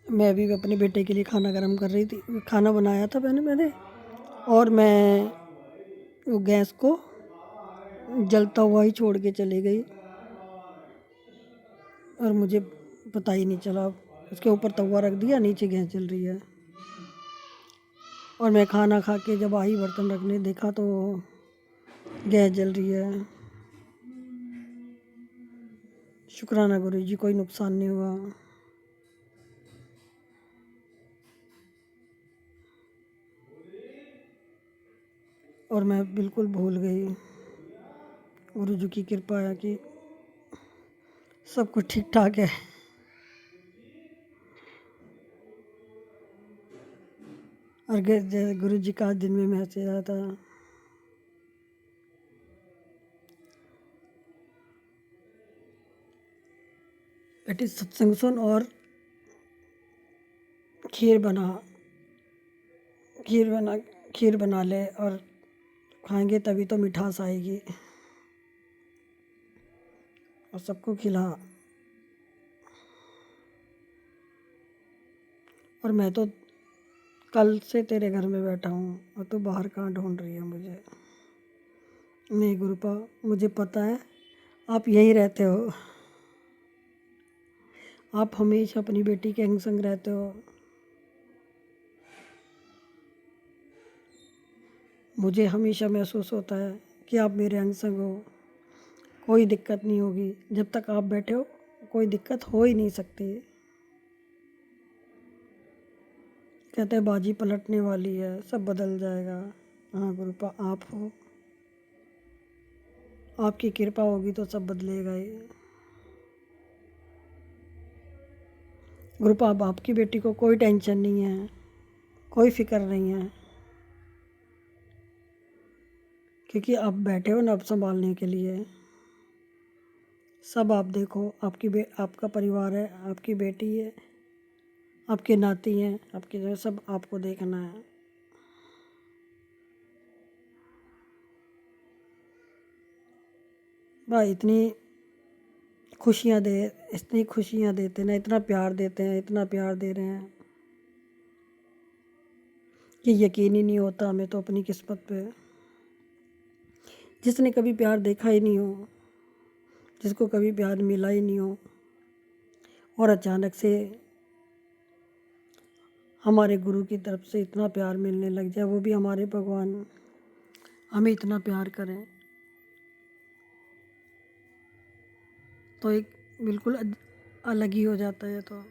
मैं अभी अपने बेटे के लिए खाना गर्म कर रही थी, खाना बनाया था मैंने और मैं वो गैस को जलता हुआ ही छोड़ के चली गई और मुझे पता ही नहीं चला। उसके ऊपर तवा रख दिया, नीचे गैस जल रही है और मैं खाना खा के जब आई बर्तन रखने देखा तो गैस जल रही है। शुक्राना गुरु जी, कोई नुकसान नहीं हुआ। और मैं बिल्कुल भूल गई। गुरु जी की कृपा है कि सब कुछ ठीक ठाक है। और गुरु जी का दिन में मैसेज आया था, बेटी सत्संग सुन और खीर बना ले और खाएंगे तभी तो मिठास आएगी, और सबको खिला। और मैं तो कल से तेरे घर में बैठा हूँ और तू बाहर कहाँ ढूंढ रही है मुझे। नहीं गुरुपा, मुझे पता है आप यहीं रहते हो, आप हमेशा अपनी बेटी के अंग संग रहते हो। मुझे हमेशा महसूस होता है कि आप मेरे अंग संग हो। कोई दिक्कत नहीं होगी, जब तक आप बैठे हो कोई दिक्कत हो ही नहीं सकती। कहते हैं बाजी पलटने वाली है, सब बदल जाएगा। हाँ गुरुपा, आप हो, आपकी कृपा होगी तो सब बदलेगा ही। गुरुपा, अब आपकी बेटी को कोई टेंशन नहीं है, कोई फिक्र नहीं है, क्योंकि आप बैठे हो ना अब संभालने के लिए। सब आप देखो, आपका परिवार है, आपकी बेटी है, आपके नाती हैं, आपके जो सब आपको देखना है। भाई इतनी खुशियाँ देते ना, इतना प्यार देते हैं, इतना प्यार दे रहे हैं कि यकीन ही नहीं होता हमें तो अपनी किस्मत पे। जिसने कभी प्यार देखा ही नहीं हो, जिसको कभी प्यार मिला ही नहीं हो, और अचानक से हमारे गुरु की तरफ से इतना प्यार मिलने लग जाए, वो भी हमारे भगवान हमें इतना प्यार करें, तो एक बिल्कुल अलग ही हो जाता है। तो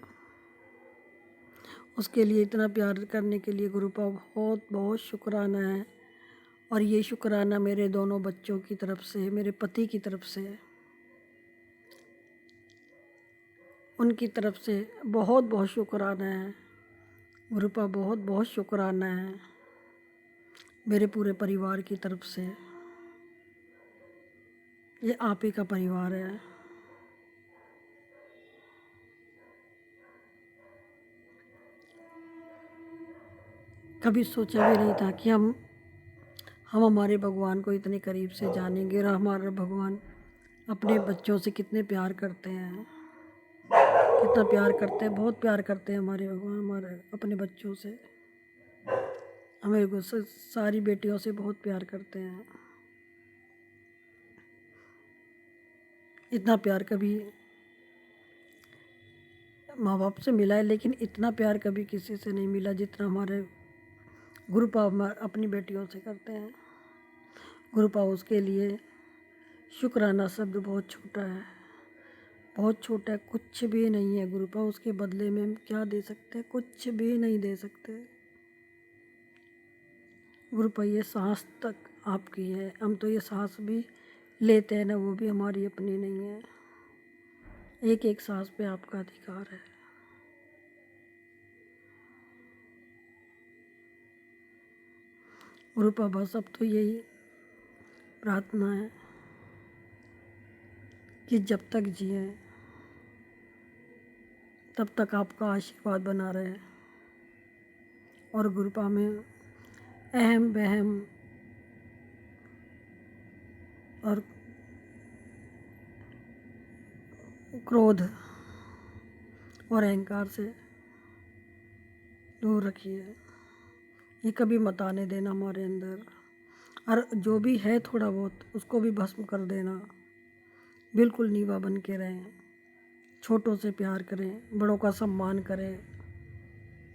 उसके लिए, इतना प्यार करने के लिए गुरुपा बहुत बहुत शुक्राना है। और ये शुक्राना मेरे दोनों बच्चों की तरफ से, मेरे पति की तरफ से, उनकी तरफ से बहुत बहुत शुक्राना है गुरुपा, बहुत बहुत शुक्राना है मेरे पूरे परिवार की तरफ से। ये आप ही का परिवार है। कभी सोचा भी नहीं था कि हम हमारे भगवान को इतने करीब से जानेंगे, और हमारा भगवान अपने बच्चों से कितने प्यार करते हैं, कितना प्यार करते हैं, बहुत प्यार करते हैं हमारे भगवान हमारे अपने बच्चों से। हमें सारी बेटियों से बहुत प्यार करते हैं। इतना प्यार कभी माँ बाप से मिला है, लेकिन इतना प्यार कभी किसी से नहीं मिला जितना हमारे गुरुपा अपनी बेटियों से करते हैं। गुरुपा, उसके लिए शुक्राना शब्द बहुत छोटा है, बहुत छोटा है, कुछ भी नहीं है गुरुपा। उसके बदले में हम क्या दे सकते हैं? कुछ भी नहीं दे सकते गुरुपा। ये सांस तक आपकी है, हम तो ये सांस भी लेते हैं ना, वो भी हमारी अपनी नहीं है। एक एक सांस पे आपका अधिकार है। गुरुपा, बस अब तो यही प्रार्थना है कि जब तक जिए तब तक आपका आशीर्वाद बना रहे, और गुरुपा में अहम वहम और क्रोध और अहंकार से दूर रखिए। ये कभी मत आने देना हमारे अंदर, और जो भी है थोड़ा बहुत उसको भी भस्म कर देना। बिल्कुल नीवा बन के रहें, छोटों से प्यार करें, बड़ों का सम्मान करें।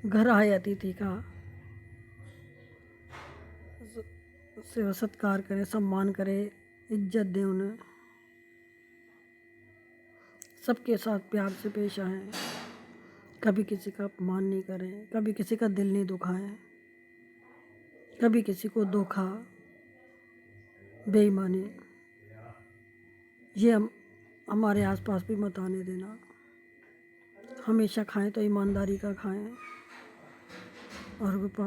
घर आए अतिथि का सेवा सत्कार करें, सम्मान करें, इज्जत दें उन्हें। सबके साथ प्यार से पेश आएं, कभी किसी का अपमान नहीं करें, कभी किसी का दिल नहीं दुखाएं, कभी किसी को धोखा, बेईमानी ये हमारे आसपास भी मत आने देना। हमेशा खाएं तो ईमानदारी का खाएं, और गुरुपा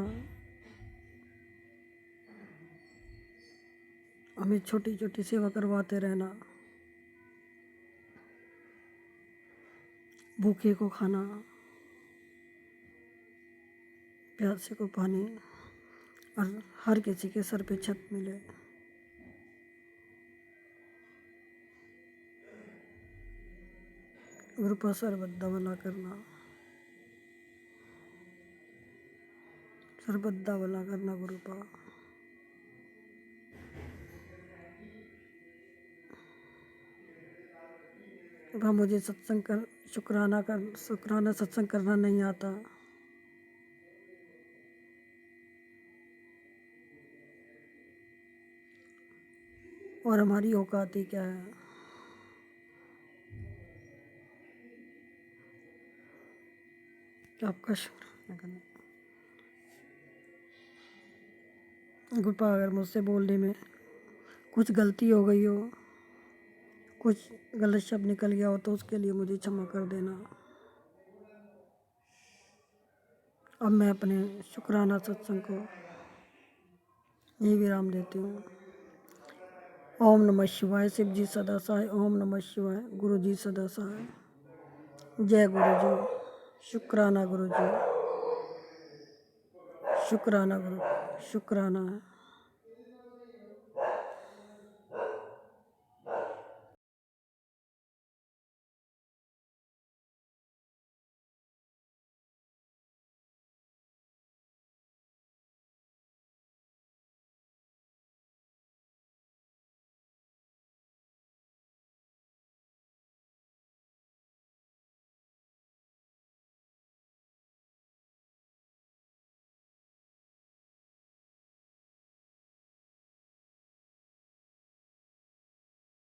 हमें छोटी छोटी सेवा करवाते रहना। भूखे को खाना, प्यासे को पानी, और हर किसी के सर पे छत मिले। गुरुपा, सर्वदा भला करना, सर्वदा भला करना गुरुपा। गुरुपा, मुझे शुक्राना सत्संग करना नहीं आता। और हमारी औकात ही क्या है। आपका शुक्र करना। गुरुपा अगर मुझसे बोलने में कुछ गलती हो गई हो, कुछ गलत शब्द निकल गया हो तो उसके लिए मुझे क्षमा कर देना। अब मैं अपने शुक्राना सत्संग को यही विराम देती हूँ। ओम नमः शिवाय, शिव जी सदा सहाय। ओम नमः शिवाय, गुरु जी सदा सहाय। जय गुरु जी। शुक्राना गुरु जी, शुक्राना गुरु, शुक्राना है।